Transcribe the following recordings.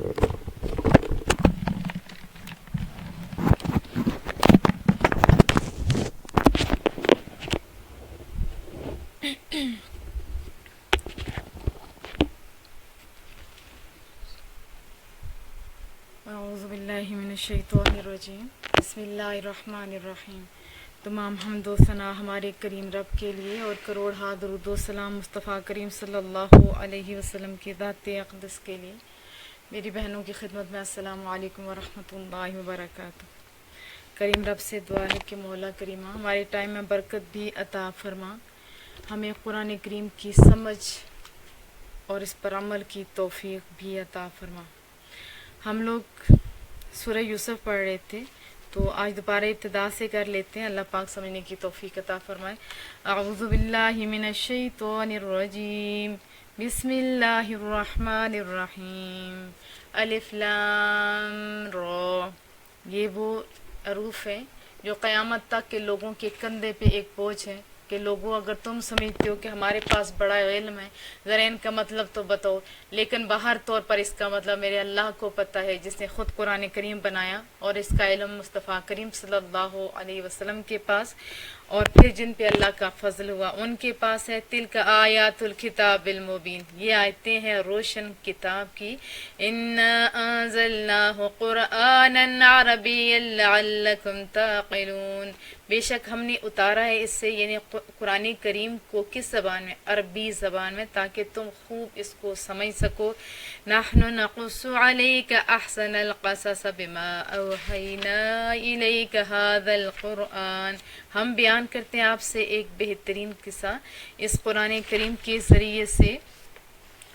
اعوذ باللہ من الشیطان الرجیم، بسم اللہ الرحمن الرحیم۔ تمام حمد و ثنا ہمارے کریم رب کے لیے اور کروڑ ہا درود و سلام مصطفیٰ کریم صلی اللہ علیہ وسلم کی ذات اقدس کے لیے۔ میری بہنوں کی خدمت میں السلام علیکم ورحمۃ اللہ وبرکاتہ۔ کریم رب سے دعا ہے کہ مولا کریمہ ہمارے ٹائم میں برکت بھی عطا فرما، ہمیں قرآن کریم کی سمجھ اور اس پر عمل کی توفیق بھی عطا فرما۔ ہم لوگ سورہ یوسف پڑھ رہے تھے، تو آج دوبارہ ابتدا سے کر لیتے ہیں، اللہ پاک سمجھنے کی توفیق عطا فرمائے۔ اعوذ باللہ من الشیطان الرجیم، بسم اللہ الرحمن الرحیم، الف لام را۔ یہ وہ حروف ہیں جو قیامت تک کے لوگوں کے کندھے پہ ایک بوجھ ہے کہ لوگوں اگر تم سمجھتے ہو کہ ہمارے پاس بڑا علم ہے، ذرا ان کا مطلب تو بتاؤ، لیکن باہر طور پر اس کا مطلب میرے اللہ کو پتہ ہے جس نے خود قرآن کریم بنایا، اور اس کا علم مصطفیٰ کریم صلی اللہ علیہ وسلم کے پاس، اور پھر جن پہ اللہ کا فضل ہوا ان کے پاس ہے۔ تلک آیات الکتاب المبین، یہ آیتیں ہیں روشن کتاب کی۔ انا انزلناہ قرآنا عربیا لعلکم تعقلون، بے شک ہم نے اتارا ہے اس سے، یعنی قرآن کریم کو کس زبان میں؟ عربی زبان میں، تاکہ تم خوب اس کو سمجھ سکو۔ نحن نقص علیک احسن القصص بما اوحینا الیک ھذا القرآن، ہم بیان کرتے ہیں آپ سے ایک بہترین قصہ اس قرآن کریم کے ذریعے سے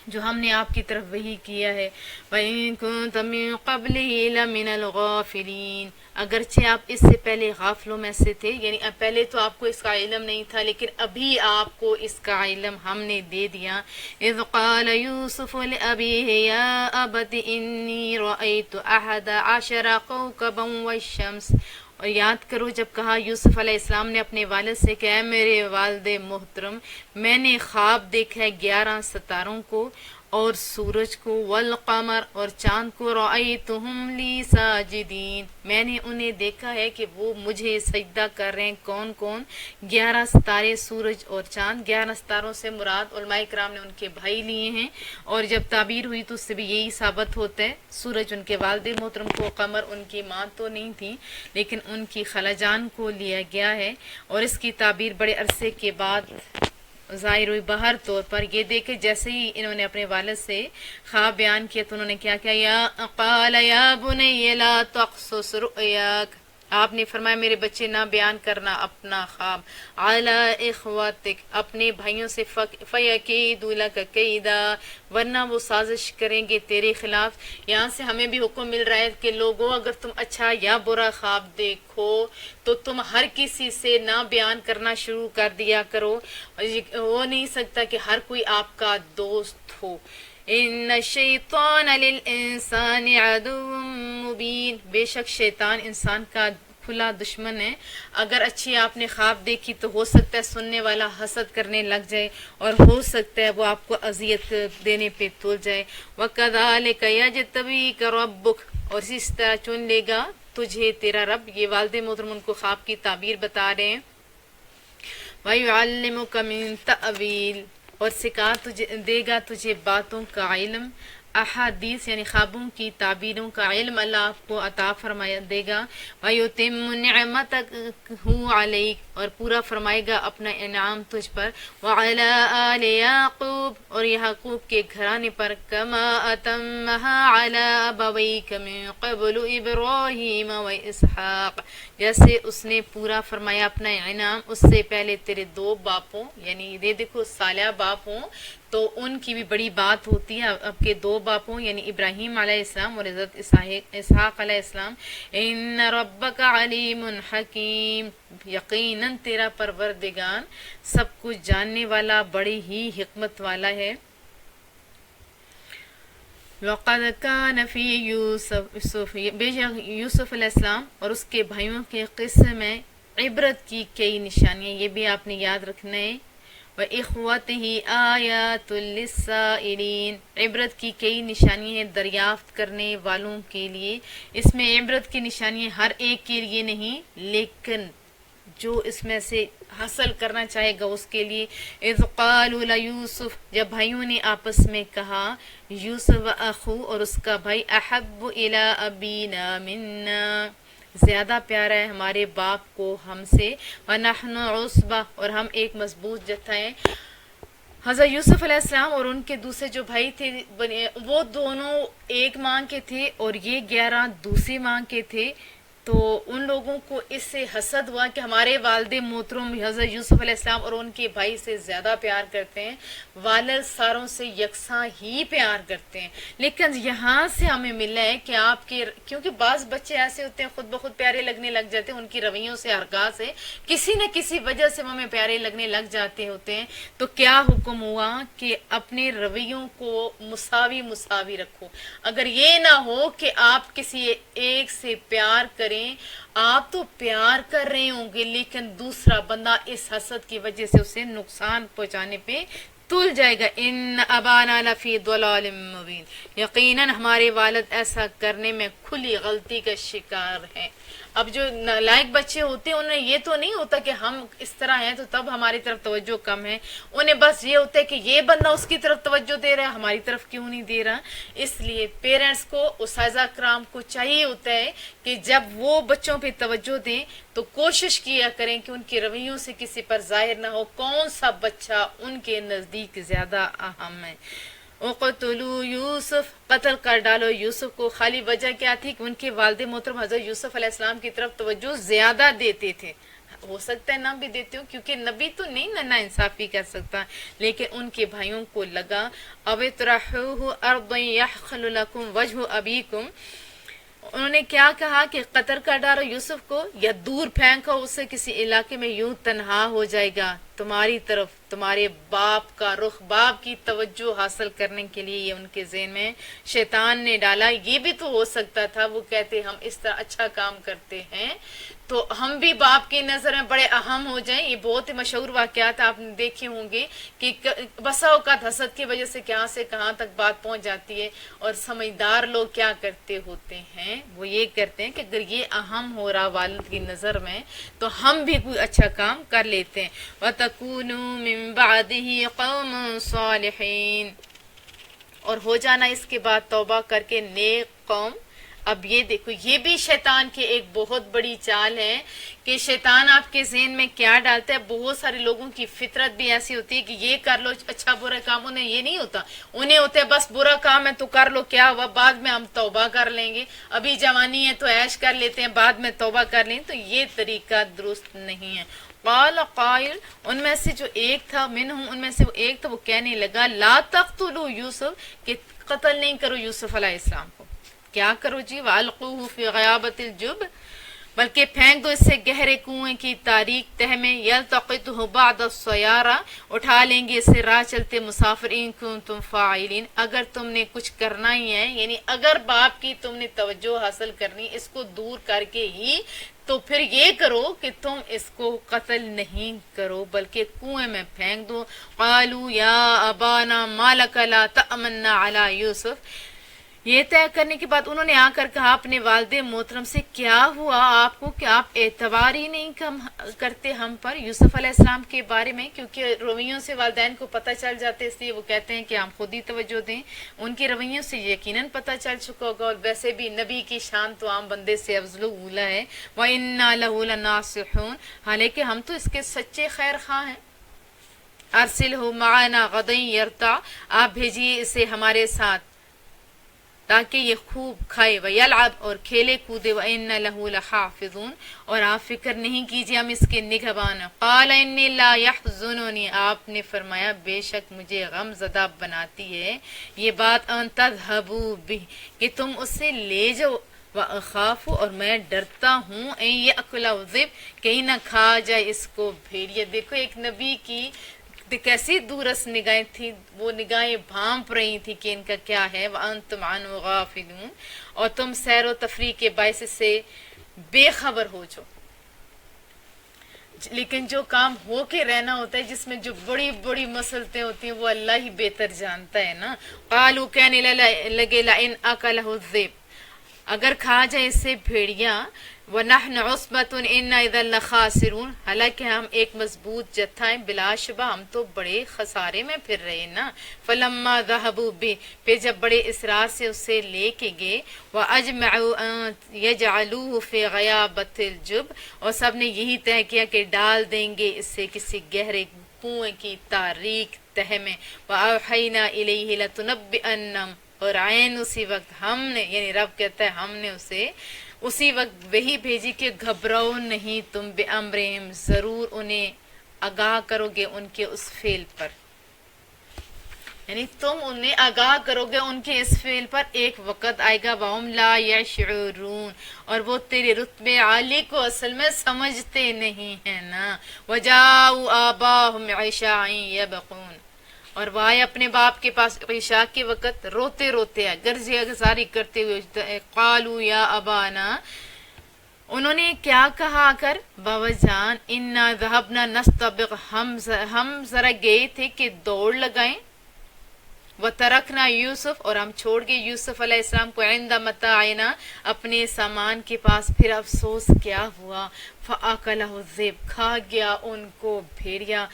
جو ہم نے آپ کی طرف وحی کیا ہے۔ وَإِن كُنتَ مِن قَبْلِهِ لَمِنَ الْغَافِلِينَ، اگرچہ آپ اس سے پہلے غافلوں میں سے تھے، یعنی پہلے تو آپ کو اس کا علم نہیں تھا، لیکن ابھی آپ کو اس کا علم ہم نے دے دیا۔ اذ قال یوسف لأبیہ یا ابت انی رأیت احد عشر کوکبا والشمس، اور یاد کرو جب کہا یوسف علیہ السلام نے اپنے والد سے کہ اے میرے والد محترم، میں نے خواب دیکھا ہے 11 ستاروں کو اور سورج کو، والقمر اور چاند کو، رأیتہم لی ساجدین، میں نے انہیں دیکھا ہے کہ وہ مجھے سجدہ کر رہے ہیں۔ کون کون؟ 11 ستارے، سورج اور چاند۔ 11 ستاروں سے مراد علماء کرام نے ان کے بھائی لیے ہیں، اور جب تعبیر ہوئی تو اس سے بھی یہی ثابت ہوتا ہے، سورج ان کے والد محترم کو، قمر ان کی ماں تو نہیں تھی لیکن ان کی خالجان کو لیا گیا ہے، اور اس کی تعبیر بڑے عرصے کے بعد ظاہر ہوئی باہر طور پر۔ یہ دیکھے جیسے ہی انہوں نے اپنے والد سے خواب بیان کیا تو انہوں نے کیا کیا، یا قال یا بنی لا تقصص رؤیاک، آپ نے فرمایا میرے بچے نہ بیان کرنا اپنا خواب، علی اخواتک، اپنے بھائیوں سے، فیکیدوا لک کیدا، ورنہ وہ سازش کریں گے تیرے خلاف۔ یہاں سے ہمیں بھی حکم مل رہا ہے کہ لوگوں اگر تم اچھا یا برا خواب دیکھو تو تم ہر کسی سے نہ بیان کرنا شروع کر دیا کرو، ہو نہیں سکتا کہ ہر کوئی آپ کا دوست ہو۔ ان الشیطان للانسان عدو مبین، بے شک شیطان انسان کا کھلا دشمن ہے۔ اگر اچھی آپ نے خواب دیکھی تو ہو سکتا ہے سننے والا حسد کرنے لگ جائے، اور ہو سکتا ہے وہ آپ کو اذیت دینے پہ تول جائے۔ وَكَذَلِكَ يَجْتَبِيكَ رَبُّكَ، اور اسی طرح چن لے گا تجھے تیرا رب۔ یہ والد محترم ان کو خواب کی تعبیر بتا رہے ہیں۔ وَيُعَلِّمُكَ مِن تَأْوِيلِ، اور سکھا دے گا تجھے باتوں کا علم، احادیث یعنی خوابوں کی تعبیروں کا علم اللہ آپ کو عطا فرمایا دے گا۔ وَيُتِمُّ نِعْمَتَهُ عَلَيْكَ، اور پورا فرمائے گا اپنا انعام تجھ پر، وَعَلَىٰ آلِ يَعْقُوبَ، اور یعقوب کے گھرانے پر، كَمَا أَتَمَّهَا عَلَىٰ أَبَوَيْكَ مِن قَبْلُ إِبْرَاهِيمَ وَإِسْحَاقَ، جیسے اس نے پورا فرمایا اپنا انعام اس سے پہلے تیرے 2 باپوں، یعنی یہ دیکھو صالح باپ ہوں تو ان کی بھی بڑی بات ہوتی ہے، اب کے 2 باپوں یعنی ابراہیم علیہ السلام اور حضرت اسحاق علیہ السلام۔ ان ربک علیم حکیم، یقیناً تیرا پروردگار سب کچھ جاننے والا، بڑی ہی حکمت والا ہے۔ وَقَدْ كَانَ فِي يُوسُفَ، بے شک یوسف علیہ السلام اور اس کے بھائیوں کے قصے میں عبرت کی کئی نشانیاں، یہ بھی آپ نے یاد رکھنا ہے۔ وَإِخْوَتِهِ آیَاتٌ لِلسَّائِلِينَ، عبرت کی کئی نشانیاں ہیں دریافت کرنے والوں کے لیے۔ اس میں عبرت کی نشانیاں ہر ایک کے لیے نہیں، لیکن جو اس میں سے حاصل کرنا چاہے گا اس کے لیے۔ اذ قالوا لیوسف، جب بھائیوں نے آپس میں کہا، یوسف و اخو، اور اس کا بھائی، احب الی ابینا منا، زیادہ پیارا ہے ہمارے باپ کو ہم سے، ونحن عصبہ، اور ہم ایک مضبوط جتھا ہیں۔ حضرت یوسف علیہ السلام اور ان کے دوسرے جو بھائی تھے وہ دونوں ایک ماں کے تھے اور یہ 11 دوسری ماں کے تھے۔ تو ان لوگوں کو اس سے حسد ہوا کہ ہمارے والد محترم حضرت یوسف علیہ السلام اور ان کے بھائی سے زیادہ پیار کرتے ہیں، والد ساروں سے یکساں ہی پیار کرتے ہیں۔ لیکن یہاں سے ہمیں ملا ہے کہ آپ کے، کیونکہ بعض بچے ایسے ہوتے ہیں خود بخود پیارے لگنے لگ جاتے ہیں، ان کی رویوں سے حرکات سے کسی نہ کسی وجہ سے ہمیں پیارے لگنے لگ جاتے ہوتے ہیں۔ تو کیا حکم ہوا کہ اپنے رویوں کو مساوی رکھو۔ اگر یہ نہ ہو کہ آپ کسی ایک سے پیار کریں، آپ تو پیار کر رہے ہوں گے لیکن دوسرا بندہ اس حسد کی وجہ سے اسے نقصان پہنچانے پہ تل جائے گا۔ ان ابانا لفی ضلال مبین، یقیناً ہمارے والد ایسا کرنے میں کھلی غلطی کا شکار ہیں۔ اب جو نالائق بچے ہوتے ہیں انہیں یہ تو نہیں ہوتا کہ ہم اس طرح ہیں تو تب ہماری طرف توجہ کم ہے، انہیں بس یہ ہوتا ہے کہ یہ بندہ اس کی طرف توجہ دے رہا ہے، ہماری طرف کیوں نہیں دے رہا۔ اس لیے پیرنٹس کو، اساتذہ کرام کو چاہیے ہوتا ہے کہ جب وہ بچوں پہ توجہ دیں تو کوشش کیا کریں کہ ان کے رویوں سے کسی پر ظاہر نہ ہو کون سا بچہ ان کے نزدیک زیادہ اہم ہے۔ اقتلوا یوسف، قتل کر ڈالو یوسف کو۔ خالی وجہ کیا تھی کہ ان کے والد محترم حضرت یوسف علیہ السلام کی طرف توجہ زیادہ دیتے تھے۔ ہو سکتا ہے نہ بھی دیتے ہو کیونکہ نبی تو نہیں نا انصافی کر سکتا، لیکن ان کے بھائیوں کو لگا او اطرحوہ ارضا یخل لکم وجہ ابیکم، انہوں نے کیا کہا کہ قتل کر ڈالو یوسف کو یا دور پھینکو اسے کسی علاقے میں، یوں تنہا ہو جائے گا تمہاری طرف تمہارے باپ کا رخ، باپ کی توجہ حاصل کرنے کے لیے یہ ان کے ذہن میں شیطان نے ڈالا۔ یہ بھی تو ہو سکتا تھا وہ کہتے ہم اس طرح اچھا کام کرتے ہیں تو ہم بھی باپ کی نظر میں بڑے اہم ہو جائیں۔ یہ بہت مشہور واقعات آپ نے دیکھے ہوں گے کہ بسا اوقات حسد کی وجہ سے کہاں سے کہاں تک بات پہنچ جاتی ہے، اور سمجھدار لوگ کیا کرتے ہوتے ہیں، وہ یہ کرتے ہیں کہ اگر یہ اہم ہو رہا والد کی نظر میں تو ہم بھی کوئی اچھا کام کر لیتے ہیں۔ وَتَكُونُوا مِن بَعْدِهِ قَوْمٌ صَالِحِينَ، اور ہو جانا اس کے بعد توبہ کر کے نیک قوم۔ اب یہ دیکھو یہ بھی شیطان کی ایک بہت بڑی چال ہے کہ شیطان آپ کے ذہن میں کیا ڈالتا ہے۔ بہت سارے لوگوں کی فطرت بھی ایسی ہوتی ہے کہ یہ کر لو اچھا برا کام، انہیں یہ نہیں ہوتا، انہیں ہوتا ہے بس برا کام ہے تو کر لو، کیا ہوا بعد میں ہم توبہ کر لیں گے، ابھی جوانی ہے تو عیش کر لیتے ہیں بعد میں توبہ کر لیں، تو یہ طریقہ درست نہیں ہے۔ قال قائل، ان میں سے جو ایک تھا، منہم ان میں سے وہ ایک تھا، وہ کہنے لگا لا تقتلوا یوسف، کہ قتل نہیں کرو یوسف علیہ السلام کو، کیا کرو جی، وَأَلْقُوهُ فِي غَيَابَتِ الْجُبِّ، بلکہ پھینک دو اس سے گہرے کنویں کی تاریک تہ میں، یلتقطہ بعض السیارہ، اٹھا لیں گے اسے راہ چلتے مسافر، ان کنتم فاعلین، اگر تم نے کچھ کرنا ہی ہے، یعنی اگر باپ کی تم نے توجہ حاصل کرنی اس کو دور کر کے ہی، تو پھر یہ کرو کہ تم اس کو قتل نہیں کرو بلکہ کنویں میں پھینک دو۔ قالوا یا ابانا ما لک لا تأمنا علی یوسف، یہ طے کرنے کے بعد انہوں نے آ کر کہا اپنے والد محترم سے، کیا ہوا آپ کو کہ آپ اعتبار ہی نہیں کرتے ہم پر یوسف علیہ السلام کے بارے میں، کیونکہ رویوں سے والدین کو پتہ چل جاتے، اس لیے وہ کہتے ہیں کہ ہم خود ہی توجہ دیں۔ ان کے رویوں سے یقیناً پتہ چل چکا ہوگا، اور ویسے بھی نبی کی شان تو عام بندے سے افضل و اولی ہے۔ وَإِنَّا لَهُ لَنَاصِحُونَ، حالانکہ ہم تو اس کے سچے خیر خواہ ہیں۔ ارسلہ معنا غدا یرتع، آپ بھیجیے اسے ہمارے ساتھ تاکہ یہ خوب کھائے، ویلعب اور کھیلے کودے، وَإِنَّ لَهُ لَحَافِظُونَ اور آپ فکر نہیں کیجیے ہم اس کے نگہبان ہیں۔ قَالَ إِنِّي لَا يَحْزُنُنِي، آپ نے فرمایا بے شک مجھے غم زدہ بناتی ہے یہ بات، أَن تَذْهَبُوا بِهِ کہ تم اسے لے جاؤ، وَأَخَافُ اور میں ڈرتا ہوں، أَن يَأْكُلَهُ الذِّئْبُ کہیں نہ کھا جائے اس کو بھیڑیا۔ دیکھو ایک نبی کی کیسی دورس نگاہیں تھیں، وہ نگاہیں بھانپ رہی تھی کہ ان کا کیا ہے۔ وَأَنْتُمْ عَنْهُ غَافِلُونَ اور تم سیر و تفریح کے باعث سے بے خبر ہو جو۔ لیکن جو کام ہو کے رہنا ہوتا ہے، جس میں جو بڑی بڑی مصلحتیں ہوتی ہیں، وہ اللہ ہی بہتر جانتا ہے نا۔ قالوا کہنے لگے لئن اکلہ الذئب، اگر کھا جائے اس سے بھیڑیا، وَنَحْنُ عُصْبَةٌ إِنَّا إِذًا لَخَاسِرُونَ، حالانکہ ہم ایک مضبوط جتھا ہیں، بلا شبہ ہم تو بڑے خسارے میں پھر رہے نا۔ فَلَمَّا ذَهَبُوا بِهِ، پھر جب بڑے اصرار سے اسے لے کے گئے، وَأَجْمَعُوا أَن يَجْعَلُوهُ فِي غَيَابَةِ الْجُبِّ، اور سب نے یہی طے کیا کہ ڈال دیں گے اسے کسی گہرے کنویں کی تاریک تہ میں۔ وَأَوْحَيْنَا إِلَيْهِ لَتُنَبِّئَنَّهُمْ، اور عین اسی وقت ہم نے، یعنی رب کہتا ہے ہم نے اسے اسی وقت وہی بھیجی کہ گھبراؤ نہیں تم، بے امرہم، ضرور انہیں آگاہ کرو گے ان کے اس فعل پر، یعنی تم انہیں آگاہ کرو گے ان کے اس فعل پر، ایک وقت آئے گا وَهُمْ لَا يَشْعُرُونَ، اور وہ تیرے رتبے عالی کو اصل میں سمجھتے نہیں ہیں نا۔ وَجَاءُوا آبَاءَهُمْ عِشَاءً يَبْكُونَ، اور وہ آئے اپنے باپ کے پاس عشاء کے وقت روتے روتے آئے، گرجے گزاری کرتے ہوئے۔ قالوا یا ابانا، انہوں نے کیا کہا کر بابا جان، انا ذهبنا نستبق، ہم ذرا گئے تھے کہ دوڑ لگائیں، وَتَرَكْنَا یوسف، اور ہم چھوڑ گئے یوسف علیہ السلام کو، عند متاعنا، اپنے سامان کے پاس، پھر افسوس کیا ہوا، فَأَكَلَهُ الذِّئْبُ، کھا گیا ان کو بھیڑیا۔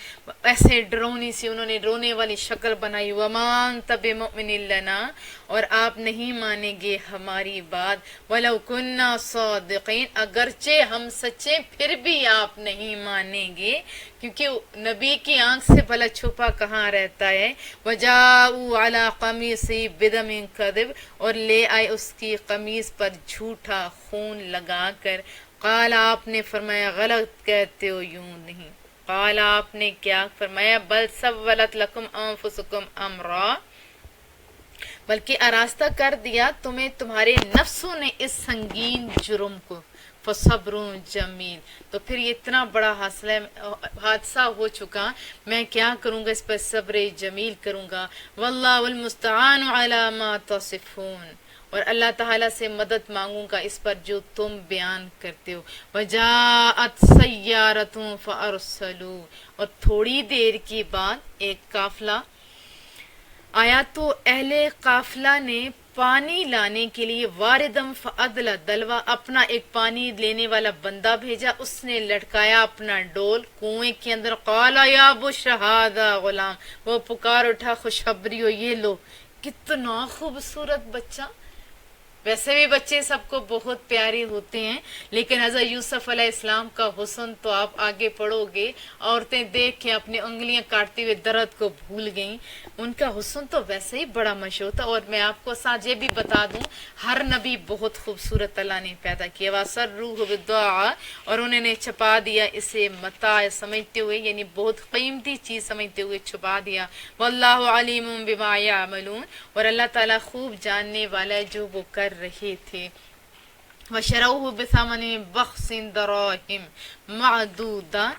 ایسے ڈرونی سی انہوں نے رونے والی شکل بنائی، وَمَا أَنْتَ بِمُؤْمِنٍ لَنَا، اور آپ نہیں مانیں گے ہماری بات، وَلَوْ كُنَّا صَادِقِينَ، اگرچہ ہم سچے پھر بھی آپ نہیں مانیں گے، کیونکہ نبی کی آنکھ سے بھلا چھپا کہاں رہتا ہے۔ وَجَاءُوا عَلَىٰ قَمِيصِهِ بِدَمٍ كَذِبٍ، اور لے آئے اس کی قمیص پر جھوٹا خون لگا کر۔ قال، آپ نے فرمایا، غلط کہتے ہو، یوں نہیں۔ قال، آپ نے کیا فرمایا، بل سولت لکم انفسکم امرا، بلکہ آراستہ کر دیا تمہیں تمہارے نفسوں نے اس سنگین جرم کو، فصبر جمیل، تو پھر یہ اتنا بڑا حادثہ ہو چکا، میں کیا کروں گا، اس پر صبر جمیل کروں گا۔ واللہ المستعان علی ما تصفون، اور اللہ تعالیٰ سے مدد مانگوں گا اس پر جو تم بیان کرتے ہو۔ وجاءت سیارۃ فارسلوا، اور تھوڑی دیر کے بعد ایک قافلہ آیا تو اہل قافلہ نے پانی لانے کے لیے واردم فعدل دلوا، اپنا ایک پانی لینے والا بندہ بھیجا، اس نے لٹکایا اپنا ڈول کنویں کے اندر۔ قال یا بشری ھذا غلام، وہ پکار اٹھا خوشخبری ہو، یہ لو، کتنا خوبصورت بچہ۔ ویسے بھی بچے سب کو بہت پیارے ہوتے ہیں، لیکن حضرت یوسف علیہ السلام کا حسن تو آپ آگے پڑھو گے، عورتیں دیکھ کے اپنی انگلیاں کاٹتے ہوئے درد کو بھول گئیں، ان کا حسن تو ویسے ہی بڑا مشہور تھا۔ اور میں آپ کو ساتھ یہ بھی بتا دوں، ہر نبی بہت خوبصورت اللہ نے پیدا کیا۔ وَأَسَرُّوهُ بِالدُّعَاءِ، اور انہوں نے چھپا دیا اسے متاع سمجھتے ہوئے، یعنی بہت قیمتی چیز سمجھتے ہوئے چھپا دیا۔ وَاللَّهُ عَلِيمٌ بِمَا يَعْمَلُونَ، اور اللہ تعالیٰ خوب جاننے والا ہے جو وہ کر رہے تھے۔ وَشَرَوْهُ بِثَمَنٍ بَخْسٍ دَرَاهِمْ مَعْدُودَةٍ،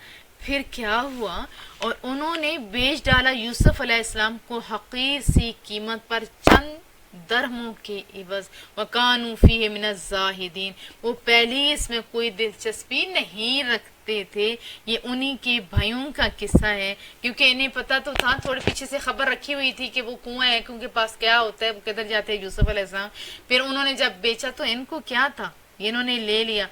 پھر کیا ہوا، اور انہوں نے بیچ ڈالا یوسف علیہ السلام کو حقیر سی قیمت پر، چند درہموں کے عوض۔ وَكَانُوا فِيهِ مِنَ الزَّاهِدِينَ، وہ پہلے اس میں کوئی دلچسپی نہیں رکھتے تھے۔ یہ انہی کے بھائیوں کا قصہ ہے، کیونکہ انہیں پتا تو تھا، تھوڑے پیچھے سے خبر رکھی ہوئی تھی کہ وہ کنواں ہے، ان کے پاس کیا ہوتا ہے، وہ کدھر جاتے ہیں یوسف علیہ السلام۔ پھر انہوں نے جب بیچا تو ان کو کیا تھا، انہوں نے لے لیا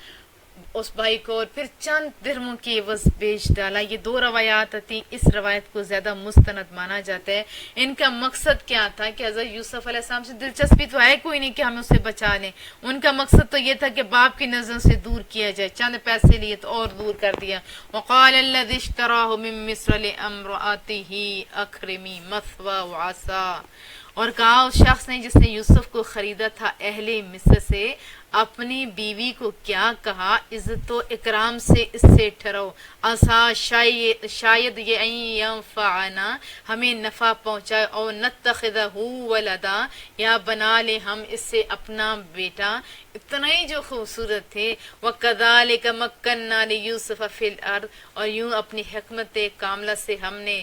اس بھائی کو، اور پھر چند درہموں کے عوض بیچ ڈالا۔ یہ دو روایات تھیں، اس روایت کو زیادہ مستند مانا جاتا ہے۔ ان کا مقصد کیا تھا کہ حضرت یوسف علیہ السلام سے دلچسپی تو ہے کوئی نہیں کہ ہم اسے بچا لیں، ان کا مقصد تو یہ تھا کہ باپ کی نظر سے دور کیا جائے، چند پیسے لیے تو اور دور کر دیا۔ وقال الذي اشتراه من مصر لامرأته اکرمی مثواه عسى، اور کہا اس شخص نے جس نے یوسف کو خریدا تھا اہل مصر سے، اپنی بیوی کو کیا کہا، عزت و اکرام سے اس سے ٹھہرو، شاید یہ ینفعنا، ہمیں نفع پہنچائے، اور نتخذہ ولدا، یا بنا لے ہم اس سے اپنا بیٹا۔ اتنا ہی جو خوبصورت تھے۔ وَكَذَلِكَ مَكَّنَّا لِيُوسُفَ فِي الْأَرْضِ، اور یوں اپنی حکمت کاملہ سے ہم نے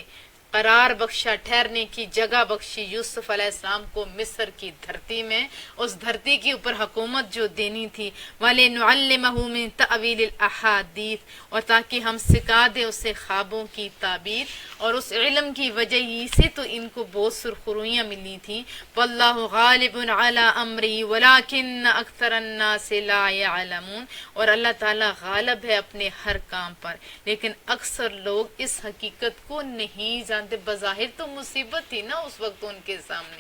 قرار بخشا، ٹھہرنے کی جگہ بخشی یوسف علیہ السلام کو مصر کی دھرتی میں، اس دھرتی کے اوپر حکومت جو دینی تھی، وَلِنُعَلِّمَهُ مِن تَأْوِيلِ الْأَحَادِيثِ، اور تاکہ ہم سکھا دیں اسے خوابوں کی تعبیر، اور اس علم کی وجہ ہی سے تو ان کو بہت سرخرویاں ملی تھیں۔ وَاللَّهُ غَالِبٌ عَلَىٰ أَمْرِهِ وَلَٰكِنَّ أَكْثَرَ النَّاسِ لَا يَعْلَمُونَ، اور اللہ تعالیٰ غالب ہے اپنے ہر کام پر، لیکن اکثر لوگ اس حقیقت کو نہیں جانتے۔ بظاہر تو مصیبت تھی نا اس وقت ان کے سامنے،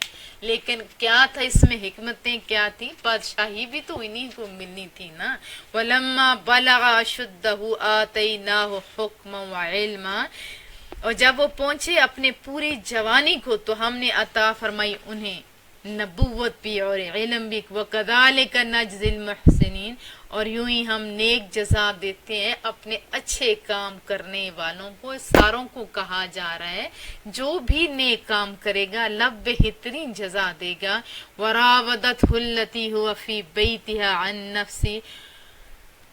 لیکن کیا تھا اس میں، حکمتیں کیا تھیں، بادشاہی بھی تو انہی کو ملنی تھی نا۔ وَلَمَّا بَلَغَ أَشُدَّهُ آتَيْنَاهُ حُکْمًا وَعِلْمًا، اور جب وہ پہنچے اپنے پوری جوانی کو تو ہم نے عطا فرمائی انہیں نبوت بھی اور علم بھی۔ وَكَذَلِكَ نَجْزِي الْمُحْسِنِينَ، اور یوں ہی ہم نیک جزا دیتے ہیں اپنے اچھے کام کرنے والوں کو۔ ساروں کو کہا جا رہا ہے جو بھی نیک کام کرے گا اللہ بہترین جزا دے گا۔ وَرَاوَدَتْهُ الَّتِي هُوَ فِي بَيْتِهَا عَن نَفْسِهِ،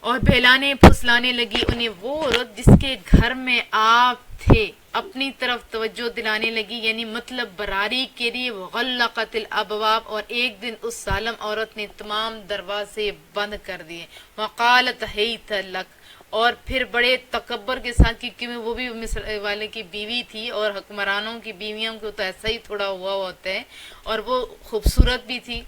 اور بہلانے پھسلانے لگی انہیں وہ عورت جس کے گھر میں آپ تھے، اپنی طرف توجہ دلانے لگی، یعنی مطلب براری کے لیے۔ وغلقت الابواب، اور ایک دن اس ظالم عورت نے تمام دروازے بند کر دیے۔ وقالت ہیت لک، اور پھر بڑے تکبر کے ساتھ، کیونکہ وہ بھی مصر والے کی بیوی تھی، اور حکمرانوں کی بیویوں کو تو ایسا ہی تھوڑا ہوا ہوتا ہے، اور وہ خوبصورت بھی تھی،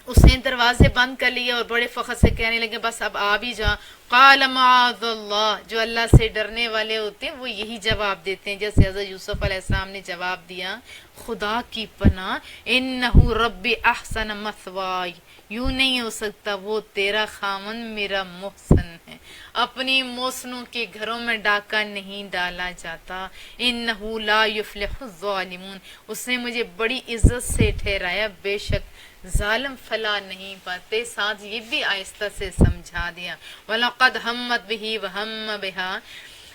اس نے دروازے بند کر لیے اور بڑے فخر سے کہنے لگے بس اب آ بھی جا۔ قال معاذ اللہ، جو اللہ سے ڈرنے والے ہوتے ہیں وہ یہی جواب دیتے ہیں جیسے حضرت یوسف علیہ السلام نے جواب دیا، خدا کی پناہ، انہو رب احسن مثوائی، یوں نہیں ہو سکتا، وہ تیرا خامن میرا محسن ہے، اپنی محسنوں کے گھروں میں ڈاکہ نہیں ڈالا جاتا۔ انہو لا یفلح الظالمون، اس نے مجھے بڑی عزت سے ٹھہرایا، بے شک ظالم فلاح نہیں پاتے۔ ساتھ یہ بھی آہستہ سے سمجھا دیا، وَلَقَدْ هَمَّتْ بِهِ وَهَمَّ بِهَا،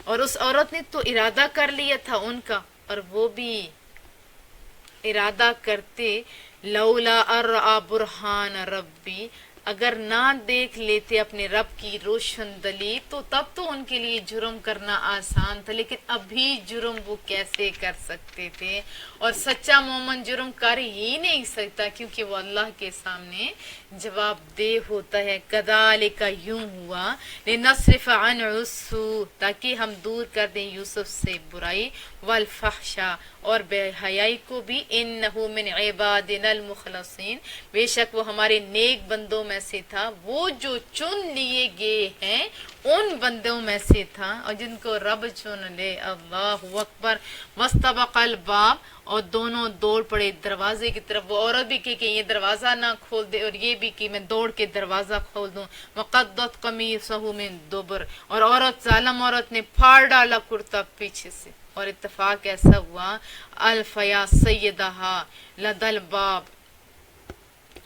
اور اس عورت نے تو ارادہ کر لیا تھا ان کا، اور وہ بھی ارادہ کرتے، لولا ارآ برہان ربی، اگر نہ دیکھ لیتے اپنے رب کی روشن دلیل تو تب تو ان کے لیے جرم کرنا آسان تھا، لیکن ابھی جرم وہ کیسے کر سکتے تھے؟ اور سچا مومن جرم کر ہی نہیں سکتا کیونکہ وہ اللہ کے سامنے جواب دہ ہوتا ہے۔ کذالک، یوں ہوا، لنصرف عنہ السوء، تاکہ ہم دور کر دیں یوسف سے برائی، والفحشاء، اور بے حیائی کو بھی، انہ من عبادنا المخلصین، بے شک وہ ہمارے نیک بندوں میں سے تھا، وہ جو چن لیے گئے ہیں ان بندوں میں سے تھا، اور جن کو رب چن لے۔ اللہ اکبر۔ واستبق الباب، اور دونوں دوڑ پڑے دروازے کی طرف، وہ عورت بھی کہ یہ دروازہ نہ کھول دے، اور یہ بھی کہ میں دوڑ کے دروازہ کھول دوں۔ وقدت قمیصہ من دبر، اور عورت، ظالم عورت نے پھاڑ ڈالا کرتا پیچھے سے، اور اتفاق ایسا ہوا، الفیا سیدہا لدى الباب،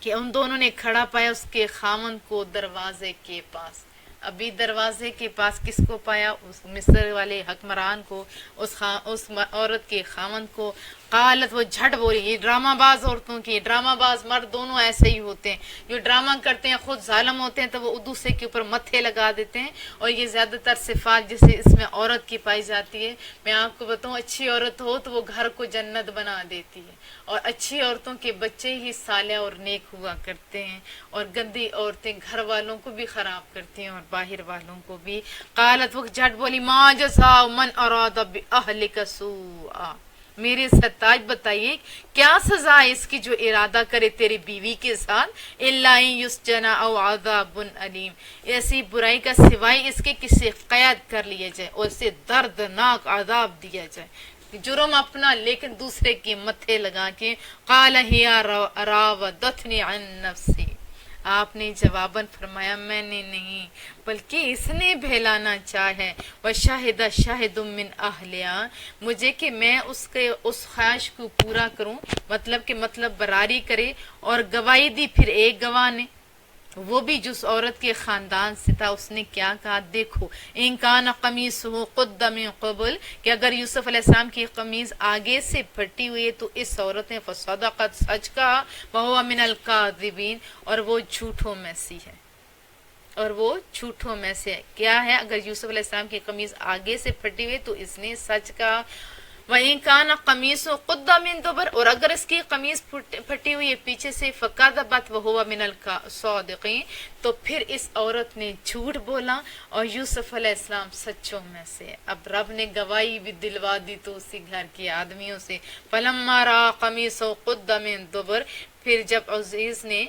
کہ ان دونوں نے کھڑا پایا اس کے خامن کو دروازے کے پاس۔ ابھی دروازے کے پاس کس کو پایا؟ اس مصر والے حکمران کو، اس عورت کے خامن کو۔ قالت، وہ جھٹ بولی، یہ ڈرامہ باز عورتوں کی، ڈرامہ باز مرد دونوں ایسے ہی ہوتے ہیں، جو ڈرامہ کرتے ہیں خود ظالم ہوتے ہیں تو وہ دوسرے کے اوپر متھے لگا دیتے ہیں، اور یہ زیادہ تر صفات جیسے اس میں عورت کی پائی جاتی ہے۔ میں آپ کو بتاؤں، اچھی عورت ہو تو وہ گھر کو جنت بنا دیتی ہے، اور اچھی عورتوں کے بچے ہی صالح اور نیک ہوا کرتے ہیں، اور گندی عورتیں گھر والوں کو بھی خراب کرتی ہیں اور باہر والوں کو بھی۔ قالت، وہ جھٹ بولی، ما جزاء من اراد باہلک سوءا، میرے ستاج بتائیے کیا سزا ہے اس کی جو ارادہ کرے تیری بیوی کے ساتھ، الا ان یسجن او عذاب علیم، ایسی برائی کا سوائے اس کے کسی قید کر لیا جائے اور اسے دردناک عذاب دیا جائے، جرم اپنا لیکن دوسرے کے متھے لگا کے۔ قال ہی راودتنی عن نفسی، آپ نے جواباً فرمایا میں نے نہیں بلکہ اس نے بہلانا چاہے۔ وشاہد شاہد من اہلہا، مجھے کہ میں اس خواہش کو پورا کروں، مطلب براری کرے، اور گواہی دی پھر ایک گواہ نے، وہ بھی جس عورت کے خاندان سے تھا۔ اس نے کیا کہا؟ دیکھو، ان کان قمیصہ قد من قبل، کہ اگر یوسف علیہ السلام کی قمیض آگے سے پھٹی ہوئی ہے تو اس عورت نے فصدقت، سچ کہا، وہو من الکاذبین، اور وہ جھوٹوں میں سے ہے، اور وہ جھوٹوں میں سے کیا ہے؟ اگر یوسف علیہ السلام کی قمیض آگے سے پھٹی ہوئی تو اس نے سچ کہا۔ وَإِن كَانَ قَمِيصُهُ قُدَّ مِن دُبُرٍ، اور اگر اس کی قمیص پھٹی ہوئی ہے پیچھے سے، فَكَذَبَتْ وَهُوَ مِنَ الصَّادِقِينَ، تو پھر اس عورت نے جھوٹ بولا اور یوسف علیہ السلام سچوں میں سے۔ اب رب نے گواہی بھی دلوا دی تو اسی گھر کے آدمیوں سے۔ فَلَمَّا رَأَىٰ قَمِيصَهُ قُدَّ مِن دُبُرٍ، پھر جب عزیز نے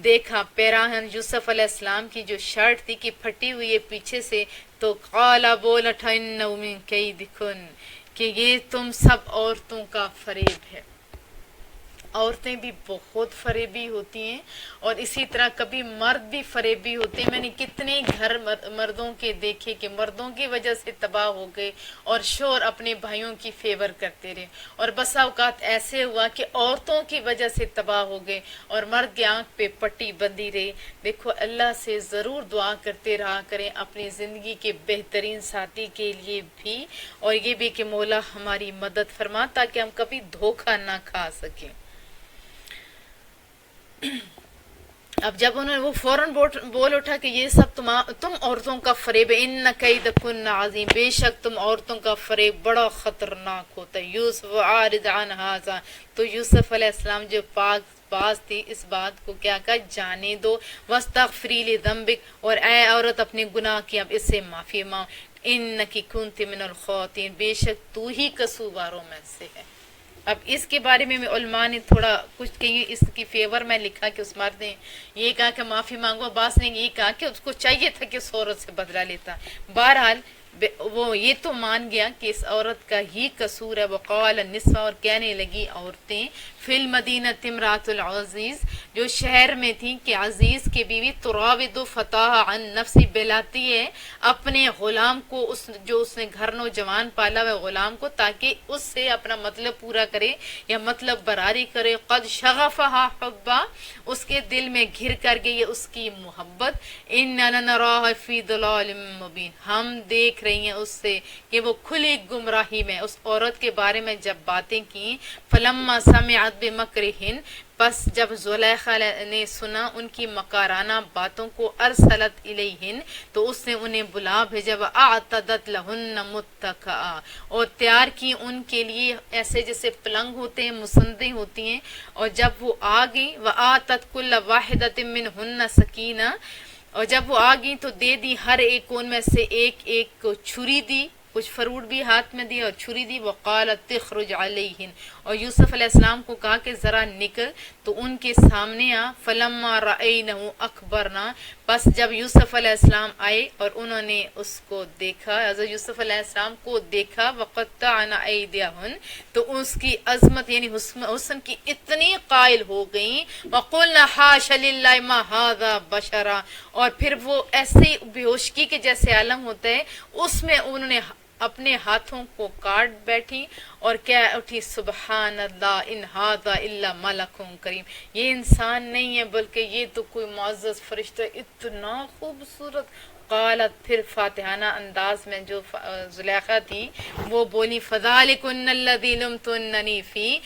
دیکھا پیراہن یوسف علیہ السلام کی جو شرٹ تھی کہ پھٹی ہوئی ہے پیچھے سے، تو قَالَ بولا تھا إِنَّهُ مِن كَيْدِكُنَّ، کہ یہ تم سب عورتوں کا فریب ہے۔ عورتیں بھی بہت فریبی ہوتی ہیں، اور اسی طرح کبھی مرد بھی فریبی ہوتے ہیں۔ میں نے کتنے گھر مردوں کے دیکھے کہ مردوں کی وجہ سے تباہ ہو گئے، اور شوہر اپنے بھائیوں کی فیور کرتے رہے، اور بسا اوقات ایسے ہوا کہ عورتوں کی وجہ سے تباہ ہو گئے اور مرد کی آنکھ پہ پٹی بندھی رہی۔ دیکھو، اللہ سے ضرور دعا کرتے رہا کریں اپنی زندگی کے بہترین ساتھی کے لیے بھی، اور یہ بھی کہ مولا ہماری مدد فرما تاکہ ہم کبھی دھوکہ نہ کھا سکیں۔ اب جب انہوں نے وہ فوراً بول اٹھا کہ یہ سب تم عورتوں کا فریب ہے، ان کیدکن عظیم، بے شک تم عورتوں کا فریب بڑا خطرناک ہوتا ہے۔ یوسف عارض عن ھذا، تو یوسف علیہ السلام جو پاک باز تھی اس بات کو کیا کہا، جانے دو، واستغفری لذنبک، اور اے عورت اپنے گناہ کی اب اس سے معافی مانگ، انکی کنت من الخاطئین، بے شک تو ہی قصورواروں میں سے ہے۔ اب اس کے بارے میں علماء نے تھوڑا کچھ کہیں اس کی فیور میں لکھا کہ اس مرد نے یہ کہا کہ معافی مانگو، عباس نے یہ کہا کہ اس کو چاہیے تھا کہ اس عورت سے بدلہ لیتا۔ بہرحال وہ یہ تو مان گیا کہ اس عورت کا ہی قصور ہے۔ وقال النسوہ، اور کہنے لگی عورتیں، فی المدینہ امرأۃ العزیز، جو شہر میں تھیں، کہ عزیز کی بیوی تراود فتاہ عن نفسی، بلاتی ہے اپنے غلام کو، جو اس نے گھر نوجوان پالا ہوئے غلام کو، تاکہ اس سے اپنا مطلب پورا کرے یا مطلب براری کرے۔ قد شغفہا حبا، اس کے دل میں گھر کر گئی ہے اس کی محبت۔ اننا نراہ فی ضلال مبین، ہم دیکھ رہی ہیں اس سے کہ وہ کھلی گمراہی میں۔ اس عورت کے بارے میں جب باتیں کی، فلما سمعت بمکرہن، پس جب زلیخا نے سنا ان کی مکارانہ باتوں کو، ارسلت الیہن، تو اس نے انہیں بلا بھیجا، واعتدت لہن متکئا، اور تیار کی ان کے لیے ایسے جیسے پلنگ ہوتے ہیں، مسندیں ہوتی ہیں۔ اور جب وہ آ گئی، وآتت کل واحدۃ منہن سکینہ، اور جب وہ آ گئی تو دے دی ہر ایک ان میں سے ایک ایک کو چھری دی، کچھ فروٹ بھی ہاتھ میں دی اور چھری دی۔ وقالت تخرج علیہن، اور یوسف علیہ السلام کو کہا کہ ذرا نکل، تو ان کے سامنے آ۔ فلما رأینہ اکبرنا، بس جب یوسف علیہ السلام آئے اور انہوں نے اس کو دیکھا، حضرت یوسف علیہ السلام کو دیکھا، وقطعن ایدیہن، تو اس کی عظمت یعنی حسن کی اتنی قائل ہو گئیں، وقلنا حاش للہ ما ھذا بشرا، اور پھر وہ ایسے بے ہوشگی کے جیسے عالم ہوتا ہے، اس میں انہوں نے اپنے ہاتھوں کو کاٹ بیٹھی اور کیا اٹھی، سبحان اللہ ان ھذا الا ملک کریم، یہ انسان نہیں ہے بلکہ یہ تو کوئی معزز فرشتہ، اتنا خوبصورت۔ قالت، پھر فاتحانہ انداز میں جو زلیخا تھی وہ بولی، فذالکن الذی لمتننی فی،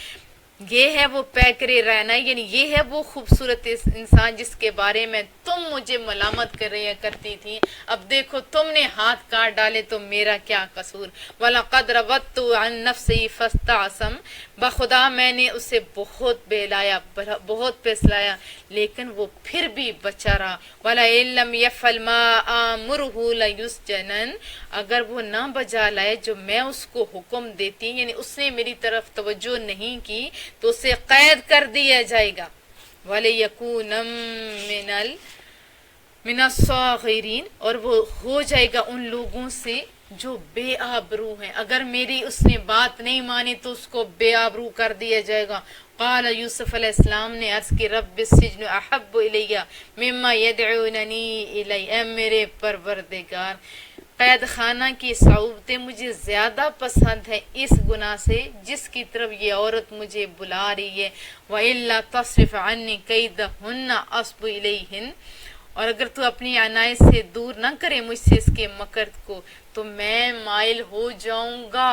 یہ ہے وہ پیکرے رہنا، یعنی یہ ہے وہ خوبصورت انسان جس کے بارے میں تم مجھے ملامت کر رہی کرتی تھی، اب دیکھو تم نے ہاتھ کاٹ ڈالے تو میرا کیا قصور۔ وَلَقَدْ رَوَدتُّ عَن نَفْسِهِ فَاسْتَعْصَمَ، بخدا میں نے اسے بہت بہلایا، بہت پھسلایا، لیکن وہ پھر بھی بچا رہا۔ وَلَئِن لَّمْ يَفْعَلْ مَا آمُرُهُ لَيُسْجَنَنَ، اگر وہ نہ بجا لائے جو میں اس کو حکم دیتی، یعنی اس نے میری طرف توجہ نہیں کی تو اسے قید کر دیا جائے گا۔ وَلِيَكُونَ مِنَ الصَّاغِرِينَ، اور وہ ہو جائے گا ان لوگوں سے جو بے آبرو ہیں، اگر میری اس نے بات نہیں مانی تو اس کو بے آبرو کر دیا جائے گا۔ قال یوسف علیہ السلام نے عرض کی، رب السجن احب الی مما یدعوننی الی، اے میرے پروردگار، قید خانہ کی صعوبتیں مجھے زیادہ پسند ہیں اس گناہ سے جس کی طرف یہ عورت مجھے بلا رہی ہے۔ وَإِلَّا تَصْرِفْ عَنِّي كَيْدَهُنَّ أَصْبُ إِلَيْهِنَّ، اور اگر تو اپنی عنایت سے دور نہ کرے مجھ سے اس کے مکر کو تو میں مائل ہو جاؤں گا۔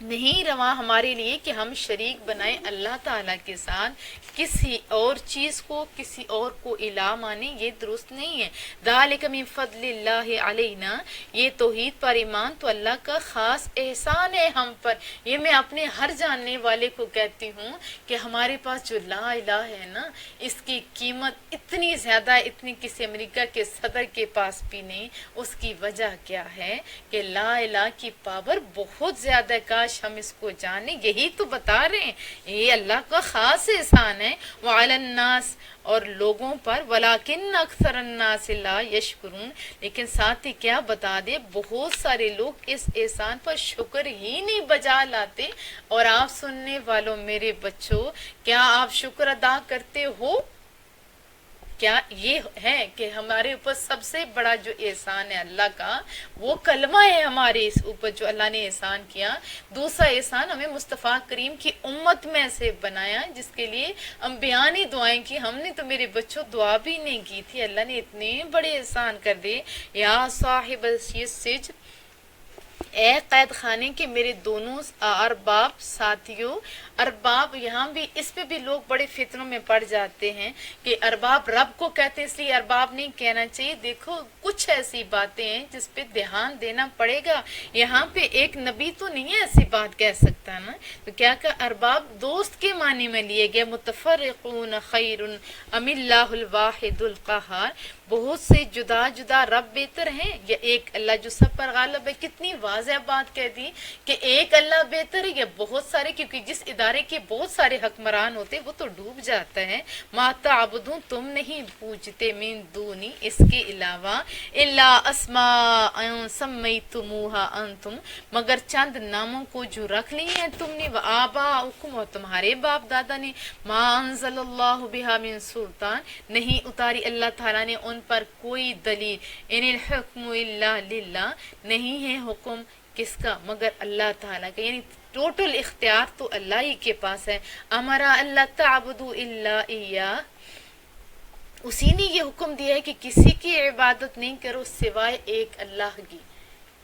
نہیں رواں ہمارے لیے کہ ہم شریک بنائیں اللہ تعالیٰ کے ساتھ کسی اور چیز کو، کسی اور کو الہ مانیں، یہ درست نہیں ہے۔ ذالک من فضل اللہ علینا، یہ توحید پر ایمان تو اللہ کا خاص احسان ہے ہم پر۔ یہ میں اپنے ہر جاننے والے کو کہتی ہوں کہ ہمارے پاس جو لا الہ ہے نا، اس کی قیمت اتنی زیادہ ہے، اتنی کسی امریکہ کے صدر کے پاس بھی نہیں۔ اس کی وجہ کیا ہے کہ لا الہ کی پاور بہت زیادہ ہے، کاش ہم اس کو جانیں۔ یہی تو بتا رہے ہیں، یہ اللہ کا خاص احسان ہے۔ وعلی الناس، اور لوگوں پر، ولیکن اکثر الناس لا یشکرون، لیکن ساتھ ہی کیا بتا دے، بہت سارے لوگ اس احسان پر شکر ہی نہیں بجا لاتے۔ اور آپ سننے والوں میرے بچوں، کیا آپ شکر ادا کرتے ہو؟ کیا یہ ہے کہ ہمارے اوپر سب سے بڑا جو احسان ہے اللہ کا، وہ کلمہ ہے ہمارے اس اوپر جو اللہ نے احسان کیا۔ دوسرا احسان، ہمیں مصطفیٰ کریم کی امت میں سے بنایا، جس کے لیے انبیاء نے دعائیں کی، ہم نے تو میرے بچوں دعا بھی نہیں کی تھی۔ اللہ نے اتنے بڑے احسان کر دیے۔ یا صاحب السجن، اے قید خانے کے میرے دونوں ارباب ساتھیوں۔ ارباب یہاں بھی، اس پہ بھی لوگ بڑے فتنوں میں پڑ جاتے ہیں کہ ارباب رب کو کہتے ہیں، اس لیے ارباب نہیں کہنا چاہیے۔ دیکھو کچھ ایسی باتیں ہیں جس پہ دھیان دینا پڑے گا۔ یہاں پہ ایک نبی تو نہیں ہے ایسی بات کہہ سکتا نا، تو کیا کہ ارباب دوست کے معنی میں لیے گئے۔ متفرقون خیر ام اللہ الواحد القہار، بہت سے جدا جدا رب بہتر ہیں یا ایک اللہ جو سب پر غالب ہے؟ کتنی واضح بات کہہ دی کہ ایک اللہ بہتر ہے یا بہت سارے، کیونکہ جس ادارے کے بہت سارے حکمران ہوتے وہ تو ڈوب جاتا ہے۔ ما تعبدون، تم نہیں پوجتے، من دونی، اس کے علاوہ، الا اسماء سمیتموہا انتم، مگر چند ناموں کو جو رکھ لی ہیں تم نے، وآباؤکم، اور تمہارے باپ دادا نے، ما انزل اللہ بہا من سلطان، نہیں اتاری اللہ تعالیٰ نے ان پر کوئی دلیل۔ ان الحکم الا للہ، نہیں ہے حکم کس کا مگر اللہ تعالیٰ کا، یعنی ٹوٹل اختیار تو اللہ ہی کے پاس ہے۔ امرا اللہ تعبدوا الا ایاہ، اسی نے یہ حکم دیا ہے کہ کسی کی عبادت نہیں کرو سوائے ایک اللہ کی،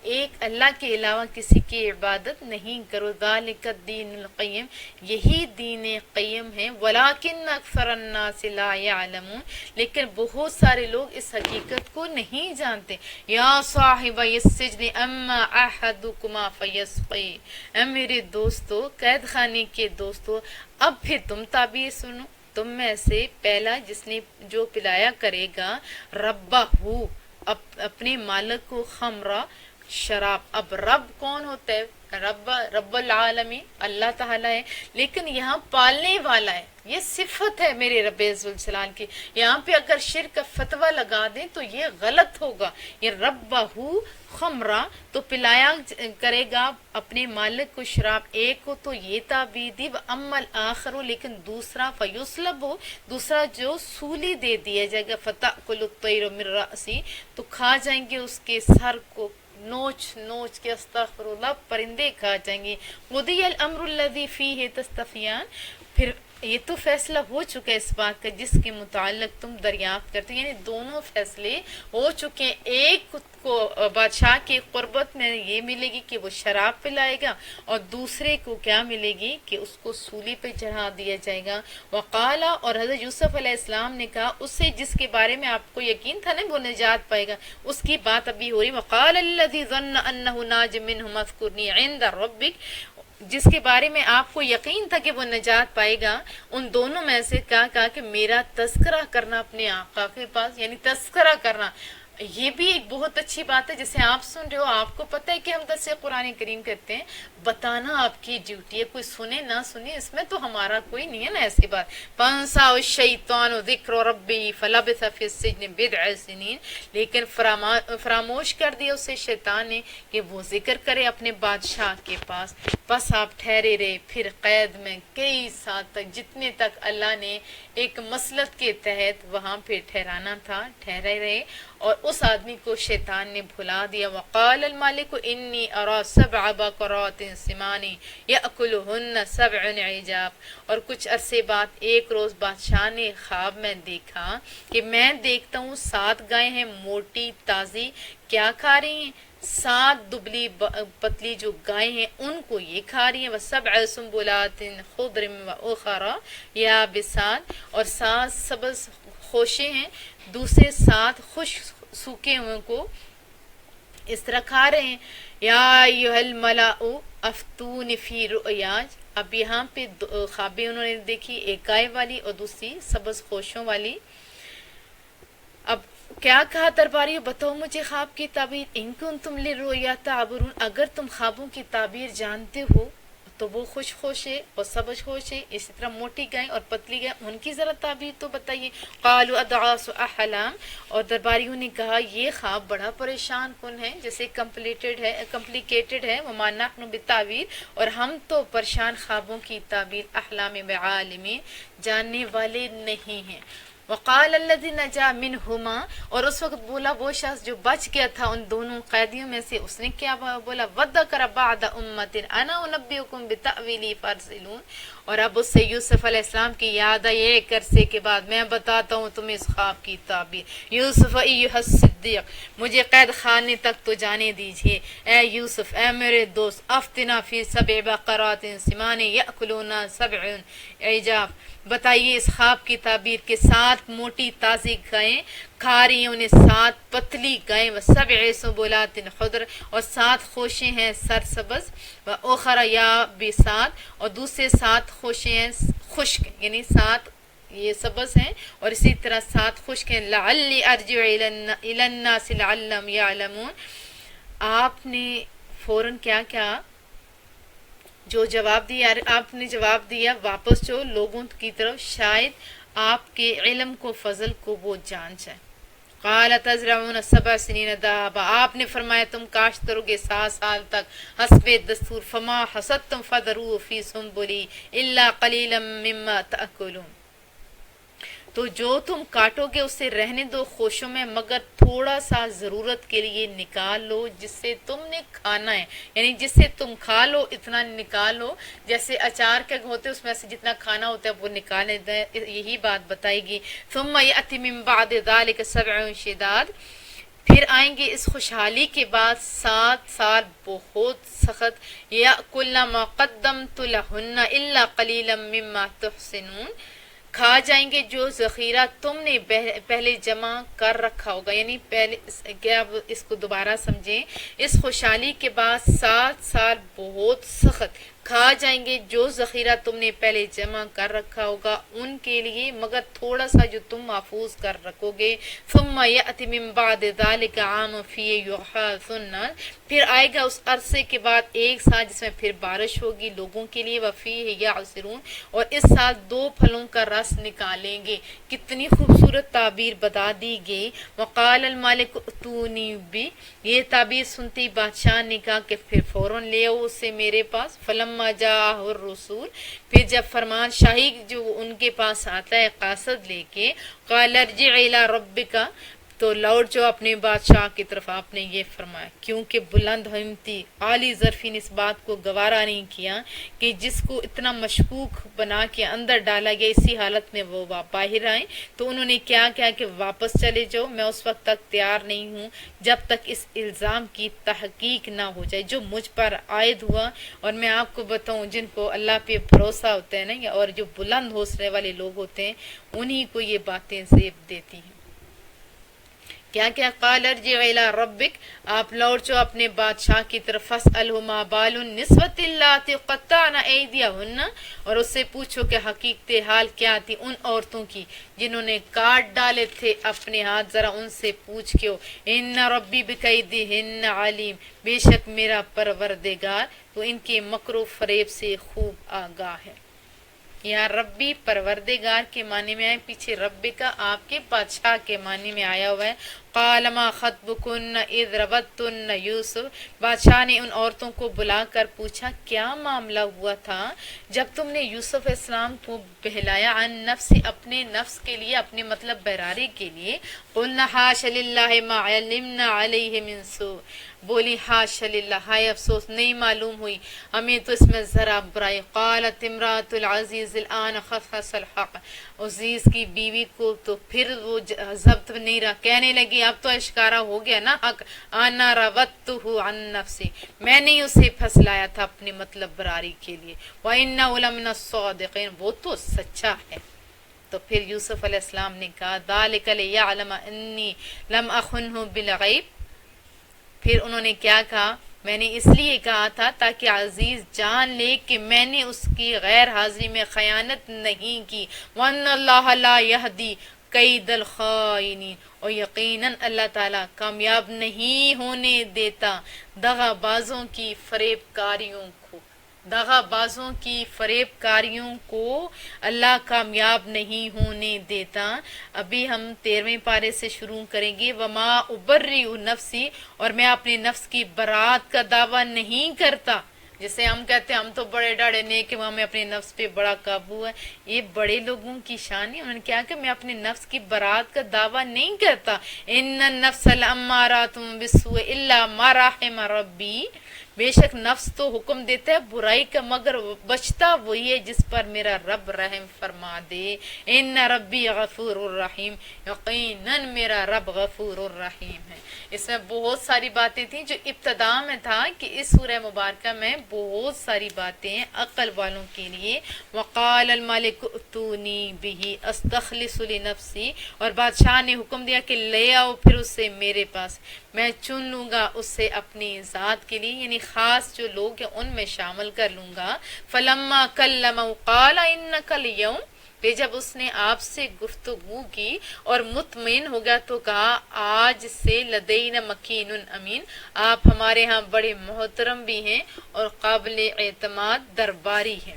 ایک اللہ کے علاوہ کسی کی عبادت نہیں کرو۔ ذالک الدین القیم، یہی دین قیم ہے۔ ولیکن اکثر الناس لا یعلمون، لیکن بہت سارے لوگ اس حقیقت کو نہیں جانتے۔ یا صاحب السجن اما احدکما فیسقی، اے میرے دوستو، قید خانے کے دوستو، اب پھر تم تعبیر سنو۔ تم میں سے پہلا جس نے جو پلایا کرے گا، ربہ، اپنے مالک کو، خمرہ، شراب۔ اب رب کون ہوتا ہے؟ رب العالمین اللہ تعالیٰ ہے، لیکن یہاں پالنے والا ہے، یہ صفت ہے میرے رب ذوالجلال کی۔ یہاں پہ اگر شرک کا فتویٰ لگا دیں تو یہ غلط ہوگا۔ یہ ربہ خمرہ، تو پلایا کرے گا اپنے مالک کو شراب، ایک کو تو یہ تعبیر دی، اما الآخر، لیکن دوسرا فیصلب، دوسرا جو سولی دے دیا جائے گا، فتأکل الطیر من رأسی، تو کھا جائیں گے اس کے سر کو، نوچ نوچ کے، استغفر اللہ، پرندے کھا جائیں گے۔ قضی الامر الذی فیہ تستفیان، پھر یہ تو فیصلہ ہو چکا ہے اس بات کا جس کے متعلق تم دریافت کرتے ہیں، یعنی دونوں فیصلے ہو چکے ہیں۔ ایک کو بادشاہ کی قربت میں یہ ملے گی کہ وہ شراب پلائے گا، اور دوسرے کو کیا ملے گی کہ اس کو سولی پہ چڑھا دیا جائے گا۔ وقالا، اور حضرت یوسف علیہ السلام نے کہا اس سے جس کے بارے میں آپ کو یقین تھا نا وہ نجات پائے گا، اس کی بات ابھی ہو رہی۔ وقال الذی ظن انہ ناج منہ اذکرنی عند ربک، جس کے بارے میں آپ کو یقین تھا کہ وہ نجات پائے گا، ان دونوں میں سے کہا کہ میرا تذکرہ کرنا اپنے آقا کے پاس، یعنی تذکرہ کرنا، یہ بھی ایک بہت اچھی بات ہے۔ جیسے آپ سن رہے ہو، آپ کو پتہ ہے کہ ہم درس قرآن کریم کرتے ہیں، بتانا آپ کی ڈیوٹی ہے، کوئی سنے نہ سنے اس میں تو ہمارا کوئی نہیں ہے نا ایسی بات۔ فانسا الشیطان ذکر ربی فلبث فی السجن بضع سنین، لیکن فراموش کر دیا اسے شیطان نے کہ وہ ذکر کرے اپنے بادشاہ کے پاس، بس آپ ٹھہرے رہے پھر قید میں کئی سال تک، جتنے تک اللہ نے ایک مسلط کے تحت وہاں پہ ٹھہرانا تھا ٹھہرے رہے، اور اس آدمی کو شیطان نے بھلا دیا۔ وقال المالک انی ارا سبع بقرات سمان یأکلہن سبع عجاف، اور کچھ عرصے بعد ایک روز بادشاہ نے خواب میں دیکھا کہ میں دیکھتا ہوں 7 گائے ہیں موٹی تازی، کیا کھا رہی ہیں؟ 7 دبلی پتلی جو گائے ہیں ان کو یہ کھا رہی ہیں، وَسَبْعَ سُنبُلَاتٍ خُضْرٍ وَأُخَرَ يَابِسَاتٍ، اور 7 سبز خوشے ہیں، دوسرے 7 خشک سوکھے ہوئے کو اس طرح کھا رہے ہیں۔ یا ایھا الملأ افتونی فی رؤیاج، اب یہاں پہ خوابیں انہوں نے دیکھی، ایک گائے والی اور دوسری سبز خوشوں والی۔ اب کیا کہا درباریوں، بتاؤ مجھے خواب کی تعبیر، ان کنتم للرؤیا تعبرون، اگر تم خوابوں کی تعبیر جانتے ہو تو وہ خوش ہے اور سبز خوش ہے، اسی طرح موٹی گائے اور پتلی گائے، ان کی ذرا تعبیر تو بتائیے۔ قالوا اضغاث احلام، اور درباریوں نے کہا یہ خواب بڑا پریشان کن ہے، جیسے کمپلیکیٹڈ ہے، وما نحن بالتعبیر، اور ہم تو پریشان خوابوں کی تعبیر احلام بعالمین، جاننے والے نہیں ہیں۔ وقال الذي نجا منهما، اور اس وقت بولا وہ شخص جو بچ گیا تھا ان دونوں قیدیوں میں سے، اس نے کیا بولا، وذکر بعد امت انا انبئکم بتأویلہ فارسلون، اور اب اس سے یوسف علیہ السلام کی یاد آئی ایک عرصے کے بعد، میں بتاتا ہوں تمہیں اس خواب کی تعبیر۔ یوسف ایھا الصدیق، مجھے قید خانے تک تو جانے دیجیے، اے یوسف، اے میرے دوست، افتنا فی 7 بقرات سمان یأکلون 7 عجاف، بتائیے اس خواب کی تعبیر کے 7 موٹی تازی گائیں کھا رہی ہیں انہیں 7 پتلی گائیں، و7 سنبلات خضر، اور 7 خوشیں ہیں سرسبز، و اخر یابسات، اور دوسرے 7 خوشیں ہیں خشک، یعنی 7 یہ سبز ہیں اور اسی طرح 7 خشک ہیں۔ لعلی ارجع الی الناس لعلهم یعلمون، آپ نے فوراً کیا جو جواب دیا، آپ نے جواب دیا واپس جو لوگوں کی طرف، شاید آپ کے علم کو فضل کو وہ جان جائے۔ قال تزرعون 7 سنین دابا، آپ نے فرمایا تم کاشت کرو گے 7 سال تک حسب دستور، فما حصدتم فذروه فی سنبلہ الا قلیلا مما تأکلون، تو جو تم کاٹو گے اسے رہنے دو خوشوں میں مگر تھوڑا سا ضرورت کے لیے نکال لو جس سے تم نے کھانا ہے، یعنی جس سے تم کھا لو اتنا نکال لو، جیسے اچار کے ہوتے اس میں سے جتنا کھانا ہوتا ہے وہ نکالنے دیں، یہی بات بتائے گی۔ ثم یأتی من بعد ذلک 7 شداد، پھر آئیں گے اس خوشحالی کے بعد 7 سال بہت سخت، یأکلن ما قدمت لہن الا قلیلا مما تحسنون، کھا جائیں گے جو ذخیرہ تم نے پہلے جمع کر رکھا ہوگا، یعنی پہلے کیا اس کو دوبارہ سمجھیں، اس خوشحالی کے بعد 7 سال بہت سخت، کھا جائیں گے جو ذخیرہ تم نے پہلے جمع کر رکھا ہوگا ان کے لیے مگر تھوڑا سا جو تم محفوظ کر رکھو گے۔ ثم یأتی من بعد ذلک عام فیہ یغاث الناس، پھر آئے گا اس عرصے کے بعد ایک سال جس میں پھر بارش ہوگی لوگوں کے لیے، وفیہ یعصرون، اور اس سال 2 پھلوں کا رس نکالیں گے۔ کتنی خوبصورت تعبیر بتا دی گئی۔ وقال الملک ائتونی بہ، یہ تعبیر سنتی بادشاہ نے کہا کہ پھر فوراً لے آؤ اسے میرے پاس۔ فلما جاءہ الرسول، پھر جب فرمان شاہی جو ان کے پاس آتا ہے قاصد لے کے، قال ارجع الی ربک، تو لوٹ جو اپنے بادشاہ کی طرف، آپ نے یہ فرمایا کیونکہ بلند ہمتی عالی ظرفی نے اس بات کو گوارا نہیں کیا کہ جس کو اتنا مشکوک بنا کے اندر ڈالا گیا اسی حالت میں وہ باہر آئیں، تو انہوں نے کیا کہ واپس چلے جاؤ، میں اس وقت تک تیار نہیں ہوں جب تک اس الزام کی تحقیق نہ ہو جائے جو مجھ پر عائد ہوا۔ اور میں آپ کو بتاؤں جن کو اللہ پہ بھروسہ ہوتا ہے نا، اور جو بلند حوصلے والے لوگ ہوتے ہیں انہی کو یہ باتیں زیب دیتی ہیں۔ کیا قال ارجع الی ربک، آپ لوٹ جو اپنے بادشاہ کی طرف، فاسألہ ما بال النسوۃ اللاتí قطعن ایدیہن، اور اس سے پوچھو کہ حقیقت حال کیا تھی ان عورتوں کی جنہوں نے کاٹ ڈالے تھے اپنے ہاتھ، ذرا ان سے پوچھ کے، ان ربی بکیدہن علیم، بے شک میرا پروردگار تو ان کے مکر و فریب سے خوب آگاہ ہے۔ یہاں ربی پروردگار کے معنی میں آئے، پیچھے رب کا آپ کے بادشاہ کے معنی میں آیا ہوا ہے۔ قال ما خطبکن اذ ربطتن یوسف، بادشاہ نے ان عورتوں کو بلا کر پوچھا کیا معاملہ ہوا تھا جب تم نے یوسف علیہ السلام کو بہلایا، عن نفس، اپنے نفس کے لیے، اپنے مطلب براری کے لیے۔ قلنا حاش للہ ما علمنا علیہ من سوء، بولی حاش للہ، ہائے افسوس نہیں معلوم ہوئی ہمیں تو اس میں ذرا برائی۔ قالت امرأۃ العزیز الآن خصص الحق، عزیز کی بیوی کو تو پھر وہ ضبط نہیں رہا، کہنے لگی اب تو اشکارا ہو گیا نا حق، انا راودتہ عن نفسی، میں نے اسے پھسلایا تھا اپنی مطلب براری کے لیے، وَإِنَّهُ لَمِنَ الصَّادِقِينَ، وہ تو سچا ہے۔ تو پھر یوسف علیہ السلام نے کہا ذَلِكَ لِيَعْلَمَ أَنِّي لَمْ أَخُنْهُ بِالْغَيْبِ، پھر انہوں نے کیا کہا، میں نے اس لیے کہا تھا تاکہ عزیز جان لے کہ میں نے اس کی غیر حاضری میں خیانت نہیں کی، وَأَنَّ اللَّهَ لَا يَهْدِي کید الخائنین، اور یقیناً اللہ تعالیٰ کامیاب نہیں ہونے دیتا دغا بازوں کی فریب کاریوں کو، دغا بازوں کی فریب کاریوں کو اللہ کامیاب نہیں ہونے دیتا۔ ابھی ہم 13ویں پارے سے شروع کریں گے، وما ابرئ نفسی، اور میں اپنے نفس کی برات کا دعویٰ نہیں کرتا، جسے ہم کہتے ہیں ہم تو بڑے ڈاڑے نیک ہیں، ہمیں اپنے نفس پہ بڑا قابو ہے، یہ بڑے لوگوں کی شان ہے۔ انہوں نے کیا کہ میں اپنے نفس کی برات کا دعویٰ نہیں کرتا، ان النفس لامارۃ بالسوء الا ما رحم ربی، بے شک نفس تو حکم دیتا ہے برائی کا مگر بچتا وہی ہے جس پر میرا رب رحم فرما دے، ان ربی غفور الرحیم، یقیناً میرا رب غفور الرحیم ہے۔ اس میں بہت ساری باتیں تھیں، جو ابتدا میں تھا کہ اس سورہ مبارکہ میں بہت ساری باتیں عقل والوں کے لیے، وقال الملک ائتونی بہ استخلص لنفسی، اور بادشاہ نے حکم دیا کہ لے آؤ پھر اسے میرے پاس، میں چن لوں گا اسے اپنی ذات کے لیے، یعنی خاص جو لوگ ہیں ان میں شامل کر لوں گا۔ فلما کلمہ قال انک اليوم، پھر جب اس نے آپ سے گفتگو کی اور مطمئن ہو گیا تو کہا آج سے لدینا مکین امین، آپ ہمارے ہاں بڑے محترم بھی ہیں اور قابل اعتماد درباری ہیں۔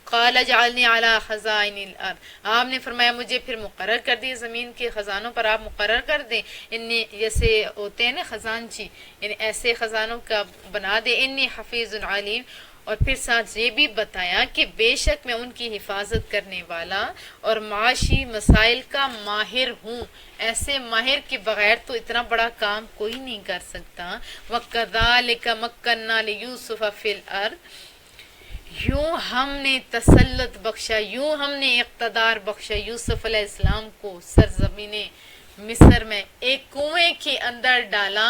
قال اجعلنی علی خزائن الارض، آپ نے فرمایا مجھے پھر مقرر کر دی زمین کے خزانوں پر، آپ مقرر کر دیں، انی جیسے ہوتے ہیں نا خزانچی، یعنی ایسے خزانوں کا بنا دے، انی حفیظ علیم، اور پھر ساتھ یہ بھی بتایا کہ بے شک میں ان کی حفاظت کرنے والا اور معاشی مسائل کا ماہر ہوں، ایسے ماہر کے بغیر تو اتنا بڑا کام کوئی نہیں کر سکتا۔ وَكَذَلِكَ مَكَّنَّا لِيُوسُفَ فِي الْأَرْضِ، یوں ہم نے تسلط بخشا، یوں ہم نے اقتدار بخشا یوسف علیہ السلام کو سرزمین مصر میں، ایک کنویں کے اندر ڈالا،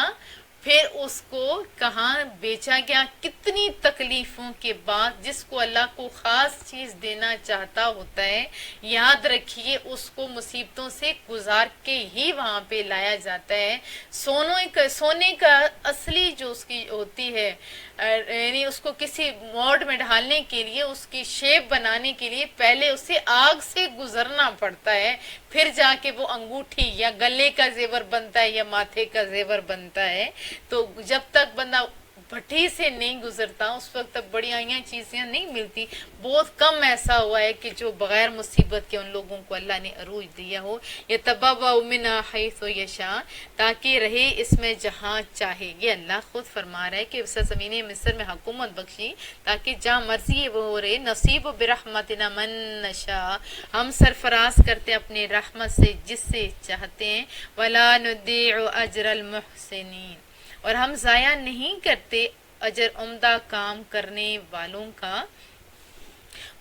پھر اس کو کہاں بیچا گیا، کتنی تکلیفوں کے بعد، جس کو اللہ کو خاص چیز دینا چاہتا ہوتا ہے، یاد رکھیے اس کو مصیبتوں سے گزار کے ہی وہاں پہ لایا جاتا ہے۔ سونے کا اصلی جو اس کی ہوتی ہے، یعنی اس کو کسی موڈ میں ڈھالنے کے لیے، اس کی شیپ بنانے کے لیے پہلے اسے آگ سے گزرنا پڑتا ہے، پھر جا کے وہ انگوٹھی یا گلے کا زیور بنتا ہے یا ماتھے کا زیور بنتا ہے۔ تو جب تک بندہ بھٹی سے نہیں گزرتا اس وقت تک بڑی چیزیں نہیں ملتی۔ بہت کم ایسا ہوا ہے کہ جو بغیر مصیبت کے ان لوگوں کو اللہ نے عروج دیا ہو۔ یتبوأ منہا حیث یشاء، تاکہ رہے اس میں جہاں چاہے۔ یہ اللہ خود فرما رہا ہے کہ سرزمین مصر میں حکومت بخشی تاکہ جہاں مرضی وہ ہو رہے، نصیب برحمتنا من نشاء، ہم سرفراز کرتے اپنے رحمت سے جس سے چاہتے ہیں، ولا نضيع اجر المحسنین، اور ہم ضائع نہیں کرتے اجر عمدہ کام کرنے والوں کا۔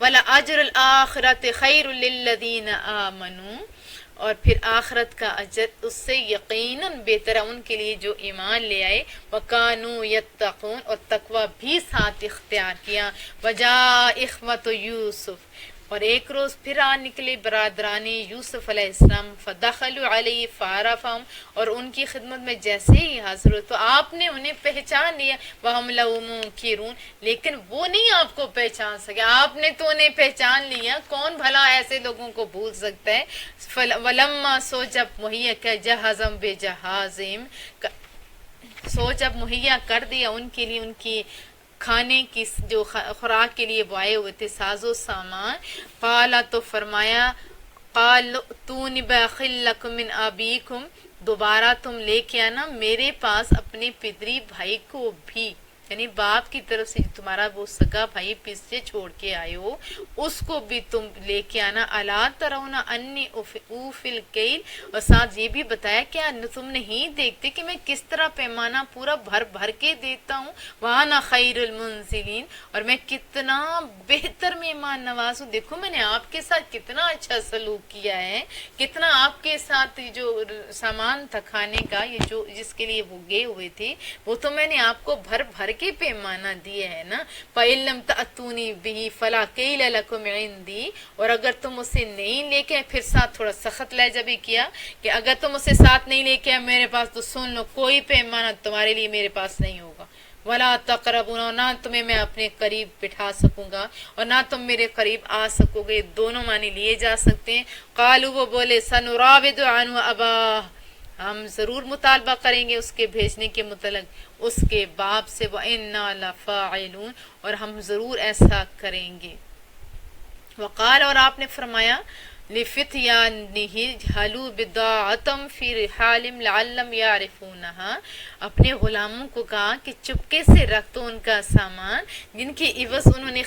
وَلَأَجْرُ الْآخِرَةِ خَيْرٌ لِلَّذِينَ آمَنُوا، اور پھر آخرت کا اجر اس سے یقیناً بہتر ہے ان کے لیے جو ایمان لے آئے، وَكَانُوا يَتَّقُونَ، اور تقوی بھی ساتھ اختیار کیا۔ وَجَاءَ إِخْوَةُ يُوسُف، اور ایک روز پھر آ نکلے برادران یوسف علیہ السلام، فدخلوا علیہ فعرفہم، اور ان کی خدمت میں جیسے ہی حاضر ہوئے تو آپ نے انہیں پہچان لیا، وہم لہ منکرون، لیکن وہ نہیں آپ کو پہچان سکے، آپ نے تو انہیں پہچان لیا، کون بھلا ایسے لوگوں کو بھول سکتا ہے۔ ولما، سو جب مہیا کہ جہزم بجہازم، سو جب مہیا کر دیا ان کے لیے ان کی کھانے کی جو خوراک کے لیے وہ آئے ہوئے تھے ساز و سامان، قالا، تو فرمایا، قال ائتونی باخ لکم من ابیکم، دوبارہ تم لے کے آنا میرے پاس اپنے پدری بھائی کو بھی، یعنی باپ کی طرف سے تمہارا وہ سگا بھائی پیچھے چھوڑ کے آئے ہو اس کو بھی تم لے کے آنا. الا ترون انی اوفی الکیل، اور ساتھ یہ بھی بتایا کیا تم نہیں دیکھتے کہ میں کس طرح پیمانہ پورا بھر بھر کے دیتا ہوں. وانا خیر المنزلین، اور میں کتنا بہتر مہمان نواز ہوں. دیکھو میں نے آپ کے ساتھ کتنا اچھا سلوک کیا ہے، کتنا آپ کے ساتھ جو سامان تھا کھانے کا، یہ جو جس کے لیے وہ گئے ہوئے تھے وہ تو میں نے آپ کو بھر بھر کے پیمانہ دیے ہے نا. فَإِن لَمْ تَأْتُونِي بِهِ فَلَا كَيْلَ لَكُمْ عِندِي، اور اگر تم اسے نہیں لے کے، پھر ساتھ تھوڑا سخت لہجہ بھی کیا کہ اگر تم اسے ساتھ نہیں لے کے میرے پاس تو سن لو کوئی پیمانہ تمہارے لیے میرے پاس نہیں ہوگا. وَلَا تَقْرَبُونَ، نہ تمہیں میں اپنے قریب بٹھا سکوں گا اور نہ تم میرے قریب آ سکو گے. دونوں معنی لیے جا سکتے ہیں. قالوا، وہ بولے، سَنُرَاوِدُ عَنْهُ أَبَاهُ، ہم ضرور مطالبہ کریں گے اس کے بھیجنے کے متعلق اس کے باپ سے. وَإِنَّا لَفَاعِلُونَ، اور ہم ضرور ایسا کریں گے. وقال، اور آپ نے فرمایا، لِفِتْيَانِهِ اجْعَلُوا بِضَاعَتَهُمْ فِي رِحَالِهِمْ لَعَلَّهُمْ يَعْرِفُونَهَا، اپنے غلاموں کو کہا کہ چپکے سے رکھ دو ان کا سامان جن کے عوض انہوں نے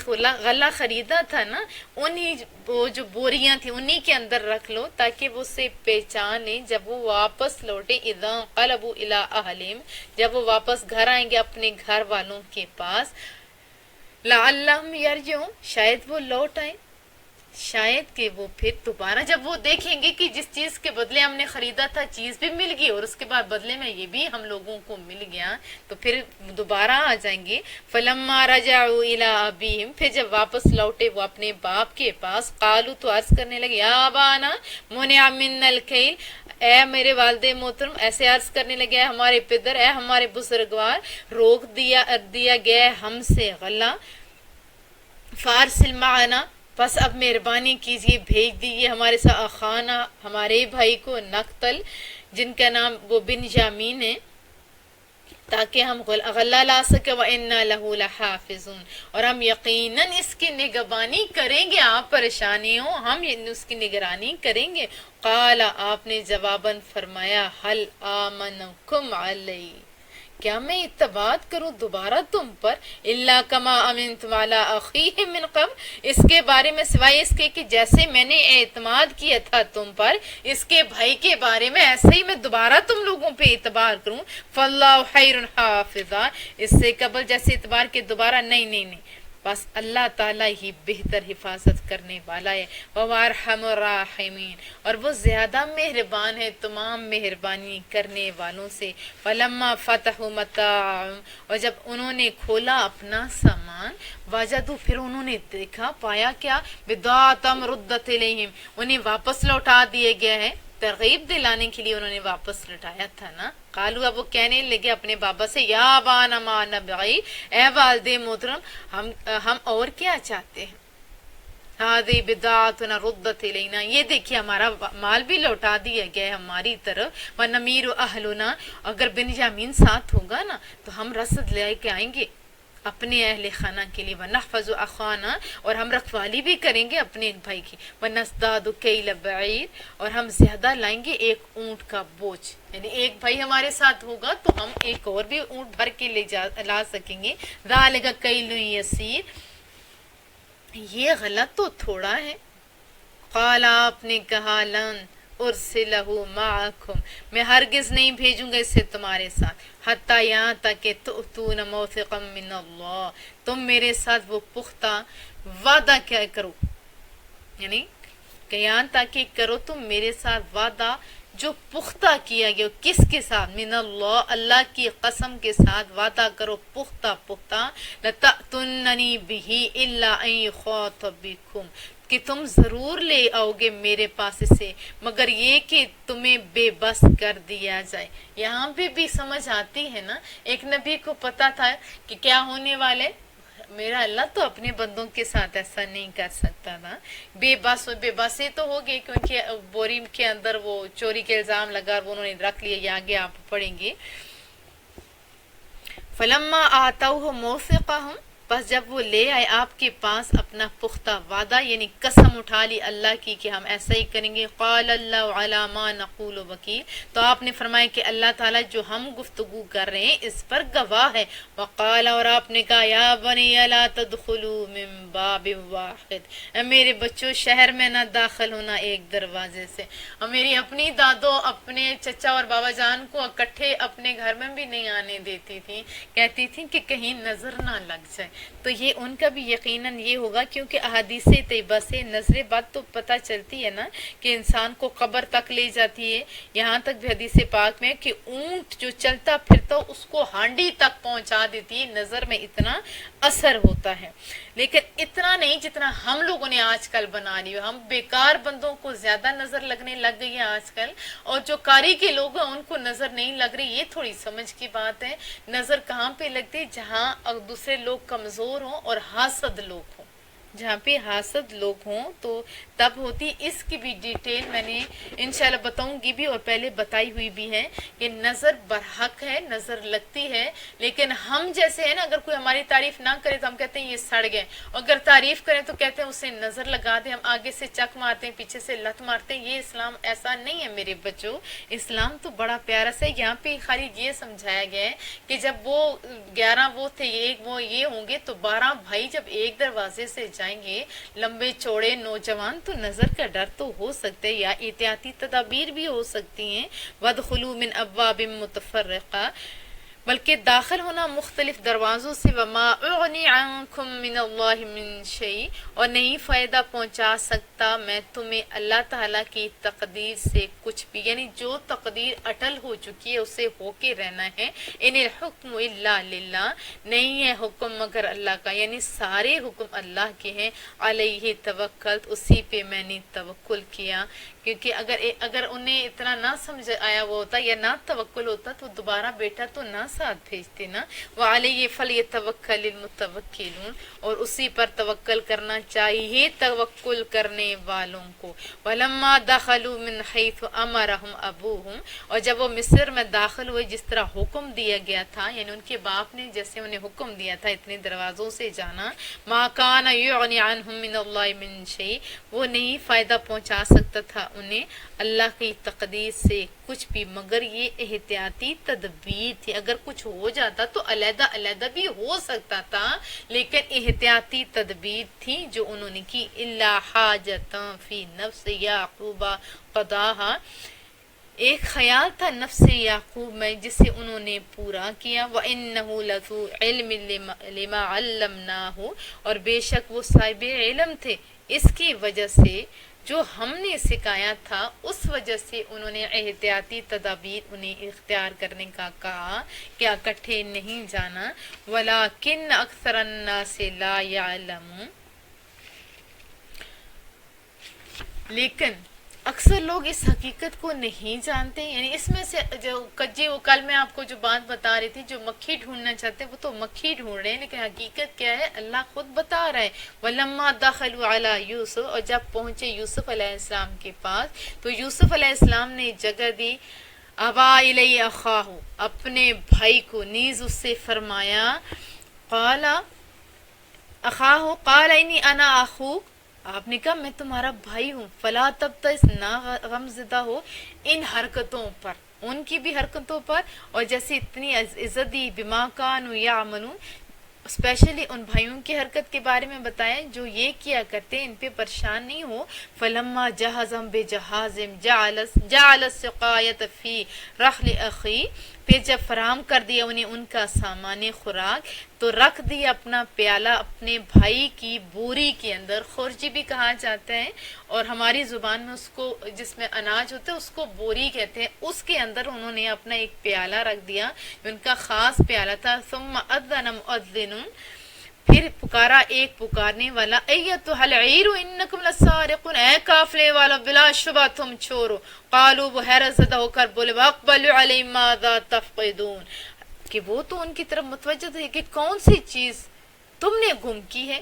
غلہ خریدا تھا نا، انہی وہ جو بوریاں تھیں انہی کے اندر رکھ لو تاکہ وہ اسے پہچان لیں جب وہ واپس لوٹے. اذا انقلبوا الى اهلهم، جب وہ واپس گھر آئیں گے اپنے گھر والوں کے پاس. لعلہم یرجعون، شاید وہ لوٹ آئیں، شاید کہ وہ پھر دوبارہ جب وہ دیکھیں گے کہ جس چیز کے بدلے ہم نے خریدا تھا چیز بھی مل گئی اور اس کے بعد بدلے میں یہ بھی ہم لوگوں کو مل گیا تو پھر دوبارہ آ جائیں گے. فلما رجعوا الى ابیہم، پھر جب واپس لوٹے وہ اپنے باپ کے پاس، قالوا، تو عرض کرنے لگے، یا ابانا منع منا الکیل، اے میرے والد محترم، ایسے عرض کرنے لگے، اے ہمارے پدر، اے ہمارے بزرگوار، روک دیا گیا ہم سے غلہ. فارسل معنا، بس اب مہربانی کیجیے بھیج دیجیے ہمارے ساتھ اخانا، ہمارے بھائی کو، نقتل، جن کا نام وہ بنجامین ہے، تاکہ ہم غلہ لا سکے. وَإِنَّا لَهُ لَحَافِظُونَ، اور ہم یقیناً اس کی نگہبانی کریں گے. آپ پریشانی ہو ہم اس کی نگرانی کریں گے. قال، آپ نے جواباً فرمایا، هَلْ آمَنُكُمْ عَلَيْهِ، کیا میں اعتماد کروں دوبارہ تم پر، الا کما امنتم علی اخیہ من قبل، اس کے بارے میں سوائے اس کے کہ جیسے میں نے اعتماد کیا تھا تم پر اس کے بھائی کے بارے میں، ایسے ہی میں دوبارہ تم لوگوں پہ اعتبار کروں. فاللہ خیر حافظا، اس سے قبل جیسے اعتبار کے دوبارہ نہیں، بس اللہ تعالیٰ ہی بہتر حفاظت کرنے والا ہے. وَارحم الراحمین، اور وہ زیادہ مہربان ہے تمام مہربانی کرنے والوں سے. فلما فتحوا متاعهم، اور جب انہوں نے کھولا اپنا سامان، وجدوا، پھر انہوں نے دیکھا، پایا کیا، بضاعتهم ردت الیہم، انہیں واپس لوٹا دیا گیا ہے. ترغیب دلانے کے لیے انہوں نے واپس لٹایا تھا نا. قالوا، اب وہ کہنے لگے اپنے بابا سے، یا ابانا ما نبغی، اے والد محترم ہم اور کیا چاہتے ہیں. هذه بضاعتنا ردت الینا، یہ دیکھیے ہمارا مال بھی لوٹا دیا گیا ہے ہماری طرف. ونمیر اہلنا، اگر بنجامین ساتھ ہوگا نا تو ہم رسد لے کے آئیں گے اپنے اہل خانہ کے لیے. ونحفظ اخانا، اور ہم رکھوالی بھی کریں گے اپنے بھائی کی. ونزداد کیل بعیر، اور ہم زیادہ لائیں گے ایک اونٹ کا بوجھ، یعنی ایک بھائی ہمارے ساتھ ہوگا تو ہم ایک اور بھی اونٹ بھر کے لا سکیں گے. ذالک کیل یسیر، یہ غلط تو تھوڑا ہے. قال، آپ نے کہا، لن ارسلہ معکم، میں ہرگز نہیں بھیجوں گا اسے تمہارے ساتھ، حتیٰ یہاں تک کہ تؤتون موثقا من اللہ، تم میرے ساتھ وہ پختہ وعدہ کیا کرو، یعنی کہ یہاں تک کہ کرو تم میرے ساتھ وعدہ جو پختہ کیا گیا. کس کے ساتھ؟ من اللہ، اللہ کی قسم کے ساتھ وعدہ کرو پختہ. لتأتوننی بہ الا ان یخاط بکم، کہ تم ضرور لے آؤ گے میرے پاس اسے مگر یہ کہ تمہیں بے بس کر دیا جائے. یہاں پہ بھی سمجھ آتی ہے نا، ایک نبی کو پتا تھا کہ کیا ہونے والے، میرا اللہ تو اپنے بندوں کے ساتھ ایسا نہیں کر سکتا تھا. بے بس تو ہو گئے کیونکہ بوری کے اندر وہ چوری کے الزام لگا اور انہوں نے رکھ لیا. یہ آگے آپ پڑھیں گے. فلما آتوہ موثقہم، بس جب وہ لے آئے آپ کے پاس اپنا پختہ وعدہ یعنی قسم اٹھا لی اللہ کی کہ ہم ایسا ہی کریں گے، قال اللہ علی ما نقول وکیل، تو آپ نے فرمایا کہ اللہ تعالیٰ جو ہم گفتگو کر رہے ہیں اس پر گواہ ہے، وقال، اور آپ نے کہا یا بنی لا تدخلوا من باب واحد، اے میرے بچوں شہر میں نہ داخل ہونا ایک دروازے سے۔ اور میری اپنی دادو اپنے چچا اور بابا جان کو اکٹھے اپنے گھر میں بھی نہیں آنے دیتی تھی، کہتی تھی کہ کہیں نظر نہ لگ جائے۔ تو یہ ان کا بھی یقیناً یہ ہوگا، کیونکہ احادیث طیبہ سے نظر بات تو پتہ چلتی ہے نا کہ انسان کو قبر تک لے جاتی ہے، یہاں تک بھی حدیث پاک میں کہ اونٹ جو چلتا پھرتا اس کو ہانڈی تک پہنچا دیتی ہے، نظر میں اتنا اثر ہوتا ہے۔ لیکن اتنا نہیں جتنا ہم لوگوں نے آج کل بنا لی، ہم بیکار بندوں کو زیادہ نظر لگنے لگ گئی ہے آج کل، اور جو کاری کے لوگ ہیں ان کو نظر نہیں لگ رہی۔ یہ تھوڑی سمجھ کی بات ہے۔ نظر کہاں پہ لگتی ہے؟ جہاں دوسرے لوگ کمزور ہوں اور حاسد لوگ ہوں، جہاں پہ حاسد لوگ ہوں تو تب ہوتی۔ اس کی بھی ڈیٹیل میں نے انشاءاللہ بتاؤں گی بھی، اور پہلے بتائی ہوئی بھی ہے کہ نظر برحق ہے، نظر لگتی ہے، لیکن ہم جیسے ہیں نا، اگر کوئی ہماری تعریف نہ کرے تو ہم کہتے ہیں یہ سڑ گئے، اور اگر تعریف کریں تو کہتے ہیں اسے نظر لگا دیں، ہم آگے سے چک مارتے ہیں، پیچھے سے لت مارتے ہیں۔ یہ اسلام ایسا نہیں ہے میرے بچوں، اسلام تو بڑا پیارا سا ہے۔ یہاں پہ خالی یہ سمجھایا گیا ہے کہ جب وہ 11 وہ تھے، ایک وہ یہ ہوں گے، تو 12 بھائی جب ایک دروازے سے جائیں گے، لمبے چوڑے نوجوان، تو نظر کا ڈر تو ہو سکتا ہے، یا احتیاطی تدابیر بھی ہو سکتی ہیں۔ وَادْخُلُوا مِنْ أَبْوَابٍ مُتَفَرِّقَةٍ، بلکہ داخل ہونا مختلف دروازوں سے۔ وَمَا أُغْنِي عَنْكُمْ مِنَ اللَّهِ مِنْ شَيْءٍ، اور نہیں فائدہ پہنچا سکتا میں تمہیں اللہ تعالیٰ کی تقدیر سے کچھ بھی، یعنی جو تقدیر اٹل ہو چکی ہے اسے ہو کے رہنا ہے۔ ان الحکم الا للہ، نہیں ہے حکم مگر اللہ کا، یعنی سارے حکم اللہ کے ہیں۔ علیہ توکلت، اسی پہ میں نے توکل کیا، کیونکہ اگر انہیں اتنا نہ سمجھ آیا وہ ہوتا یا نہ توکل ہوتا تو دوبارہ بیٹا تو نہ ساتھ بھیجتے نا۔ وعلیہ فلیتوکل المتوکلون، اور اسی پر توکل کرنا چاہیے توکل کرنے والوں کو۔ ولما دخلوا من حیث امرهم ابوہم، اور جب وہ مصر میں داخل ہوئے جس طرح حکم دیا گیا تھا، یعنی ان کے باپ نے جیسے انہیں حکم دیا تھا اتنے دروازوں سے جانا، ما کان یغنی عنہم من اللہ من شیء، وہ نہیں فائدہ پہنچا سکتا تھا انہیں اللہ کی تقدیر سے کچھ بھی، مگر یہ احتیاطی تدبیر تھی۔ اگر کچھ ہو جاتا تو علیحدہ علیحدہ بھی ہو سکتا تھا، لیکن احتیاطی تدبیر تھی جو انہوں نے کی۔ الا حاجتا فی نفس یعقوب قضاہا، ایک خیال تھا نفس یعقوب میں جسے انہوں نے پورا کیا۔ وَإِنَّهُ لَذُو عِلْمٍ لِمَا عَلَّمْنَاهُ، اور بے شک وہ صاحب علم تھے اس کی وجہ سے جو ہم نے سکھایا تھا، اس وجہ سے انہوں نے احتیاطی تدابیر انہیں اختیار کرنے کا کہا کہ اکٹھے نہیں جانا۔ وَلَكِنَّ أَكْثَرَ النَّاسِ لَا يَعْلَمُونَ، لیکن اکثر لوگ اس حقیقت کو نہیں جانتے، یعنی اس میں سے جو وہ کل میں آپ کو جو بات بتا رہی تھی، جو مکھی ڈھونڈنا چاہتے ہیں وہ تو مکھی ڈھونڈ رہے ہیں، لیکن حقیقت کیا ہے اللہ خود بتا رہا ہے۔ وَلَمَّا دَخَلُوا عَلَى یوسف، اور جب پہنچے یوسف علیہ السلام کے پاس تو یوسف علیہ السلام نے جگہ دی۔ أَوَى إِلَيْهِ أَخَاهُ، اپنے بھائی کو نیز اس سے فرمایا۔ قَالَ أَخَاهُ قَالَ إِنِّي أَنَا أَخُوكَ، آپ نے کہا میں تمہارا بھائی ہوں۔ فلا تبتئس، نہ غم زدہ ہو ان حرکتوں پر، ان کی بھی حرکتوں پر، اور جیسے اتنی عزت دی بما کانوا یعملون، اسپیشلی ان بھائیوں کی حرکت کے بارے میں بتایا جو یہ کیا کرتے، ان پہ پریشان نہیں ہو۔ فلما جہزہم بجہازہم جعل السقایۃ فی رحل اخیہ، پھر جب فراہم کر دیا انہیں ان کا سامان خوراک تو رکھ دیا اپنا پیالہ اپنے بھائی کی بوری کے اندر، خرجی بھی کہا جاتا ہے، اور ہماری زبان میں اس کو جس میں اناج ہوتا ہے اس کو بوری کہتے ہیں، اس کے اندر انہوں نے اپنا ایک پیالہ رکھ دیا، ان کا خاص پیالہ تھا۔ ثم اذن مؤذن، پھر پکارا ایک پکارنے والا، ایتھا العیر انکم لسارقون، اے قافلے والا بلا شبہ تم چور ہو۔ قالوا، وہ حیرت زدہ ہو کر بولے، واقبلوا علیہم ماذا تفقدون، کہ وہ تو ان کی طرف متوجہ تھے کہ کون سی چیز تم نے گم کی ہے۔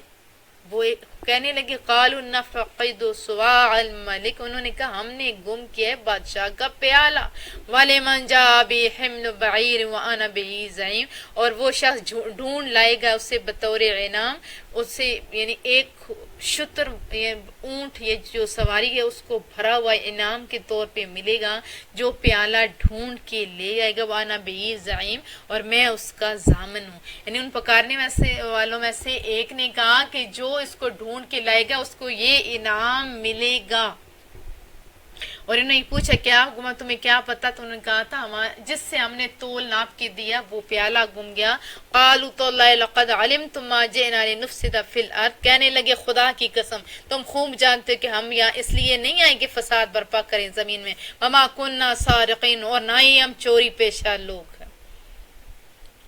وہ کہنے لگے قالوا نفقد صواع الملک، انہوں نے کہا ہم نے گم کیا ہے بادشاہ کا پیالہ، ولمن جاء بحمل بعیر وانا به زعیم، اور وہ شخص ڈھونڈ لائے گا اسے بطور انعام، اسے یعنی ایک شتر اونٹ یہ جو سواری ہے اس کو بھرا ہوا انعام کے طور پہ ملے گا، جو پیالہ ڈھونڈ کے لے آئے گا، وانا به زعیم، اور میں اس کا ضامن ہوں۔ یعنی ان پکارنے والوں میں سے ایک نے کہا کہ جو اس کو ڈھونڈ کے لائے گا اس کو یہ انعام ملے گا۔ اور انہوں نے پوچھا کیا حکومت تمہیں کیا پتا؟ تو انہوں نے کہا تھا جس سے ہم نے تول ناپ کے دیا وہ پیالہ گم گیا۔ قالوا تاللہ لقد علمتم ما جئنا لنفسد فی الارض، کہنے لگے خدا کی قسم تم خوب جانتے کہ ہم یہاں اس لیے نہیں آئے کہ فساد برپا کریں زمین میں، وما کننا سارقین، اور نہ ہی ہم چوری پیشہ لوگ ہیں۔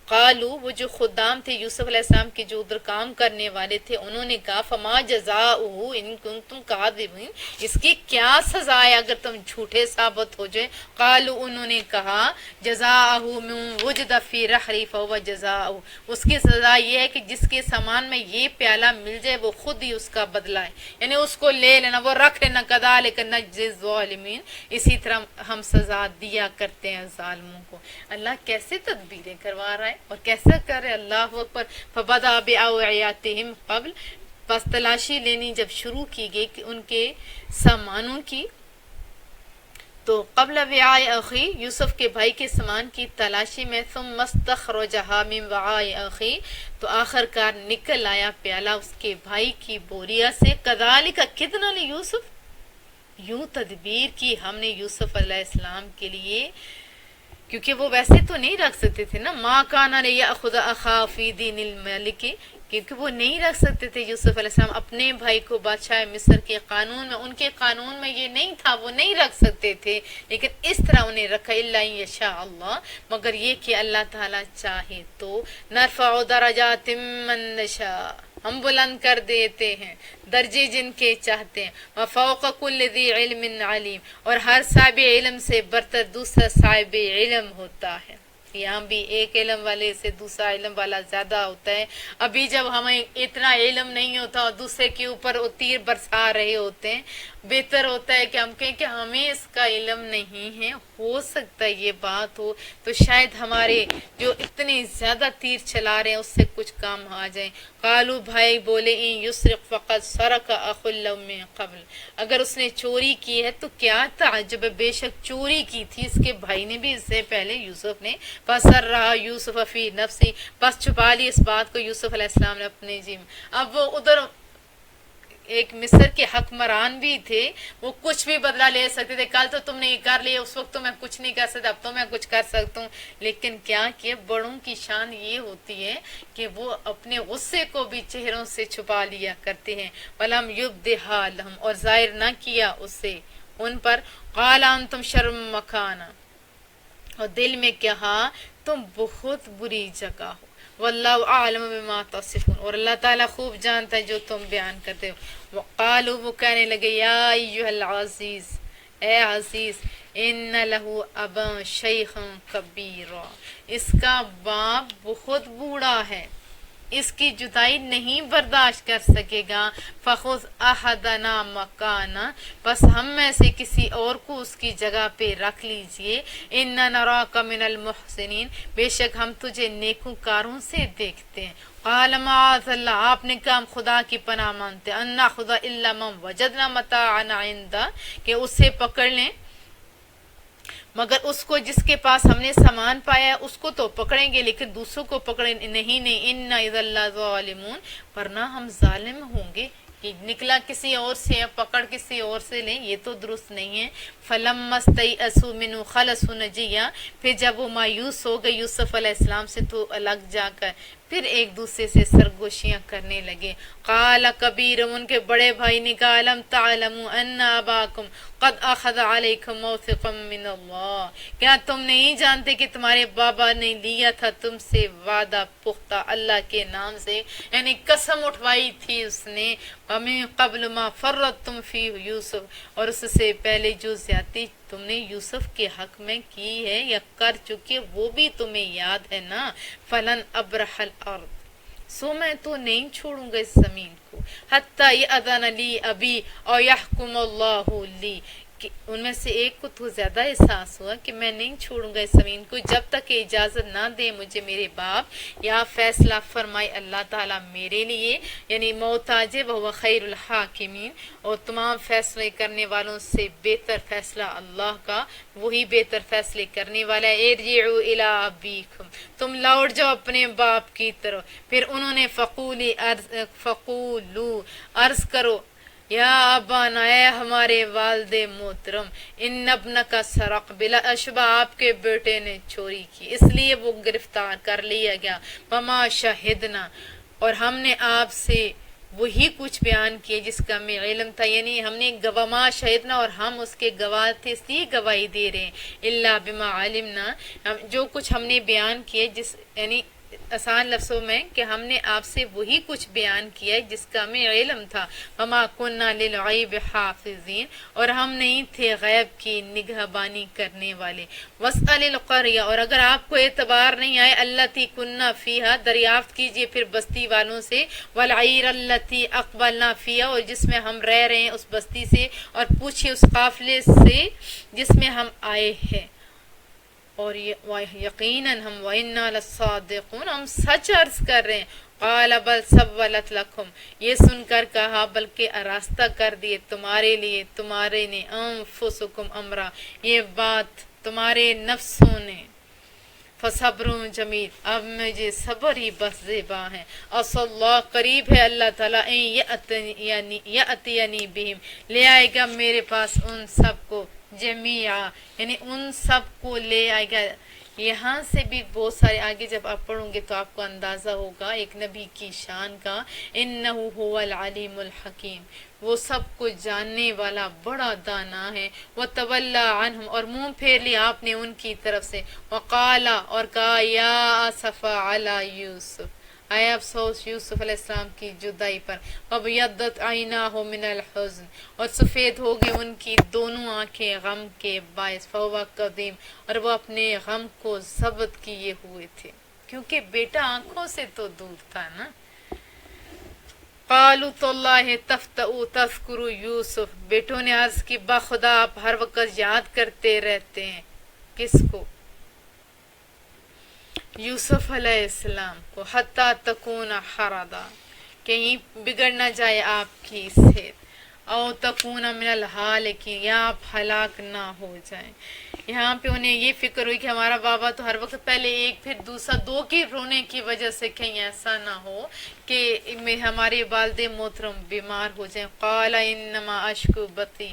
قالو، وہ جو خدام تھے یوسف علیہ السلام کے جو ادھر کام کرنے والے تھے، انہوں نے کہا فما جزاؤہ ان کنتم کاذبین، اس کی کیا سزا ہے اگر تم جھوٹے ثابت ہو جائے؟ قالو، انہوں نے کہا جزاؤہ من وجد فی رحلہ فہو جزاؤہ، اس کی سزا یہ ہے کہ جس کے سامان میں یہ پیالہ مل جائے وہ خود ہی اس کا بدلہ ہے، یعنی اس کو لے لینا، وہ رکھ لینا، کذالک نجزی الظالمین، اسی طرح ہم سزا دیا کرتے ہیں ظالموں کو۔ اللہ کیسے تدبیریں کروا رہا ہے اور کیسا کر رہے، اللہ اکبر۔ فبدا باوعیاتہم قبل، پس تلاشی لینی جب شروع کی گئی کہ ان کے سامانوں کی، تو قبل وعاء اخی، یوسف کے بھائی کے سامان کی تلاشی میں، ثم استخرجہا من وعاء اخی، تو آخر کار نکل آیا پیالہ اس کے بھائی کی بوریا سے، کذالک کدنا لیوسف، یوں تدبیر کی ہم نے یوسف علیہ السلام کے لیے، کیونکہ وہ ویسے تو نہیں رکھ سکتے تھے نا، ما کان لیأخذ اخاہ فی دین الملک، کیونکہ وہ نہیں رکھ سکتے تھے یوسف علیہ السلام اپنے بھائی کو بادشاہ مصر کے قانون میں، ان کے قانون میں یہ نہیں تھا، وہ نہیں رکھ سکتے تھے، لیکن اس طرح انہیں رکھا، الا ان یشاء اللہ، مگر یہ کہ اللہ تعالیٰ چاہے تو، نرفع درجات من نشاء، ہم بلند کر دیتے ہیں درجے جن کے چاہتے ہیں، وفوق کل ذی علم علیم، اور ہر صاحب علم سے برتر دوسرا صاحب علم ہوتا ہے۔ یہاں بھی ایک علم والے سے دوسرا علم والا زیادہ ہوتا ہے۔ ابھی جب ہمیں اتنا علم نہیں ہوتا اور دوسرے کے اوپر وہ تیر برسا رہے ہوتے ہیں، بہتر ہوتا ہے کہ ہم کہیں کہ ہمیں اس کا علم نہیں ہے، ہو سکتا ہے یہ بات ہو تو شاید ہمارے جو اتنے زیادہ تیر چلا رہے ہیں اس سے کچھ کام آ جائیں۔ قالو، بھائی بولے، ان یسرق فقد سرق اخ له من قبل، اگر اس نے چوری کی ہے تو کیا تعجب ہے، بے شک چوری کی تھی اس کے بھائی نے بھی اس سے پہلے، یوسف نے، فسرها یوسف فی نفسی، بس چھپا لی اس بات کو یوسف علیہ السلام نے اپنے جی میں۔ اب وہ ادھر ایک مصر کے حکمران بھی تھے، وہ کچھ بھی بدلہ لے سکتے تھے، کل تو تم نے یہ کر لیا، اس وقت تو میں کچھ نہیں کر سکتا، اب تو میں کچھ کر سکتا ہوں، لیکن کیا کہ بڑوں کی شان یہ ہوتی ہے کہ وہ اپنے غصے کو بھی چہروں سے چھپا لیا کرتے ہیں۔ وَلَمْ يُبْدِهَا لَهُمْ، اور ظاہر نہ کیا اسے ان پر۔ قَالَ أَنْتُمْ شَرٌّ مَكَانًا، اور دل میں کہا تم بہت بری جگہ ہو، واللہ اعلم بما تصفون، اور اللہ تعالیٰ خوب جانتا ہے جو تم بیان کرتے ہو۔ وقالوا، وہ کہنے لگے، یا ایھا العزیز، اے عزیز، ان لہ ابا شیخا کبیرا، اس کا باپ بہت بوڑھا ہے، اس کی جدائی نہیں برداشت کر سکے گا، فخذ احدنا مکانا، بس ہم میں سے کسی اور کو اس کی جگہ پہ رکھ لیجئے، انا نراک من المحسنین، بے شک ہم تجھے نیکوکاروں سے دیکھتے ہیں۔ قال معاذ اللہ، آپ نے کہا ہم خدا کی پناہ مانتے، ان ناخذ الا من وجدنا متاعنا عنده، کہ اسے پکڑ لیں مگر اس کو جس کے پاس ہم نے سامان پایا ہے اس کو تو پکڑیں گے، لیکن دوسروں کو پکڑیں نہیں، ان اذا لظالمون، ورنہ ہم ظالم ہوں گے، کہ نکلا کسی اور سے پکڑ کسی اور سے لیں، یہ تو درست نہیں ہے۔ فلما استيئسوا منه خلصوا نجيا، پھر جب وہ مایوس ہو گئے یوسف علیہ السلام سے تو الگ جا کر پھر ایک دوسرے سے سرگوشیاں کرنے لگے۔ قال کبیرہم، ان کے بڑے بھائی نے کہا، الم تعلموا ان اباکم قد اخذ علیکم موثقا من اللہ، کیا تم نہیں جانتے کہ تمہارے بابا نے لیا تھا تم سے وعدہ پختہ اللہ کے نام سے، یعنی قسم اٹھوائی تھی اس نے، ومن قبل ما فرطتم فی یوسف، اور اس سے پہلے جو زیادتی تم نے یوسف کے حق میں کی ہے یا کر چکے وہ بھی تمہیں یاد ہے نا۔ فلن ابرح الارض، سو میں تو نہیں چھوڑوں گا اس زمین کو، حتیٰ یأذن لی ابی اور یحکم اللہ لی، کہ ان میں سے ایک کو تو زیادہ احساس ہوا کہ میں نہیں چھوڑوں گا اس زمین کو جب تک کہ اجازت نہ دے مجھے میرے باپ، یا فیصلہ فرمائے اللہ تعالیٰ میرے لیے، یعنی محتاج وہ خیر الحاکمین، اور تمام فیصلے کرنے والوں سے بہتر فیصلہ اللہ کا، وہی بہتر فیصلے کرنے والا ہے۔ ارجعوا الی ابیکم، تم لوٹ جاؤ اپنے باپ کی طرف۔ پھر انہوں نے فقولو عرض کرو، یا ابانا، اے ہمارے والد محترم، ان ابنک سرق، بلا اشبہ آپ کے بیٹے نے چوری کی، اس لیے وہ گرفتار کر لیا گیا، وما شہدنا، اور ہم نے آپ سے وہی کچھ بیان کیے جس کا ہمیں علم تھا، یعنی ہم نے گواہ شہدنا، اور ہم اس کے گواہ تھے اس لیے گواہی دے رہے ہیں، الا بما علمنا، جو کچھ ہم نے بیان کیے، جس یعنی آسان لفظوں میں کہ ہم نے آپ سے وہی کچھ بیان کیا جس کا ہمیں علم تھا، وما کننا للغیب حافظین، اور ہم نہیں تھے غیب کی نگہبانی کرنے والے، واسأل القریہ، اور اگر آپ کو اعتبار نہیں آئے، التی کننا فیہا، دریافت کیجئے پھر بستی والوں سے، والعیر التی اقبلنا فیہا، اور جس میں ہم رہ رہے ہیں اس بستی سے، اور پوچھئے اس قافلے سے جس میں ہم آئے ہیں، اور یقیناً ہم وَإِنَّا لَصَادِقُونَ، ہم سچ عرض کر رہے ہیں، قال بل سولت لکم، یہ سن کر کہا بلکہ آراستہ کر دیے تمہارے لیے تمہارے نے، انفسکم امرا، یہ بات تمہارے نفسوں نے، فصبر جمیل، اب مجھے صبر ہی بس زیبا ہے، اصل اللہ، قریب ہے اللہ تعالیٰ، یأتینی بہم، لے آئے گا میرے پاس ان سب کو، جمیعا، یعنی ان سب کو لے آئے گا۔ یہاں سے بھی بہت سارے آگے جب آپ پڑھوں گے تو آپ کو اندازہ ہوگا ایک نبی کی شان کا، انہ هو العلیم الحکیم، وہ سب کو جاننے والا بڑا دانا ہے، وَتَوَلَّى عَنْهُمْ، اور منہ پھیر لیا آپ نے ان کی طرف سے، وَقَالَ، اور کہا، یا آسفا علی یوسف، اے افسوس یوسف علیہ السلام کی جدائی پر، وَبْيَضَّتْ عَيْنَاهُ مِنَ الْحُزْنِ، اور سفید ہو گئے ان کی دونوں آنکھیں غم کے باعث، فَهُوَ كَظِيمٌ، اور وہ اپنے غم کو ضبط کیے ہوئے تھے، کیونکہ بیٹا آنکھوں سے تو دور تھا نا۔ قالوا تاللہ تفتؤ تذکر یوسف، بیٹوں نے عرض کی بخدا آپ ہر وقت یاد کرتے رہتے ہیں، کس کو؟ یوسف علیہ السلام کو، حتی تکون حردا، کہیں بگڑ نہ جائے آپ کی صحت، او تکون من الحالکین، یا آپ ہلاک نہ ہو جائیں۔ یہاں پہ انہیں یہ فکر ہوئی کہ ہمارا بابا تو ہر وقت پہلے ایک پھر دوسرا، دو کے رونے کی وجہ سے کہیں ایسا نہ ہو کہ ہمارے والد محترم بیمار ہو جائیں۔ قال انما اشکو بتی،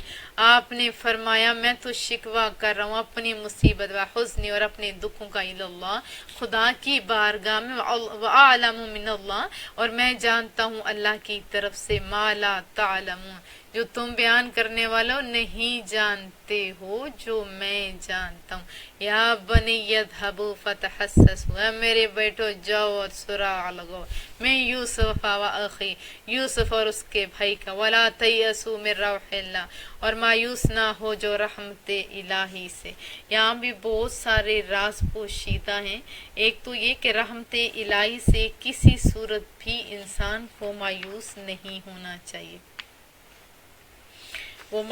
آپ نے فرمایا میں تو شکوہ کر رہا ہوں اپنی مصیبت و حزنی، اور اپنے دکھوں کا، اللہ، خدا کی بارگاہ میں، وَأَعْلَمُ مِنَ اللَّهِ، اور میں جانتا ہوں اللہ کی طرف سے، مَا لَا تَعْلَمُونَ، جو تم بیان کرنے والوں نہیں جانتے ہو جو میں جانتا ہوں۔ یا بنی یذھبوا فتحسسوا، اے میرے بیٹو جاؤ اور سراغ لگو، میں یوسف و اخی، یوسف اور اس کے بھائی کا، ولا تیأسوا من روح اللہ، اور مایوس نہ ہو جو رحمت الہی سے۔ یہاں بھی بہت سارے راز پوشیدہ ہیں، ایک تو یہ کہ رحمت الہی سے کسی صورت بھی انسان کو مایوس نہیں ہونا چاہیے۔ وہ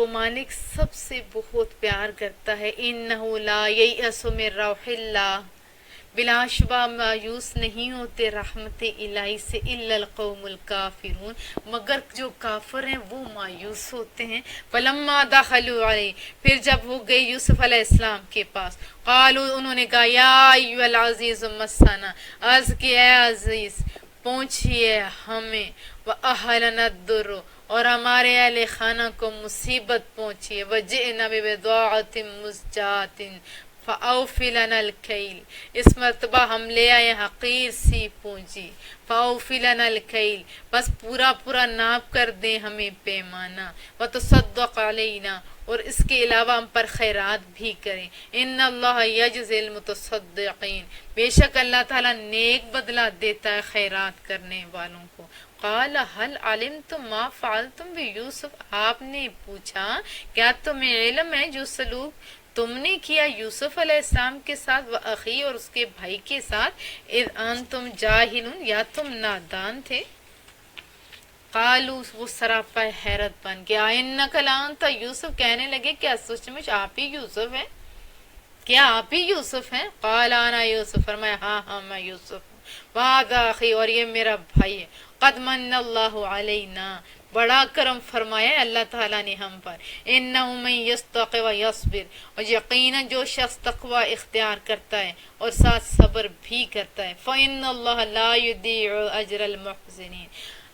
مالک سب سے بہت پیار کرتا ہے، انہو لا ییأس من روح اللہ، بلا شبہ مایوس نہیں ہوتے رحمت الہی سے، الا القوم الکافرون، مگر جو کافر ہیں وہ مایوس ہوتے ہیں۔ فلما دخلوا علیہ، پھر جب وہ گئے یوسف علیہ السلام کے پاس، قالوا، انہوں نے کہا، یا ایھا العزیز مسنا، عرض کہ اے عزیز پہنچیے ہمیں، وَأَهْلَنَا الضُّرُّ، اور ہمارے اہل خانہ کو مصیبت پہنچی ہے، وَجِئْنَا بِبِضَاعَةٍ مُزْجَاةٍ فَأَوْفِ لَنَا الْكَيْلَ، اس مرتبہ ہم لے آئے حقیر سی پونجی، فَأَوْفِ لَنَا الْكَيْلَ، بس پورا پورا ناپ کر دیں ہمیں پیمانہ، وَتَصَدَّقْ عَلَيْنَا، اور اس کے علاوہ ہم پر خیرات بھی کریں، ان اللہ یجزی المتصدقین، بے شک اللہ تعالیٰ نیک بدلہ دیتا ہے خیرات کرنے والوں کو۔ قال هل علمتم ما فعلتم بیوسف، آپ نے پوچھا کیا تمہیں علم ہے جو سلوک تم نے کیا یوسف علیہ السلام کے ساتھ و اخی اور اس کے بھائی کے ساتھ اذ انتم جاہلون یا تم نادان تھے قالو وہ سراپا حیرت بن گیا انک لانت یوسف کہنے لگے کیا سچ مچ آپ ہی یوسف ہیں کیا آپ ہی یوسف ہیں قال انا یوسف فرمایا ہاں میں یوسف ہوں وہذا اخی اور یہ میرا بھائی ہے قد من اللہ علینا بڑا کرم فرمایا ہے اللہ تعالیٰ نے ہم پر انہ من یستقی و یصبر اور یقیناً جو شخص تقوی اختیار کرتا ہے اور ساتھ صبر بھی کرتا ہے فإن اللہ لا یضیع اجر المحسنین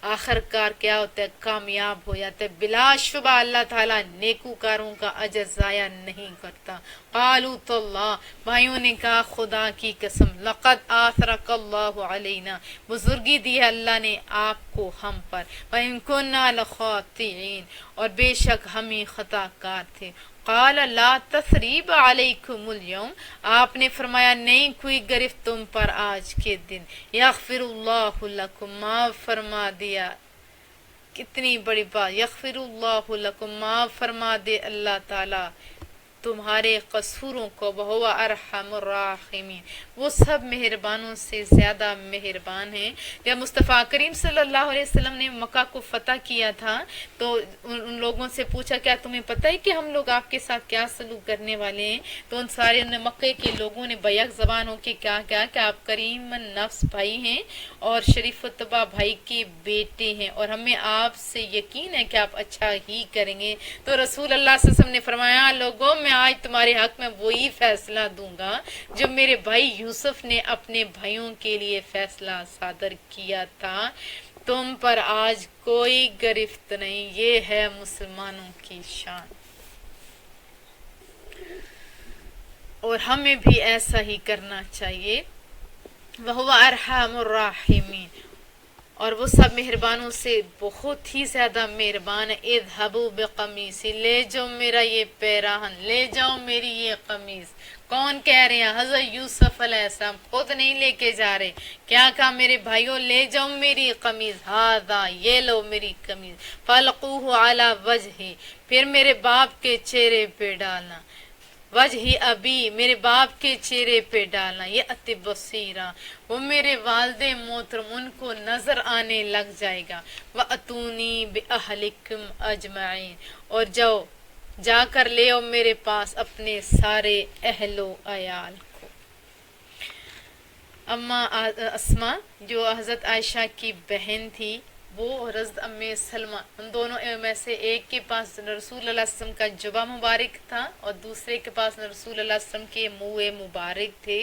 آخر کار کیا ہوتا ہے کامیاب ہو جاتا ہے بلا شبہ اللہ تعالیٰ نیکوکاروں کا اجر ضائع نہیں کرتا قالوا تو اللہ بھائیوں نے کہا خدا کی قسم لقد آثرک اللہ علینا بزرگی دی ہے اللہ نے آپ کو ہم پر وَإِن كُنَّا لَخَاطِئِينَ اور بے شک ہم ہی خطا کار تھے قال لا تثریب علیکم اليوم آپ نے فرمایا نہیں کوئی گرفت تم پر آج کے دن یغفر اللہ لکم معاف فرما دیا کتنی بڑی بات یغفر اللہ لکم معاف فرما دے اللہ تعالی تمہارے قصوروں کو وہو ارحم الراحمین وہ سب مہربانوں سے زیادہ مہربان ہیں جب مصطفیٰ کریم صلی اللہ علیہ وسلم نے مکہ کو فتح کیا تھا تو ان لوگوں سے پوچھا کیا تمہیں پتہ ہے کہ ہم لوگ آپ کے ساتھ کیا سلوک کرنے والے ہیں تو ان سارے مکے کے لوگوں نے بیک زبان ہو کے کیا کہا کہ آپ کریم نفس بھائی ہیں اور شریف الطبع بھائی کے بیٹے ہیں اور ہمیں آپ سے یقین ہے کہ آپ اچھا ہی کریں گے تو رسول اللہ صلی اللہ علیہ وسلم نے فرمایا لوگوں میں آج تمہارے حق میں وہی فیصلہ دوں گا جو میرے بھائی یوسف نے اپنے بھائیوں کے لیے فیصلہ صادر کیا تھا تم پر آج کوئی گرفت نہیں یہ ہے مسلمانوں کی شان اور ہمیں بھی ایسا ہی کرنا چاہیے وَهُوَ أَرْحَمُ الرَّاحِمِينَ اور وہ سب مہربانوں سے بہت ہی زیادہ مہربان ہے اذهبوا بقمیصی لے جاؤ میرا یہ پیراہن لے جاؤ میری یہ قمیص کون کہہ رہے ہیں حضرت یوسف علیہ السلام خود نہیں لے کے جا رہے کیا کہا میرے بھائیوں لے جاؤ میری قمیص ہاذا یہ لو میری قمیص فَالْقُوهُ عَلَى وَجْهِ پھر میرے باپ کے چہرے پہ ڈالنا وجہ ابی میرے باپ کے چہرے پہ ڈالنا یہ اتی بصیرہ وہ میرے والد محترم ان کو نظر آنے لگ جائے گا وَأَتُونِي بِأَهْلِكُمْ أَجْمَعِينَ اور جا کر لے آؤ میرے پاس اپنے سارے اہل و عیال کو اما اسما جو حضرت عائشہ کی بہن تھی وہ حضرت ام سلمہ ان دونوں میں سے ایک کے پاس رسول اللہ صلی اللہ علیہ وسلم کا جبہ مبارک تھا اور دوسرے کے پاس رسول اللہ صلی اللہ علیہ وسلم کے منہ مبارک تھے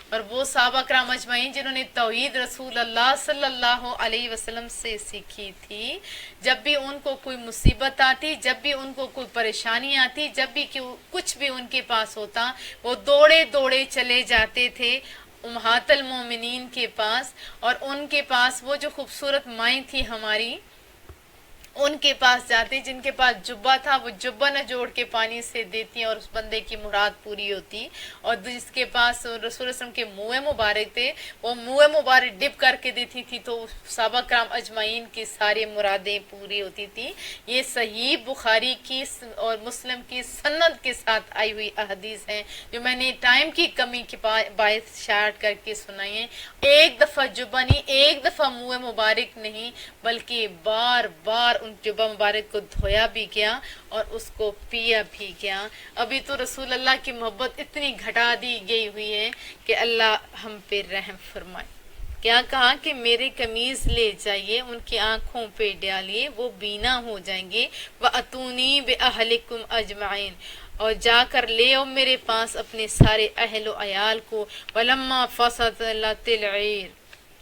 اور وہ صحابہ کرام اجمعین جنہوں نے توحید رسول اللہ صلی اللہ علیہ وسلم سے سیکھی تھی جب بھی ان کو کوئی مصیبت آتی جب بھی ان کو کوئی پریشانی آتی جب بھی کچھ بھی ان کے پاس ہوتا وہ دوڑے دوڑے چلے جاتے تھے امہات المومنین کے پاس اور ان کے پاس وہ جو خوبصورت مائیں تھی ہماری ان کے پاس جاتے جن کے پاس جبہ تھا وہ جبہ نہ جوڑ کے پانی سے دیتی اور اس بندے کی مراد پوری ہوتی اور جس کے پاس رسول اللہ صلی اللہ علیہ وسلم کے منہ مبارک تھے وہ منہ مبارک ڈپ کر کے دیتی تھی تو صحابہ کرام اجمعین کی ساری مرادیں پوری ہوتی تھی یہ صحیح بخاری کی اور مسلم کی سند کے ساتھ آئی ہوئی احادیث ہیں جو میں نے ٹائم کی کمی کے باعث شارٹ کر کے سنائی ہیں ایک دفعہ جبہ نہیں ایک دفعہ منہ مبارک نہیں بلکہ بار بار ان جبہ مبارک کو دھویا بھی گیا اور اس کو پیا بھی گیا ابھی تو رسول اللہ کی محبت اتنی گھٹا دی گئی ہوئی ہے کہ اللہ ہم پہ رحم فرمائے کیا کہا کہ میرے قمیض لے جائیے ان کی آنکھوں پہ ڈالیے وہ بینا ہو جائیں گے وَأَتُونِي بِأَهْلِكُمْ أَجْمَعِينَ اور جا کر لے آؤ میرے پاس اپنے سارے اہل و عیال کو وَلَمَّا فَصَلَتِ الْعِيرُ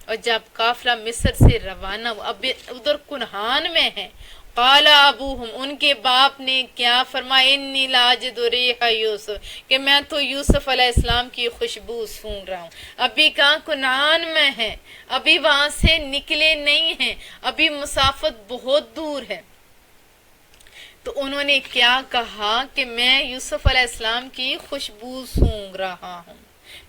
اور جب قافلہ مصر سے روانہ ہوا اب ادھر کنہان میں ہے قال ابوہم ان کے باپ نے کیا فرمایا انی لاجد ریح یوسف کہ میں تو یوسف علیہ السلام کی خوشبو سونگ رہا ہوں ابھی کہاں کنعان میں ہے ابھی وہاں سے نکلے نہیں ہیں ابھی مسافت بہت دور ہے تو انہوں نے کیا کہا کہ میں یوسف علیہ السلام کی خوشبو سونگ رہا ہوں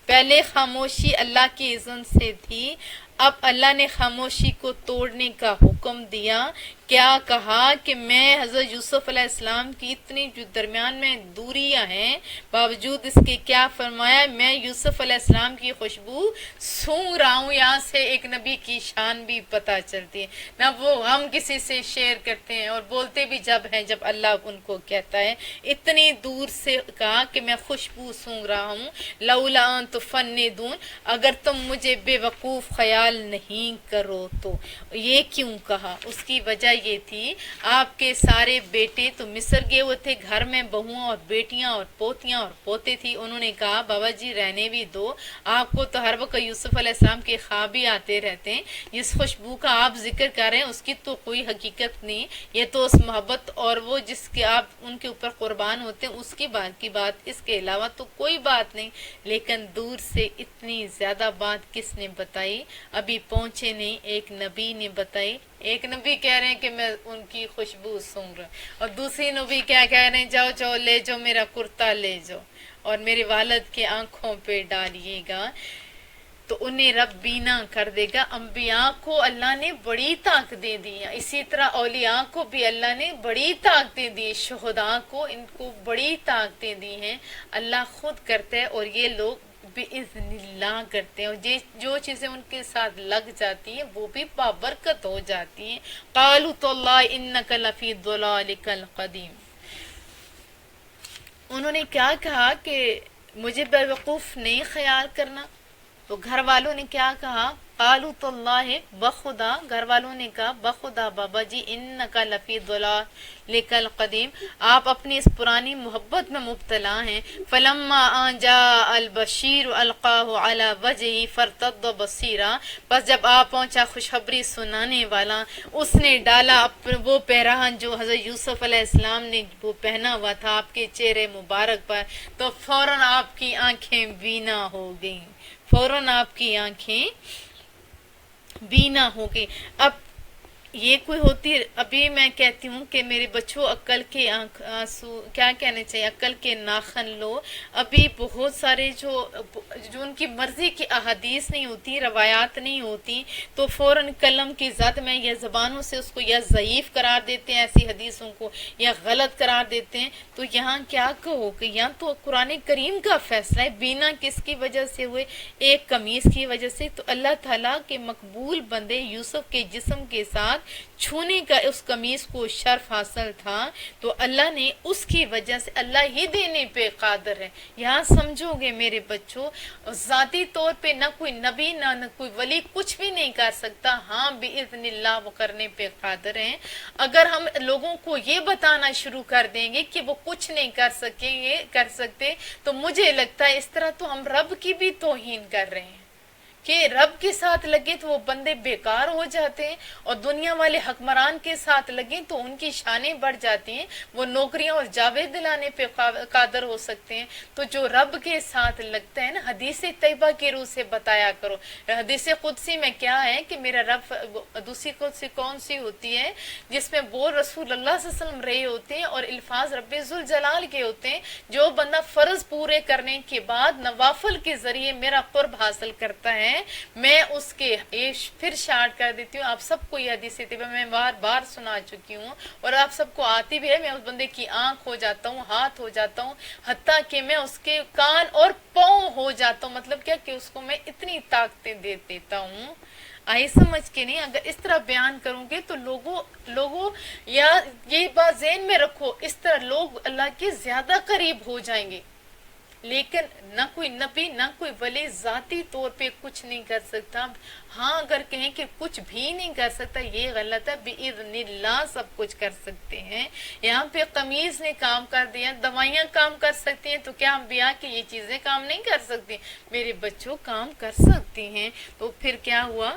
پہلے خاموشی اللہ کی اذن سے تھی اب اللہ نے خاموشی کو توڑنے کا حکم دیا. کیا کہا کہ میں حضرت یوسف علیہ السلام کی اتنی جو درمیان میں دوریاں ہیں باوجود اس کے کیا فرمایا, میں یوسف علیہ السلام کی خوشبو سونگ رہا ہوں. یہاں سے ایک نبی کی شان بھی پتہ چلتی ہے نہ, وہ ہم کسی سے شیئر کرتے ہیں اور بولتے بھی جب ہیں جب اللہ ان کو کہتا ہے. اتنی دور سے کہا کہ میں خوشبو سونگ رہا ہوں. لولا ان تفندون, اگر تم مجھے بے وقوف خیال نہیں کرو تو. یہ کیوں کہا؟ اس کی وجہ یہ تھی آپ کے سارے بیٹے تو مصر گئے ہوئے تھے, گھر میں بہویں اور بیٹیاں اور پوتیاں اور پوتے تھی. انہوں نے کہا بابا جی رہنے بھی دو, آپ کو تو ہر وقت یوسف علیہ السلام کے خواب ہی آتے رہتے ہیں. اس خوشبو کا آپ ذکر کر رہے ہیں اس کی تو کوئی حقیقت نہیں, یہ تو اس محبت اور وہ جس کے آپ ان کے اوپر قربان ہوتے ہیں اس کی بات, اس کے علاوہ تو کوئی بات نہیں. لیکن دور سے اتنی زیادہ بات کس نے بتائی؟ ابھی پہنچے نہیں, ایک نبی نے بتائی. ایک نبی کہہ رہے ہیں کہ میں ان کی خوشبو سونگ رہا ہوں, اور دوسری نبی کیا کہہ رہے ہیں, جاؤ جاؤ لے جاؤ میرا کرتا لے جاؤ اور میرے والد کے آنکھوں پہ ڈالیے گا تو انہیں رب بینا کر دے گا. انبیاء کو اللہ نے بڑی طاقتیں دی ہیں, اسی طرح اولیاء کو بھی اللہ نے بڑی طاقتیں دی, شہداء کو ان کو بڑی طاقتیں دی ہیں. اللہ خود کرتا ہے اور یہ لوگ بِإِذْنِ اللہ کرتے ہیں, اور جو چیزیں ان کے ساتھ لگ جاتی ہیں وہ بھی بابرکت ہو جاتی ہیں. قالوا تاللہ انک لفی ضلالک القدیم. انہوں نے کیا کہا کہ مجھے بے وقوف نہیں خیال کرنا, تو گھر والوں نے کیا کہا, قالوا تاللہ بخدا, گھر والوں نے کہا بخدا بابا جی انکا لفی ضلالک القدیم, آپ اپنی اس پرانی محبت میں مبتلا ہیں. فلما ان جاء البشیر القاہ علی وجہہ فارتد بصیرا, بس جب آپ پہنچا خوشخبری سنانے والا, اس نے ڈالا وہ پیراہن جو حضرت یوسف علیہ السلام نے وہ پہنا ہوا تھا آپ کے چہرے مبارک پر, تو فوراً آپ کی آنکھیں بینا ہو گئیں, فوراً آپ کی آنکھیں بینا ہو گئی. اب یہ کوئی ہوتی, ابھی میں کہتی ہوں کہ میرے بچوں عقل کے آنسو کیا کہنے چاہیے, عقل کے ناخن لو. ابھی بہت سارے جو ان کی مرضی کی احادیث نہیں ہوتی, روایات نہیں ہوتی, تو فوراً قلم کی ذات میں یا زبانوں سے اس کو یا ضعیف قرار دیتے ہیں ایسی حدیثوں کو, یا غلط قرار دیتے ہیں. تو یہاں کیا کہو کہ یہاں تو قرآن کریم کا فیصلہ ہے. بینا کس کی وجہ سے ہوئے؟ ایک قمیص کی وجہ سے. تو اللہ تعالیٰ کے مقبول بندے یوسف کے جسم کے ساتھ چھونے کا اس قمیص کو شرف حاصل تھا, تو اللہ نے اس کی وجہ سے, اللہ ہی دینے پہ قادر ہے. یہاں سمجھو گے میرے بچوں, ذاتی طور پہ نہ کوئی نبی نہ کوئی ولی کچھ بھی نہیں کر سکتا, ہاں بِإِذْنِ اللہ وہ کرنے پہ قادر ہیں. اگر ہم لوگوں کو یہ بتانا شروع کر دیں گے کہ وہ کچھ نہیں کر سکتے, تو مجھے لگتا ہے اس طرح تو ہم رب کی بھی توہین کر رہے ہیں کہ رب کے ساتھ لگے تو وہ بندے بیکار ہو جاتے ہیں, اور دنیا والے حکمران کے ساتھ لگیں تو ان کی شانیں بڑھ جاتی ہیں, وہ نوکریاں اور جاوے دلانے پہ قادر ہو سکتے ہیں. تو جو رب کے ساتھ لگتا ہے نا, حدیث طیبہ کی روح سے بتایا کرو. حدیث قدسی میں کیا ہے کہ میرا رب, دوسری قدسی کون سی ہوتی ہے جس میں وہ رسول اللہ صلی اللہ علیہ وسلم رہے ہوتے ہیں اور الفاظ رب ذوالجلال کے ہوتے ہیں, جو بندہ فرض پورے کرنے کے بعد نوافل کے ذریعے میرا قرب حاصل کرتا ہے, میں اس کے پھر شارٹ کر دیتی ہوں. آپ سب کو یہ حدیث طیبہ میں بار بار سنا چکی ہوں اور آپ سب کو آتی بھی ہے. میں اس بندے کی آنکھ ہو جاتا ہوں, ہاتھ ہو جاتا ہوں, حتیٰ کہ میں اس کے کان اور پاؤں ہو جاتا ہوں. مطلب کیا کہ اس کو میں اتنی طاقتیں دے دیتا ہوں. آئی سمجھ کے نہیں؟ اگر اس طرح بیان کروں گے تو لوگوں یا یہ بات ذہن میں رکھو, اس طرح لوگ اللہ کے زیادہ قریب ہو جائیں گے. لیکن نہ کوئی نبی نہ کوئی ولی ذاتی طور پہ کچھ نہیں کر سکتا. ہاں اگر کہیں کہ کچھ بھی نہیں کر سکتا, یہ غلط ہے. بِإِذْنِ اللہ سب کچھ کر سکتے ہیں. یہاں پہ قمیض نے کام کر دیا, دوائیاں کام کر سکتی ہیں, تو کیا انبیاء کی یہ چیزیں کام نہیں کر سکتی؟ میرے بچوں کام کر سکتی ہیں. تو پھر کیا ہوا,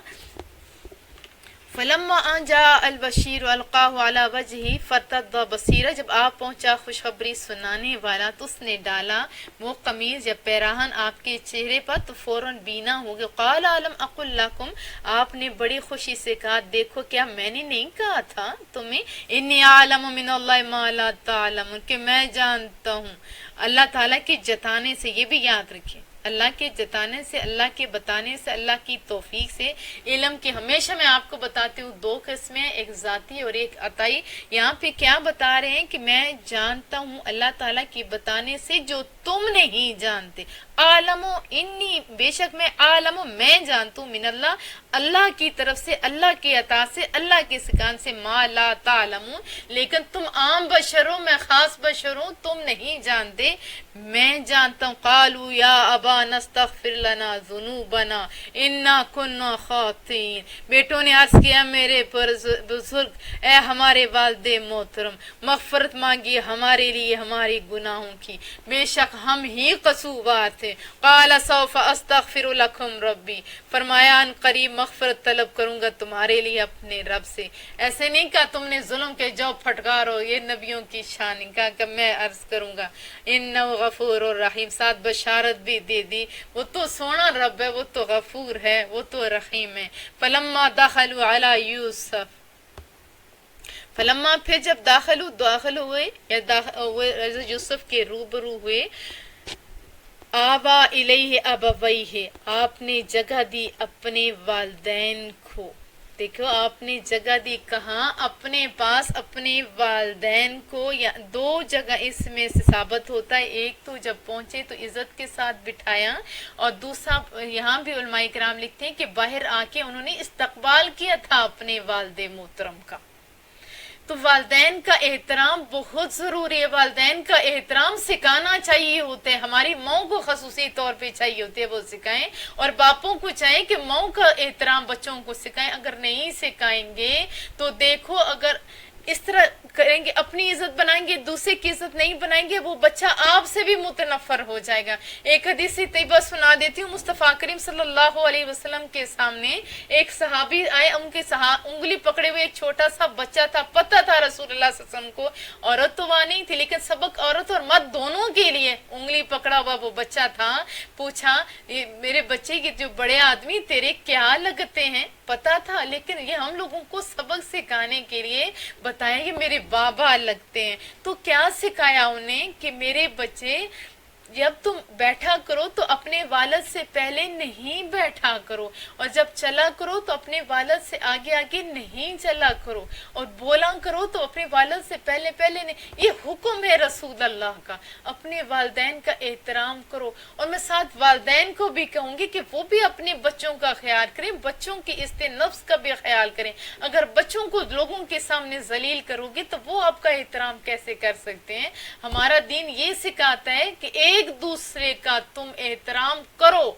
فلما ان جاء البشیر القاہ علی وجہہ فارتد بصیرا, جب آپ پہنچا خوشخبری سنانے والا تو اس نے ڈالا وہ قمیض یا پیراہن آپ کے چہرے پر, تو فوراً بینا ہو گیا. قال الم اقل لکم, آپ نے بڑی خوشی سے کہا دیکھو کیا میں نے نہیں کہا تھا تمہیں, انی اعلم من اللہ ما لا تعلمون, کہ میں جانتا ہوں اللہ تعالیٰ کے جتانے سے. یہ بھی یاد رکھیں, اللہ کے جتانے سے، اللہ کے بتانے سے، اللہ کی توفیق سے۔ علم کی ہمیشہ میں آپ کو بتاتی ہوں دو قسمیں، ایک ذاتی اور ایک عطائی۔ یہاں پہ کیا بتا رہے ہیں کہ میں جانتا ہوں اللہ تعالیٰ کی بتانے سے جو تم نہیں جانتے۔ عالم و انی، بے شک میں عالم و میں جانتا ہوں، من اللہ، اللہ کی طرف سے، اللہ کے عطا سے، اللہ کے سکان سے، ما لا تعلمون، لیکن تم عام بشر ہو، میں خاص بشر ہوں، تم نہیں جانتے، میں جانتا ہوں۔ قالوا یا ابانا استغفر لنا ذنوبنا انا كنا خاطئین، بیٹوں نے عرض کیا میرے بزرگ، اے ہمارے والد محترم، مغفرت مانگی ہمارے لیے ہماری گناہوں کی، بے شک ہم ہی قصوروار تھے۔ قال سوف استغفر لکم ربی، فرمایا ان قریب مغفرت طلب کروں گا تمہارے لیے اپنے رب سے۔ ایسے نہیں کہا تم نے ظلم کے جو پھٹکارو، یہ نبیوں کی شان، کہا کہ میں عرض کروں گا انہ غفور الرحیم، ساتھ بشارت بھی دے دی، وہ تو سونا رب ہے، وہ تو غفور ہے، وہ تو رحیم ہے۔ فلما دخلوا علی یوسف، فلما پھر جب داخل ہوئے یا یوسف کے روبرو ہوئے، آبا الیہ ابویہ، آپ نے جگہ دی اپنے والدین کو، دیکھو آپ نے جگہ دی کہاں، اپنے پاس اپنے والدین کو، یا دو جگہ اس میں سے ثابت ہوتا ہے، ایک تو جب پہنچے تو عزت کے ساتھ بٹھایا، اور دوسرا یہاں بھی علماء کرام لکھتے ہیں کہ باہر آ کے انہوں نے استقبال کیا تھا اپنے والد محترم کا۔ تو والدین کا احترام بہت ضروری ہے، والدین کا احترام سکھانا چاہیے ہوتا ہے، ہماری ماں کو خصوصی طور پہ چاہیے ہوتے ہے وہ سکھائیں، اور باپوں کو چاہیے کہ ماں کا احترام بچوں کو سکھائیں۔ اگر نہیں سکھائیں گے تو دیکھو، اگر اس طرح کریں گے، اپنی عزت بنائیں گے، دوسرے کی عزت نہیں بنائیں گے، وہ بچہ آپ سے بھی متنفر ہو جائے گا۔ ایک حدیث طیبہ سنا دیتی ہوں، مصطفیٰ کریم صلی اللہ علیہ وسلم کے سامنے ایک صحابی آئے، ان کے انگلی پکڑے ہوئے ایک چھوٹا سا بچہ تھا، پتہ تھا رسول اللہ صلی اللہ علیہ وسلم کو، عورت تو وہاں نہیں تھی لیکن سبق عورت اور مرد دونوں کے لیے، انگلی پکڑا ہوا وہ بچہ تھا۔ پوچھا میرے بچے کے جو بڑے آدمی تیرے کیا لگتے ہیں؟ پتا تھا، لیکن یہ ہم لوگوں کو سبق سکھانے کے لیے بتایا کہ میرے بابا لگتے ہیں۔ تو کیا سکھایا انہیں کہ میرے بچے جب تم بیٹھا کرو تو اپنے والد سے پہلے نہیں بیٹھا کرو، اور جب چلا کرو تو اپنے والد سے آگے آگے نہیں چلا کرو، اور بولا کرو تو اپنے والد سے پہلے پہلے نہیں۔ یہ حکم ہے رسول اللہ کا، اپنے والدین کا احترام کرو۔ اور میں ساتھ والدین کو بھی کہوں گی کہ وہ بھی اپنے بچوں کا خیال کریں، بچوں کی عزت نفس کا بھی خیال کریں۔ اگر بچوں کو لوگوں کے سامنے ذلیل کرو گے تو وہ آپ کا احترام کیسے کر سکتے ہیں؟ ہمارا دین یہ سکھاتا ہے کہ ایک دوسرے کا تم احترام کرو،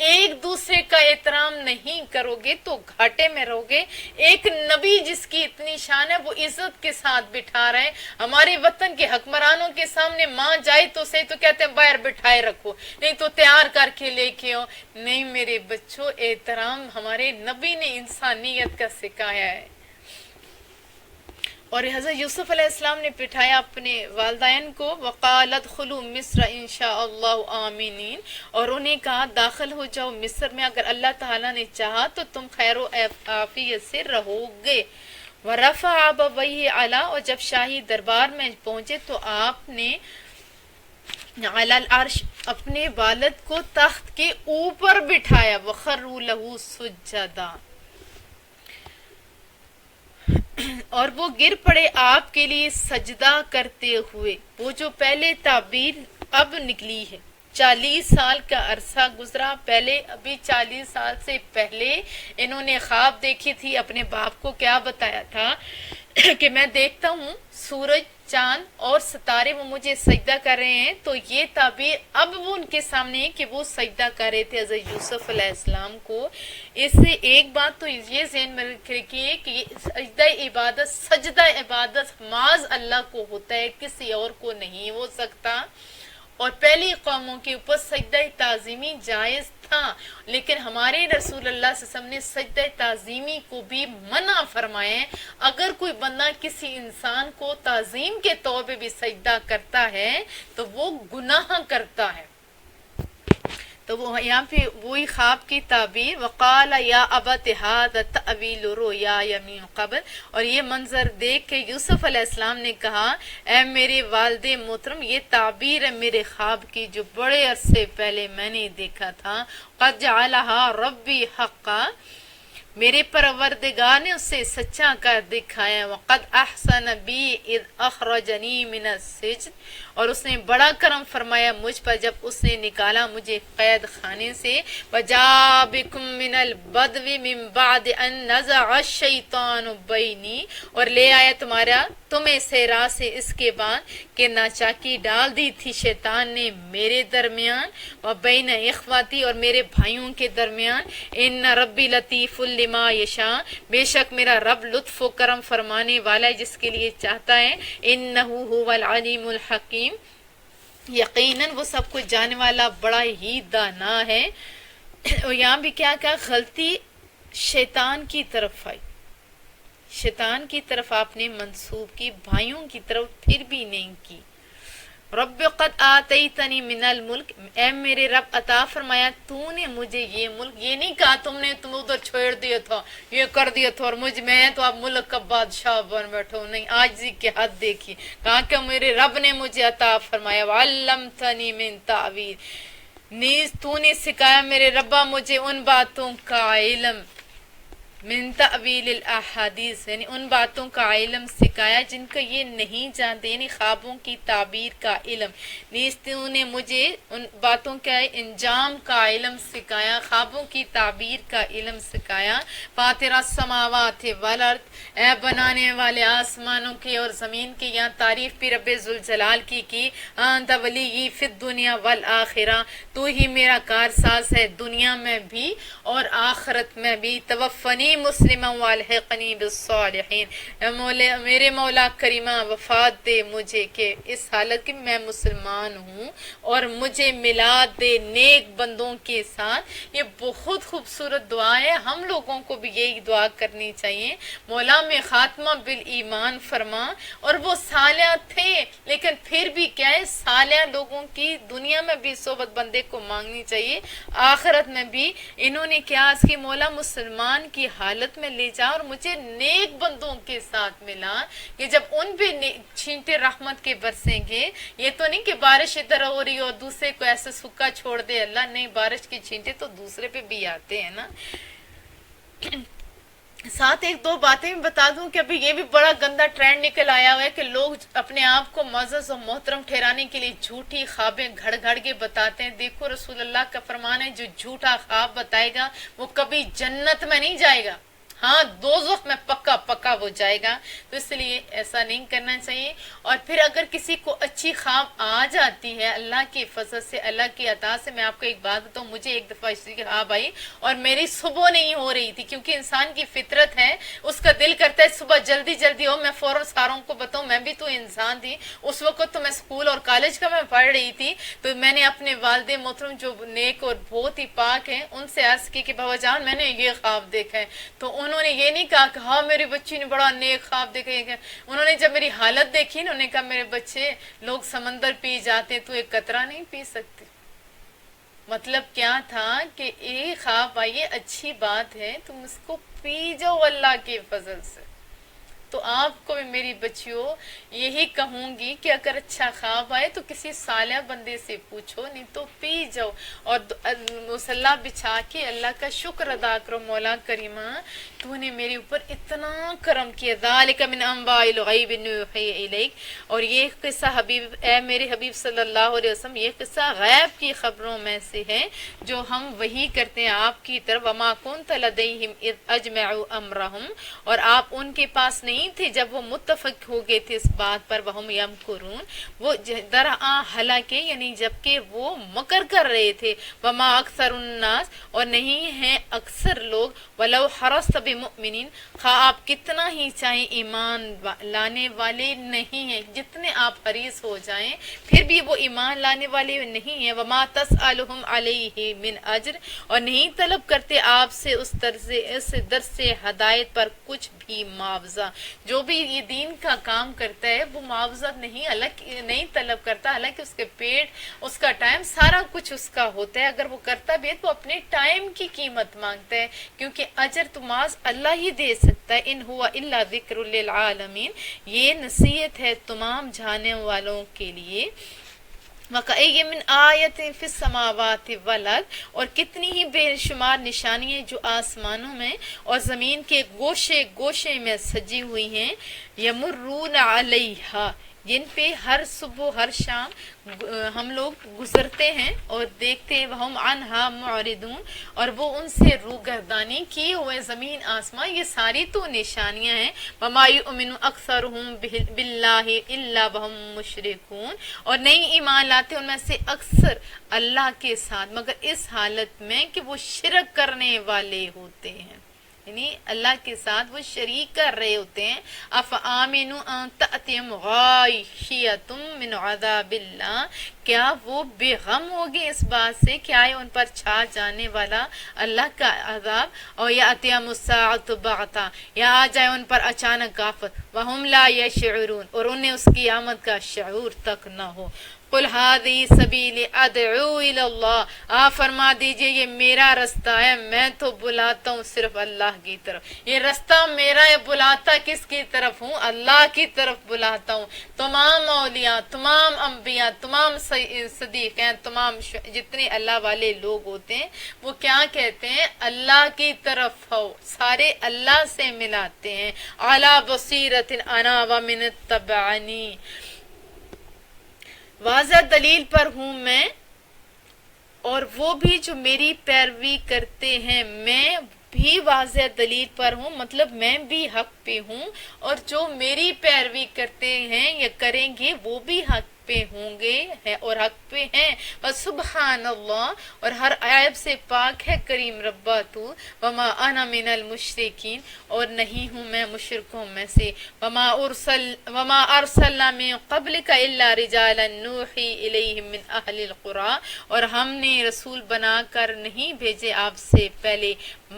ایک دوسرے کا احترام نہیں کرو گے تو گھاٹے میں رہو گے۔ ایک نبی جس کی اتنی شان ہے وہ عزت کے ساتھ بٹھا رہے ہیں۔ ہمارے وطن کے حکمرانوں کے سامنے ماں جائے تو صحیح تو کہتے ہیں باہر بٹھائے رکھو، نہیں تو تیار کر کے لے کے آؤ۔ نہیں میرے بچوں، احترام ہمارے نبی نے انسانیت کا سکھایا ہے۔ اور حضرت یوسف علیہ السلام نے بٹھایا اپنے والدین کو، وقال ادخلوا مصر انشاء اللہ آمینین، اور انہیں کہا داخل ہو جاؤ مصر میں، اگر اللہ تعالیٰ نے چاہا تو تم خیر و عافیت سے رہو گے۔ ورفع ابویہ علی، اور جب شاہی دربار میں پہنچے تو آپ نے علی العرش، اپنے والد کو تخت کے اوپر بٹھایا، وخروا لہ سجدا، اور وہ گر پڑے آپ کے لیے سجدہ کرتے ہوئے۔ وہ جو پہلے تعبیر اب نکلی ہے، 40 سال کا عرصہ گزرا، پہلے ابھی 40 سال سے پہلے انہوں نے خواب دیکھی تھی، اپنے باپ کو کیا بتایا تھا کہ میں دیکھتا ہوں سورج، چاند اور ستارے وہ مجھے سجدہ کر رہے ہیں۔ تو یہ تعبیر اب وہ ان کے سامنے ہے کہ وہ سجدہ کر رہے تھے حضرت یوسف علیہ السلام کو۔ اس سے ایک بات تو یہ ذہن میں رکھیے کہ یہ سجدہ عبادت معاذ اللہ کو ہوتا ہے، کسی اور کو نہیں ہو سکتا۔ اور پہلی قوموں کے اوپر سجدہ تعظیمی جائز تھا، لیکن ہمارے رسول اللہ صلی اللہ علیہ وسلم نے سجدہ تعظیمی کو بھی منع فرمایا ہے۔ اگر کوئی بندہ کسی انسان کو تعظیم کے طور پہ بھی سجدہ کرتا ہے تو وہ گناہ کرتا ہے۔ تو وہ یہاں پہ وہی خواب کی تعبیر وقال یا ابت ھذا تأویل رؤیایا من قبل، اور یہ منظر دیکھ کے یوسف علیہ السلام نے کہا اے میرے والد محترم یہ تعبیر ہے میرے خواب کی جو بڑے عرصے پہلے میں نے دیکھا تھا، قد جعلھا ربی حقا، میرے پروردگار نے اسے سچا کر دکھایا، وقد احسن بی اذ اخرجنی من السجن، اور اس نے بڑا کرم فرمایا مجھ پر جب اس نے نکالا مجھے قید خانے سے، وجاء بکم من البدو من بعد ان نزع الشیطان بینی، اور لے آیا تمہیں صحرا سے اس کے بعد کہ ناچاکی ڈال دی تھی شیطان نے میرے درمیان، وبین اخواتی، اور میرے بھائیوں کے درمیان، ان ربی لطیف لما یشاء، بے شک میرا رب لطف و کرم فرمانے والا ہے جس کے لیے چاہتا ہے، انہ هو العلیم الحکیم، یقیناً وہ سب کچھ جاننے والا بڑا ہی دانا ہے۔ اور یہاں بھی کیا غلطی شیطان کی طرف آئی، شیطان کی طرف آپ نے منسوب کی، بھائیوں کی طرف پھر بھی نہیں کی۔ رب قد آتیتنی من الملک، اے میرے رب عطا فرمایا تو نے مجھے یہ ملک، یہ نہیں کہا تم ادھر چھوڑ دیا تھا یہ کر دیا تھا اور میں تو اب ملک کا بادشاہ بن بیٹھا ہوں، نہیں، عاجزی کی حد دیکھی، کہا کہ میرے رب نے مجھے عطا فرمایا، وعلمتنی من تعویل، نیز تو نے سکھایا میرے ربا مجھے ان باتوں کا علم، من تعویل الاحادیث، یعنی ان باتوں کا علم سکھایا جن کا یہ نہیں جانتے، یعنی خوابوں کی تعبیر کا علم، نیز تو نے مجھے ان باتوں کا انجام کا علم سکھایا، خوابوں کی تعبیر کا علم سکھایا۔ فاطر السماوات والارض، اے بنانے والے آسمانوں کی اور زمین کی، یہاں تعریف بھی رب ذوالجلال کی، انت ولی فی الدنیا والآخرہ، تو ہی میرا کارساز ہے دنیا میں بھی اور آخرت میں بھی، توفنی مسلما والحقنی بالصالحین، میرے مولا کریمہ وفات دے مجھے کہ اس حالت کہ میں مسلمان ہوں اور مجھے میلاد دے نیک بندوں کے ساتھ۔ یہ بہت خوبصورت دعا ہے، ہم لوگوں کو بھی یہی دعا کرنی چاہیے، مولا میں خاتمہ بالایمان فرما، اور وہ صالح تھے لیکن پھر بھی کیا ہے، صالح لوگوں کی دنیا میں بھی صحبت بندے کو مانگنی چاہیے، آخرت میں بھی۔ انہوں نے کیا اس کی مولا مسلمان کی حالت میں لے جا اور مجھے نیک بندوں کے ساتھ ملا کہ جب ان پہ چھینٹے رحمت کے برسیں گے، یہ تو نہیں کہ بارش ادھر ہو رہی اور دوسرے کو ایسے سکا چھوڑ دے اللہ، نہیں، بارش کی چھینٹے تو دوسرے پہ بھی آتے ہیں نا۔ ساتھ ایک دو باتیں بھی بتا دوں کہ ابھی یہ بھی بڑا گندا ٹرینڈ نکل آیا ہوا ہے کہ لوگ اپنے آپ کو معزز و محترم ٹھہرانے کے لیے جھوٹی خوابیں گھڑ گھڑ کے بتاتے ہیں۔ دیکھو رسول اللہ کا فرمان ہے جو جھوٹا خواب بتائے گا وہ کبھی جنت میں نہیں جائے گا، ہاں دوزخ میں پکا وہ جائے گا، تو اس لیے ایسا نہیں کرنا چاہیے۔ اور پھر اگر کسی کو اچھی خواب آ جاتی ہے اللہ کے فضل سے، اللہ کی عطا سے، میں آپ کو ایک بات بتاؤں، مجھے ایک دفعہ اسی کی خواب آئی اور میری صبح نہیں ہو رہی تھی، کیونکہ انسان کی فطرت ہے، اس کا دل کرتا ہے صبح جلدی جلدی ہو، میں فوراً ساروں کو بتاؤں، میں بھی تو انسان تھی، اس وقت تو میں اسکول اور کالج کا میں پڑھ رہی تھی، تو میں نے اپنے والد محترم جو نیک اور بہت ہی پاک ہیں ان سے عرض کی کہ بابا جان میں نے یہ خواب دیکھا ہے، تو انہوں نے یہ نہیں کہا کہ ہاں میری بچی نے بڑا نیک خواب دیکھا ہے، انہوں نے جب میری حالت دیکھی انہوں نے کہا میرے بچے لوگ سمندر پی جاتے تو ایک قطرہ نہیں پی سکتے۔ مطلب کیا تھا کہ یہ خواب آئیے اچھی بات ہے تم اس کو پی جاؤ اللہ کے فضل سے۔ تو آپ کو بھی میری بچیوں یہی کہوں گی کہ اگر اچھا خواب آئے تو کسی صالح بندے سے پوچھو، نہیں تو پی جاؤ اور مصلی بچھا کے اللہ کا شکر ادا کرو، مولا کریمہ تو نے میرے اوپر اتنا کرم کیا، ذالک من انباء الغیب نوحی الیک، اور یہ قصہ اے میرے حبیب صلی اللہ علیہ وسلم یہ قصہ غیب کی خبروں میں سے ہے جو ہم وحی کرتے ہیں آپ کی طرف، وما کنت لدیہم اذ اجمعوا امرہم، اور آپ ان کے پاس نہیں تھے جب وہ متفق ہو گئے تھے اس بات پر، وہم یمکرون، وہ درآ حالانکہ یعنی جبکہ وہ مکر کر رہے تھے، وما اکثر الناس، اور نہیں ہیں اکثر لوگ، ولو حرصت بمؤمنین، خواہ آپ کتنا ہی چاہیں ایمان لانے والے نہیں ہیں، جتنے آپ حریص ہو جائیں پھر بھی وہ ایمان لانے والے نہیں ہیں، وما تسألہم علیہ من اجر، اور نہیں طلب کرتے آپ سے اس درس ہدایت پر کچھ بھی معاوضہ، جو بھی یہ دین کا کام کرتا ہے وہ معاوضہ نہیں طلب کرتا، حالانکہ اس کے پیٹ، اس کا ٹائم، سارا کچھ اس کا ہوتا ہے. اگر وہ کرتا بھی ہے تو اپنے ٹائم کی قیمت مانگتا ہے، کیونکہ اجر تو محض اللہ ہی دے سکتا ہے. ان ہوا الا ذکر للعالمین، یہ نصیحت ہے تمام جہانے والوں کے لیے. وَكَأَيٍّ مِّنْ آیَةٍ فِي السَّمَاوَاتِ وَالْأَرْضِ، اور کتنی ہی بے شمار نشانیاں جو آسمانوں میں اور زمین کے گوشے گوشے میں سجی ہوئی ہیں. یمرون علیہا، جن پہ ہر صبح ہر شام ہم لوگ گزرتے ہیں اور دیکھتے ہیں. وَهُمْ عَنْهَا مُعْرِضُونَ، اور وہ ان سے روگردانی کیے ہوئے. زمین آسمان یہ ساری تو نشانیاں ہیں. وَمَا يُؤْمِنُ أَكْثَرُهُمْ بِاللَّهِ إِلَّا وَهُمْ مُشْرِكُونَ، اور نہیں ایمان لاتے ان میں سے اکثر اللہ کے ساتھ مگر اس حالت میں کہ وہ شرک کرنے والے ہوتے ہیں، یعنی اللہ کے ساتھ وہ شریک کر رہے ہوتے ہیں. افآمنوا ان تأتیہم غاشیۃ من عذاب اللہ، کیا وہ بے غم ہوگے اس بات سے کہ آئے ان پر چھا جانے والا اللہ کا عذاب. اور یأتیہم الساعۃ بغتہ، یا آ جائے ان پر اچانک آفت. وہم لا یشعرون، اور انہیں اس کی آمد کا شعور تک نہ ہو. قل ہذی سبیلی ادعو الی اللہ، آپ فرما دیجئے یہ میرا رستہ ہے، میں تو بلاتا ہوں صرف اللہ کی طرف. یہ رستہ میرا ہے، بلاتا کس کی طرف ہوں؟ اللہ کی طرف بلاتا ہوں. تمام اولیاء، تمام انبیاء، تمام صدیقین، تمام جتنے اللہ والے لوگ ہوتے ہیں وہ کیا کہتے ہیں؟ اللہ کی طرف ہو، سارے اللہ سے ملاتے ہیں. علی بصیرۃ انا ومن اتبعنی، واضح دلیل پر ہوں میں اور وہ بھی جو میری پیروی کرتے ہیں. میں بھی واضح دلیل پر ہوں، مطلب میں بھی حق پہ ہوں، اور جو میری پیروی کرتے ہیں یا کریں گے وہ بھی حق پہ ہوں گے اور حق پہ ہیں. سبحان اللہ، اور ہر عیب سے پاک ہے کریم ربا تو. وما انا من المشرکین، اور نہیں ہوں میں مشرکوں میں سے. وما ارسلنا من قبلک الا رجالا نوحی الیہم من اہل القری، اور ہم نے رسول بنا کر نہیں بھیجے آپ سے پہلے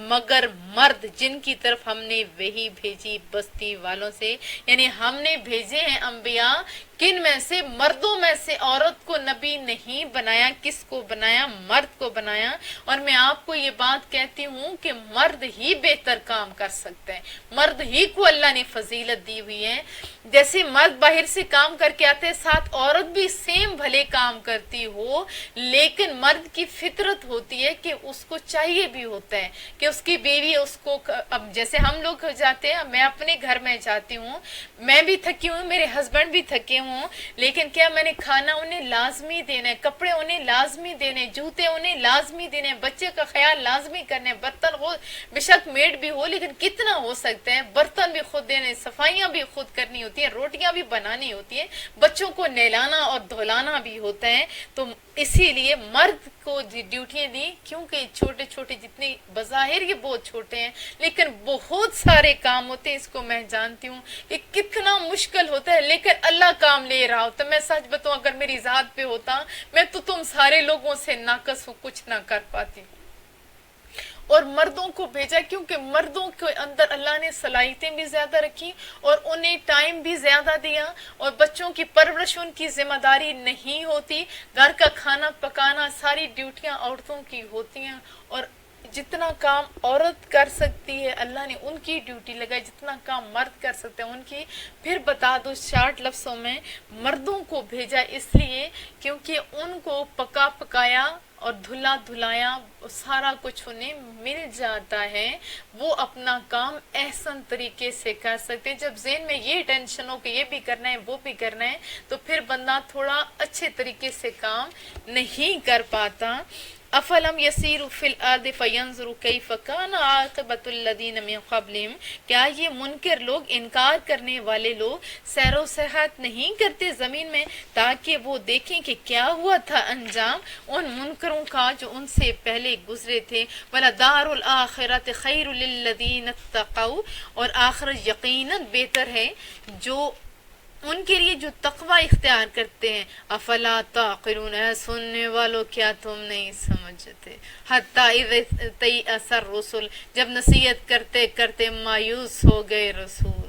مگر مرد جن کی طرف ہم نے وحی بھیجی بستی والوں سے. یعنی ہم نے بھیجے ہیں انبیاء کن میں سے؟ مردوں میں سے. عورت کو نبی نہیں بنایا. کس کو بنایا؟ مرد کو بنایا. اور میں آپ کو یہ بات کہتی ہوں کہ مرد ہی بہتر کام کر سکتے ہیں، مرد ہی کو اللہ نے فضیلت دی ہوئی ہے. جیسے مرد باہر سے کام کر کے آتے ہیں، ساتھ عورت بھی سیم بھلے کام کرتی ہو، لیکن مرد کی فطرت ہوتی ہے کہ اس کو چاہیے بھی ہوتا ہے کہ اس کی بیوی اس کو، اب جیسے ہم لوگ جاتے ہیں، میں اپنے گھر میں جاتی ہوں، میں بھی تھکی ہوں، میرے ہسبینڈ بھی تھکے ہوں، لیکن کیا میں نے کھانا انہیں لازمی دینا ہے، کپڑے انہیں لازمی دینے، جوتے انہیں لازمی دینے، بچے کا خیال لازمی کرنے، برتن ہو بے شک میڈ بھی ہو لیکن کتنا ہو سکتا ہے، برتن بھی خود دینے، صفائیاں بھی خود کرنی ہوتی ہیں، روٹیاں بھی بنانی ہوتی ہیں، بچوں کو نہلانا اور دھلانا بھی ہوتا ہے. تو اسی لیے مرد کو ڈیوٹیاں دی، کیونکہ چھوٹے چھوٹے جتنے بظاہر یہ بہت چھوٹے ہیں لیکن بہت سارے کام ہوتے ہیں. اس کو میں جانتی ہوں کہ کتنا مشکل ہوتا ہے، لیکن اللہ کام لے رہا ہوتا ہے. میں سچ بتاؤں، اگر میری ذات پہ ہوتا میں تو تم سارے لوگوں سے ناقص ہوں، کچھ نہ کر پاتی. اور مردوں کو بھیجا کیونکہ مردوں کے اندر اللہ نے صلاحیتیں بھی زیادہ رکھی اور انہیں ٹائم بھی زیادہ دیا، اور بچوں کی پرورش ان کی ذمہ داری نہیں ہوتی. گھر کا کھانا پکانا ساری ڈیوٹیاں عورتوں کی ہوتی ہیں، اور جتنا کام عورت کر سکتی ہے اللہ نے ان کی ڈیوٹی لگائی، جتنا کام مرد کر سکتے ہیں ان کی. پھر بتا دو شارٹ لفظوں میں، مردوں کو بھیجا اس لیے کیونکہ ان کو پکا پکایا اور دھلا دھلایا سارا کچھ انہیں مل جاتا ہے، وہ اپنا کام احسن طریقے سے کر سکتے ہیں. جب ذہن میں یہ ٹینشن ہو کہ یہ بھی کرنا ہے وہ بھی کرنا ہے تو پھر بندہ تھوڑا اچھے طریقے سے کام نہیں کر پاتا. افلم یسیروا فی الارض فینظروا کیف کان عاقبۃ الذین من قبلہم، کیا یہ منکر لوگ، انکار کرنے والے لوگ سیر و سیاحت نہیں کرتے زمین میں تاکہ وہ دیکھیں کہ کیا ہوا تھا انجام ان منکروں کا جو ان سے پہلے گزرے تھے. وَلَدَارُ الْآخِرَةِ خَيْرٌ لِلَّذِينَ اتَّقَوْا، اور آخرت یقیناً بہتر ہے جو ان کے لیے جو تقوی اختیار کرتے ہیں. افلا تعقلون، اے سننے والو کیا تم نہیں سمجھتے. حتی اذ تیأس الرسل، جب نصیحت کرتے کرتے مایوس ہو گئے رسول.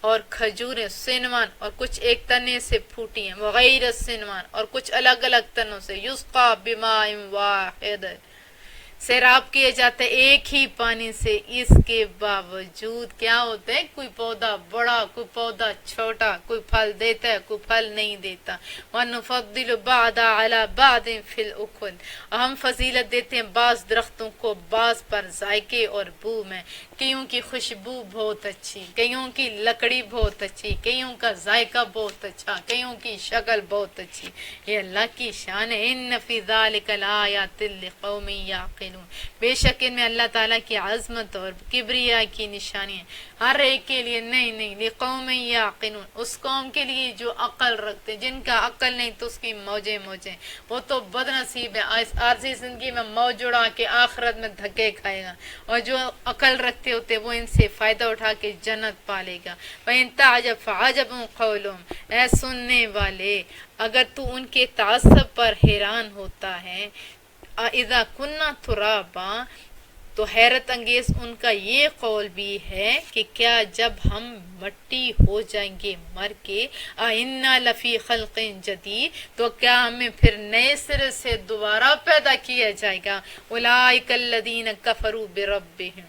اور کھجوریں سنوان اور کچھ ایک تنے سے پھوٹی ہیں، وغیر سنوان اور کچھ الگ الگ تنوں سے، یسقا بماء واحد سیراب کیے جاتے ایک ہی پانی سے، اس کے باوجود کیا ہوتا ہے، کوئی پودا بڑا کوئی پودا چھوٹا، کوئی پھل دیتا ہے کوئی پھل نہیں دیتا۔ وَنُفَضِّلُ بَعْضَ عَلَى بَعْضٍ فِي الْأُكُلِ ہم فضیلت دیتے ہیں بعض درختوں کو بعض پر ذائقے اور بو میں، کئیوں کی خوشبو بہت اچھی، کئیوں کی لکڑی بہت اچھی، کئیوں کا ذائقہ بہت اچھا، کئیوں کی شکل بہت اچھی۔ یہ اللہ کی شان ہے۔ ان فی ذالک لآیات لقوم یعقلون بے شک ان میں اللہ تعالیٰ کی عظمت اور کبریا کی نشانی ہے، ہر ایک کے لیے، نہیں لقوم یعقلون اس قوم کے لیے جو عقل رکھتے، جن کا عقل نہیں تو اس کی موجیں وہ تو بد نصیب ہے، عارضی زندگی میں موج اڑا کے آخرت میں دھکے کھائے گا، اور جو عقل رکھتے ہوتے وہ ان سے فائدہ اٹھا کے جنت پالے گا۔ وَإِن تَعْجَبْ فَعَجَبٌ قَوْلُهُمْ اے سننے والے اگر تو ان کے تعصب پر حیران ہوتا ہے، اذا کننا ترابا تو حیرت انگیز ان کا یہ قول بھی ہے کہ کیا جب ہم مٹی ہو جائیں گے مر کے، اِنَّا لَفِي خَلْقٍ جَدِيدٍ تو کیا ہمیں پھر نئے سرے سے دوبارہ پیدا کیا جائے گا۔ اولئک الذین کفروا بربہم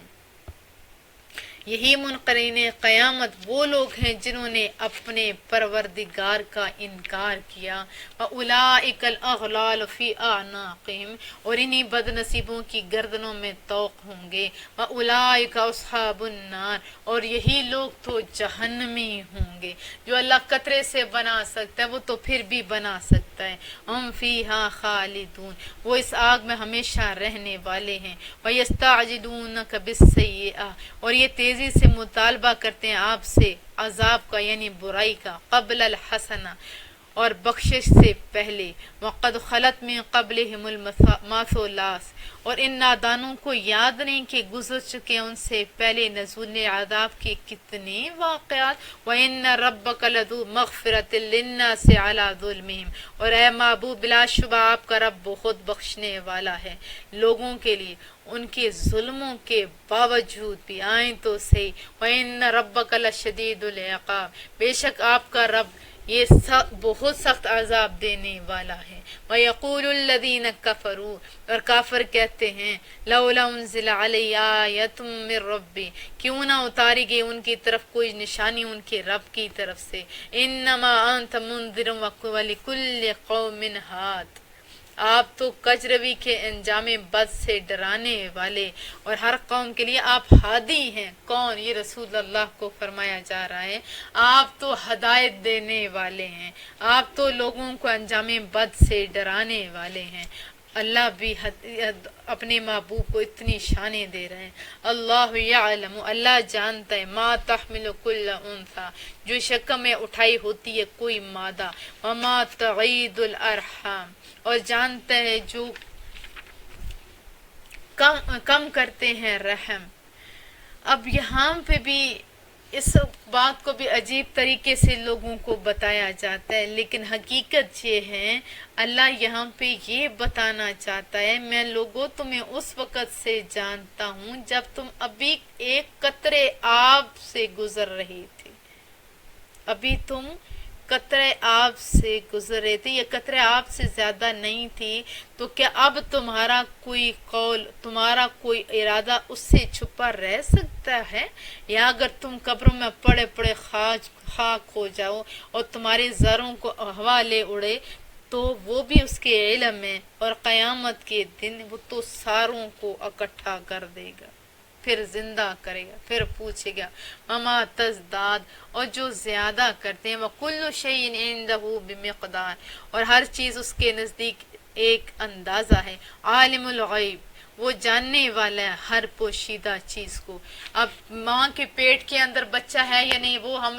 یہی منکرین قیامت وہ لوگ ہیں جنہوں نے اپنے پروردگار کا انکار کیا۔ وَأُولَئِكَ الْأَغْلَالُ فِي أَعْنَاقِهِمْ اور انہی بد نصیبوں کی گردنوں میں طوق ہوں گے۔ وَأُولَئِكَ أَصْحَابُ النَّارِ اور یہی لوگ تو جہنمی ہوں گے۔ جو اللہ قطرے سے بنا سکتا ہے وہ تو پھر بھی بنا سکتا ہے۔ ہم فیہا خالدون وہ اس آگ میں ہمیشہ رہنے والے ہیں۔ وَيَسْتَعْجِلُونَكَ بِالسَّيِّئَةِ اور یہ تیزی سے مطالبہ کرتے ہیں آپ سے عذاب کا یعنی برائی کا، قبل الحسنہ اور بخشش سے پہلے، وقد خلت من قبلہم المثلات اور ان نادانوں کو یاد نہیں کہ گزر چکے ان سے پہلے نزول عذاب کے کتنے واقعات۔ وَإِنَّ رَبَّكَ لَذُو مَغْفِرَةٍ لِلنَّاسِ عَلَى ظُلْمِهِمْ اور اے محبوب بلا شبہ آپ کا رب بہت بخشنے والا ہے لوگوں کے لیے ان کے ظلموں کے باوجود بھی، آئیں تو صحیح۔ وَإِنَّ رَبَّكَ لَشَدِيدُ الْعِقَابِ بے شک آپ کا رب یہ بہت سخت عذاب دینے والا ہے۔ وَيَقُولُ الَّذِينَ كَفَرُوا اور کافر کہتے ہیں لَوْلَا أُنزِلَ عَلَيَّ آیَةٌ مِّن رَّبِّي کیوں نہ اتاری گئی ان کی طرف کوئی نشانی ان کے رب کی طرف سے۔ إِنَّمَا أَنتَ مُنذِرٌ وَلِكُلِّ قَوْمٍ هَادٍ آپ تو کجروی کے انجام بد سے ڈرانے والے اور ہر قوم کے لیے آپ ہادی ہیں۔ کون؟ یہ رسول اللہ کو فرمایا جا رہا ہے، آپ تو ہدایت دینے والے ہیں، آپ تو لوگوں کو انجام بد سے ڈرانے والے ہیں۔ اللہ بھی اپنے محبوب کو اتنی شانیں دے رہے ہیں۔ اللہ یعلم اللہ جانتا ہے ما تحمل کل انثی جو شکم میں اٹھائی ہوتی ہے کوئی مادہ، وما تغید الارحام اور جانتا ہے جو کم کرتے ہیں رحم۔ اب یہاں پہ بھی اس بات کو بھی عجیب طریقے سے لوگوں کو بتایا جاتا ہے، لیکن حقیقت یہ ہے اللہ یہاں پہ یہ بتانا چاہتا ہے میں لوگوں تمہیں اس وقت سے جانتا ہوں جب تم ابھی ایک قطرے آب سے گزر رہے تھے، ابھی تم قطرے آب سے گزر رہے تھے، یہ قطرے آب سے زیادہ نہیں تھی، تو کیا اب تمہارا کوئی قول، تمہارا کوئی ارادہ اس سے چھپا رہ سکتا ہے؟ یا اگر تم قبروں میں پڑے پڑے خاک ہو جاؤ اور تمہارے زروں کو ہوا لے اڑے تو وہ بھی اس کے علم میں، اور قیامت کے دن وہ تو ساروں کو اکٹھا کر دے گا، پھر زندہ کرے گا، پھر پوچھے گا مما تزداد اور جو زیادہ کرتے ہیں، وَكُلُّ شَيْءٍ عِندَهُ بِمِقْدَارٍ اور ہر چیز اس کے نزدیک ایک اندازہ ہے۔ عالم الغیب وہ جاننے والا ہے ہر پوشیدہ چیز کو۔ اب ماں کے پیٹ کے اندر بچہ ہے یا نہیں وہ ہم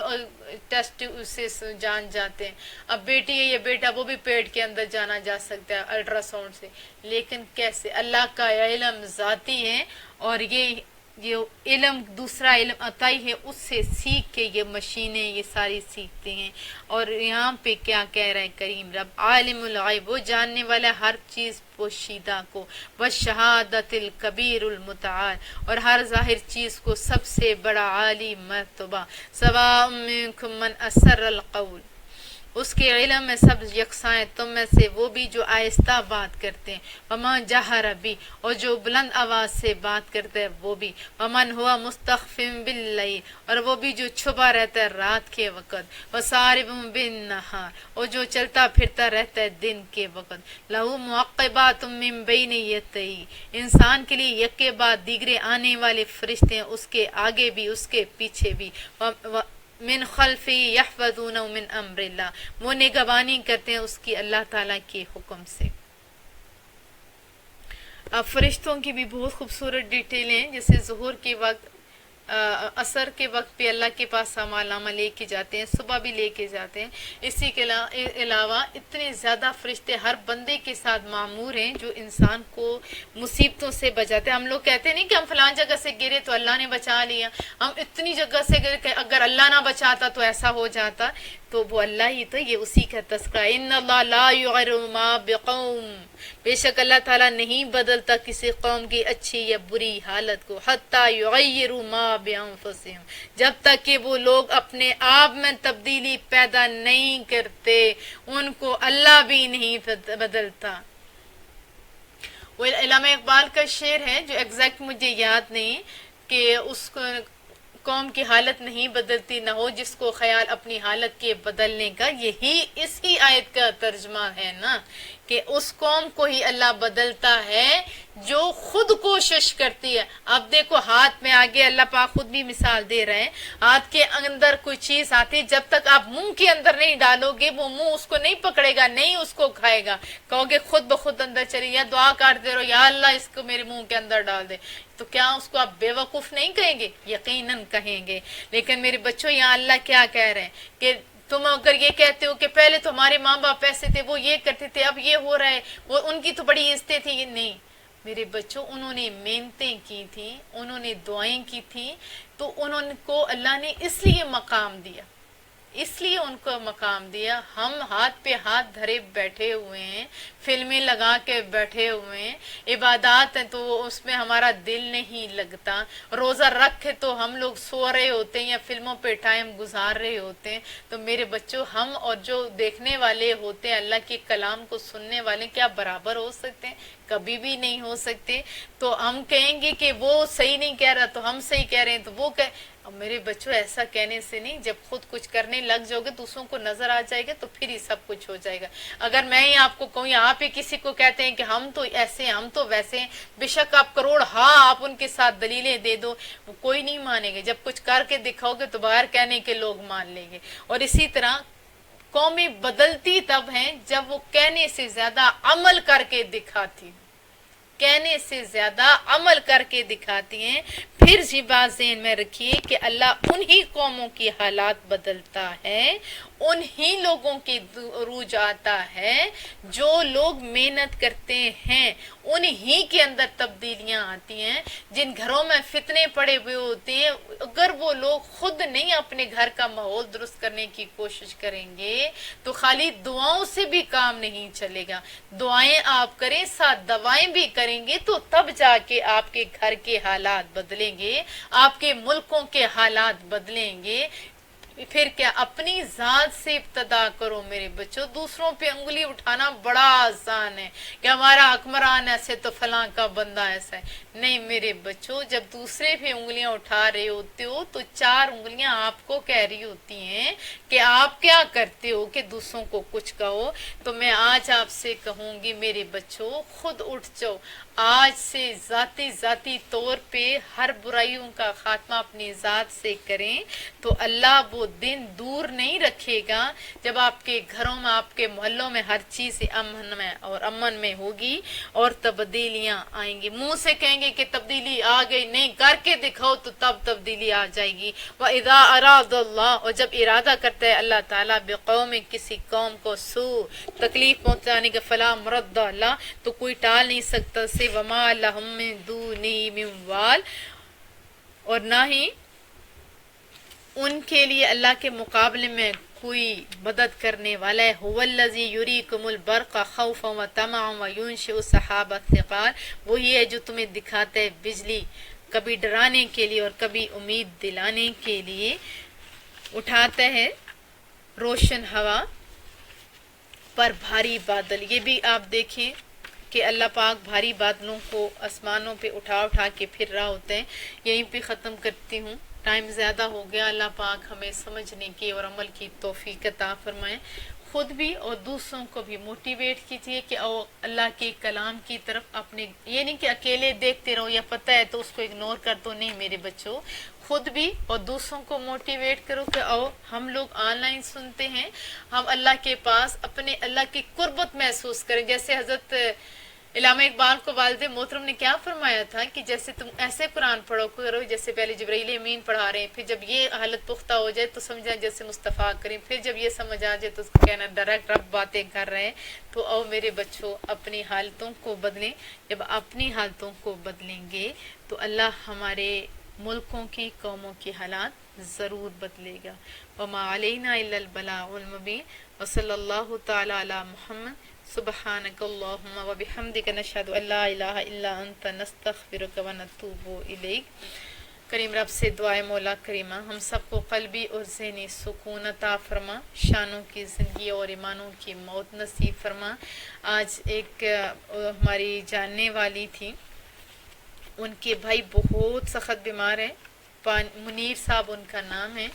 ٹیسٹ سے جان جاتے ہیں، اب بیٹی ہے یا بیٹا وہ بھی پیٹ کے اندر جانا جا سکتا ہے الٹرا ساؤنڈ سے، لیکن کیسے؟ اللہ کا علم ذاتی ہے اور یہ یہ علم دوسرا علم عطائی ہے اس سے سیکھ کے یہ مشینیں یہ ساری سیکھتے ہیں. اور یہاں پہ کیا کہہ رہے ہیں کریم رب، عالم الغیب، وہ جاننے والا ہر چیز پوشیدہ کو، والشہادت الکبیر المتعال، اور ہر ظاہر چیز کو سب سے بڑا عالی مرتبہ، سواء منکم من اسر القول، اس کے علم میں سب یکساں ہیں تم میں سے وہ بھی جو آہستہ بات کرتے ہیں، ومن جہر بھی، اور جو بلند آواز سے بات کرتا ہے وہ بھی، ومن ہوا مستخف باللیل، اور وہ بھی جو چھپا رہتا ہے رات کے وقت، وسارب بالنہار، اور جو چلتا پھرتا رہتا ہے دن کے وقت، لہو معقبات من بین یدیہ، انسان کے لیے یک کے بعد دیگرے آنے والے فرشتے ہیں، اس کے آگے بھی اس کے پیچھے بھی، من خلفی یحفظون من امر اللہ، وہ نگہبانی کرتے ہیں اس کی اللہ تعالیٰ کے حکم سے. اب فرشتوں کی بھی بہت خوبصورت ڈیٹیلیں ہیں، جیسے ظہر کے وقت عصر کے وقت پہ اللہ کے پاس اعمال نامہ لے کے جاتے ہیں، صبح بھی لے کے جاتے ہیں. اسی کے علاوہ اتنے زیادہ فرشتے ہر بندے کے ساتھ معمور ہیں جو انسان کو مصیبتوں سے بچاتے ہیں. ہم لوگ کہتے نہیں کہ ہم فلان جگہ سے گرے تو اللہ نے بچا لیا، ہم اتنی جگہ سے گرے کہ اگر اللہ نہ بچاتا تو ایسا ہو جاتا، تو وہ اللہ ہی تو، یہ اسی کا تذکرہ. ان اللہ لا یغیر ما بقوم، بے شک اللہ تعالیٰ نہیں بدلتا کسی قوم کی اچھی یا بری حالت کو، حتی یغیروا ما بانفسہم، جب تک کہ وہ لوگ اپنے آپ میں تبدیلی پیدا نہیں کرتے ان کو اللہ بھی نہیں بدلتا. وہ علامہ اقبال کا شعر ہے جو ایگزیکٹ مجھے یاد نہیں، کہ اس قوم کی حالت نہیں بدلتی نہ ہو جس کو خیال اپنی حالت کے بدلنے کا. یہی اسی آیت کا ترجمہ ہے نا، کہ اس قوم کو ہی اللہ بدلتا ہے جو خود کوشش کرتی ہے. اب دیکھو ہاتھ میں آگے اللہ پاک خود بھی مثال دے رہے ہیں، ہاتھ کے اندر کوئی چیز آتی، جب تک آپ منہ کے اندر نہیں ڈالو گے وہ منہ اس کو نہیں پکڑے گا، نہیں اس کو کھائے گا. کہو گے خود بخود اندر چلی، یا دعا کرتے رہو یا اللہ اس کو میرے منہ کے اندر ڈال دے، تو کیا اس کو آپ بے وقوف نہیں کہیں گے؟ یقیناً کہیں گے. لیکن میرے بچوں یہاں اللہ کیا کہہ رہے ہیں کہ تم اگر یہ کہتے ہو کہ پہلے تو ہمارے ماں باپ ایسے تھے، وہ یہ کرتے تھے، اب یہ ہو رہا ہے، وہ ان کی تو بڑی عزتیں تھی. یہ نہیں میرے بچوں، انہوں نے محنتیں کی تھیں، انہوں نے دعائیں کی تھیں، تو انہوں کو اللہ نے اس لیے مقام دیا، اس لیے ان کو مقام دیا. ہم ہاتھ پہ ہاتھ دھرے بیٹھے ہوئے ہیں، فلمیں لگا کے بیٹھے ہوئے ہیں، عبادات ہیں تو اس میں ہمارا دل نہیں لگتا، روزہ رکھ کے تو ہم لوگ سو رہے ہوتے ہیں یا فلموں پہ ٹائم گزار رہے ہوتے ہیں. تو میرے بچوں، ہم اور جو دیکھنے والے ہوتے ہیں اللہ کے کلام کو سننے والے، کیا برابر ہو سکتے ہیں؟ کبھی بھی نہیں ہو سکتے. تو ہم کہیں گے کہ وہ صحیح نہیں کہہ رہا تو ہم صحیح کہہ رہے ہیں، تو وہ اب میرے بچوں ایسا کہنے سے نہیں، جب خود کچھ کرنے لگ جاؤ گے دوسروں کو نظر آ جائے گا تو پھر ہی سب کچھ ہو جائے گا. اگر میں ہی آپ کو کہوں یا آپ ہی کسی کو کہتے ہیں کہ ہم تو ایسے ہیں، ہم تو ویسے ہیں، بے شک آپ کروڑ آپ ان کے ساتھ دلیلیں دے دو، وہ کوئی نہیں مانے گے. جب کچھ کر کے دکھاؤ گے تو بغیر کہنے کے لوگ مان لیں گے. اور اسی طرح قومیں بدلتی تب ہیں جب وہ کہنے سے زیادہ عمل کر کے دکھاتی، کہنے سے زیادہ عمل کر کے دکھاتی ہیں. پھر جی بات ذہن میں رکھیے کہ اللہ انہی قوموں کی حالات بدلتا ہے، انہی لوگوں کی عروج آتا ہے جو لوگ محنت کرتے ہیں، انہی کے اندر تبدیلیاں آتی ہیں. جن گھروں میں فتنے پڑے ہوئے ہوتے ہیں، اگر وہ لوگ خود نہیں اپنے گھر کا ماحول درست کرنے کی کوشش کریں گے تو خالی دعاؤں سے بھی کام نہیں چلے گا. دعائیں آپ کریں، ساتھ دوائیں بھی کریں گے تو تب جا کے آپ کے گھر کے حالات بدلیں گے، آپ کے ملکوں کے حالات بدلیں گے. پھر کیا اپنی ذات سے ابتدا کرو میرے بچوں. دوسروں پہ انگلی اٹھانا بڑا آسان ہے کہ ہمارا حکمران ایسے تو فلاں کا بندہ ایسا ہے. نہیں میرے بچوں، جب دوسرے پہ انگلیاں اٹھا رہے ہوتے ہو تو 4 انگلیاں آپ کو کہہ رہی ہوتی ہیں کہ آپ کیا کرتے ہو کہ دوسروں کو کچھ کہو. تو میں آج آپ سے کہوں گی میرے بچوں، خود اٹھ جاؤ. آج سے ذاتی طور پہ ہر برائیوں کا خاتمہ اپنی ذات سے کریں تو اللہ وہ دن دور نہیں رکھے گا جب آپ کے گھروں میں، آپ کے محلوں میں ہر چیز امن میں ہوگی اور تبدیلیاں آئیں گی. منہ سے کہیں گے کہ تبدیلی آ گئی، نہیں کر کے دکھاؤ تو تب تبدیلی آ جائے گی. وَإِذَا أَرَادَ اللَّهُ، اور جب ارادہ کرتا ہے اللہ تعالیٰ بقوم، کسی قوم کو تکلیف پہنچانے کا، فلا مرد اللہ، تو کوئی ٹال نہیں سکتا سے. وَمَا لَهُم مِّن دُونِهِ مِن وَالٍ، اور نہ ہی ان کے لیے اللہ کے مقابلے میں کوئی مدد کرنے والا ہے۔ هو الذی یریکم البرق خوفا وطمعا وینشئ السحاب الثقال، وہی ہے جو تمہیں دکھاتا ہے بجلی، کبھی ڈرانے کے لیے اور کبھی امید دلانے کے لیے، اٹھاتا ہے روشن ہوا پر بھاری بادل۔ یہ بھی آپ دیکھیں کہ اللہ پاک بھاری بادلوں کو آسمانوں پہ اٹھا اٹھا کے پھر رہا ہوتے ہیں۔ یہیں پہ ختم کرتی ہوں، ٹائم زیادہ ہو گیا۔ اللہ پاک ہمیں سمجھنے کی اور عمل کی توفیق عطا فرمائیں۔ خود بھی اور دوسروں کو بھی موٹیویٹ کیجیے کہ اللہ کے کلام کی طرف اپنے، یہ نہیں کہ اکیلے دیکھتے رہو یا پتہ ہے تو اس کو اگنور کر دو، نہیں میرے بچوں، خود بھی اور دوسروں کو موٹیویٹ کرو کہ ہم لوگ آن لائن سنتے ہیں، ہم اللہ کے پاس اپنے اللہ کی قربت محسوس کریں۔ جیسے حضرت علامہ اقبال کو والد محترم نے کیا فرمایا تھا کہ جیسے تم ایسے قرآن پڑھو کرو جیسے پہلے جبرائیل امین پڑھا رہے ہیں، پھر جب یہ حالت پختہ ہو جائے تو سمجھا جیسے مصطفیٰ کریم، پھر جب یہ سمجھ آ جائے تو اس کو کہنا ڈائریکٹ رب باتیں کر رہے ہیں۔ تو میرے بچوں اپنی حالتوں کو بدلیں، جب اپنی حالتوں کو بدلیں گے تو اللہ ہمارے ملکوں کی، قوموں کی حالات ضرور بدلے گا۔ وما علینا الا البلاغ المبین، وصلی اللہ تعالی علی محمد، سبحانک اللہم وبحمدک، نشہد ان لا الہ الا انت، نستغفرک ونتوب الیک۔ کریم رب سے دعائے مولا کریمہ ہم سب کو قلبی اور ذہنی سکون عطا فرما، شانوں کی زندگی اور ایمانوں کی موت نصیب فرما۔ آج ایک ہماری جاننے والی تھی، ان کے بھائی بہت سخت بیمار ہیں، منیر صاحب ان کا نام ہے،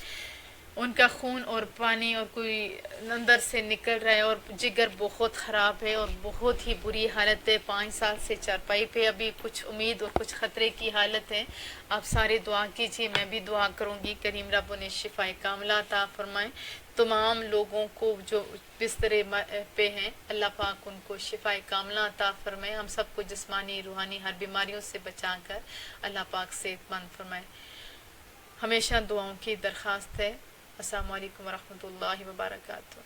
ان کا خون اور پانی اور کوئی اندر سے نکل رہا ہے اور جگر بہت خراب ہے اور بہت ہی بری حالت ہے، 5 سال سے چارپائی پہ، ابھی کچھ امید اور کچھ خطرے کی حالت ہے۔ آپ سارے دعا کیجیے، میں بھی دعا کروں گی، کریم رب انہیں شفائے کاملہ عطا فرمائیں۔ تمام لوگوں کو جو بسترے پہ ہیں اللہ پاک ان کو شفائے کاملہ عطا فرمائے، ہم سب کو جسمانی روحانی ہر بیماریوں سے بچا کر اللہ پاک صحت مند فرمائے۔ ہمیشہ دعاؤں کی درخواست ہے۔ السلام علیکم ورحمۃ اللہ وبرکاتہ۔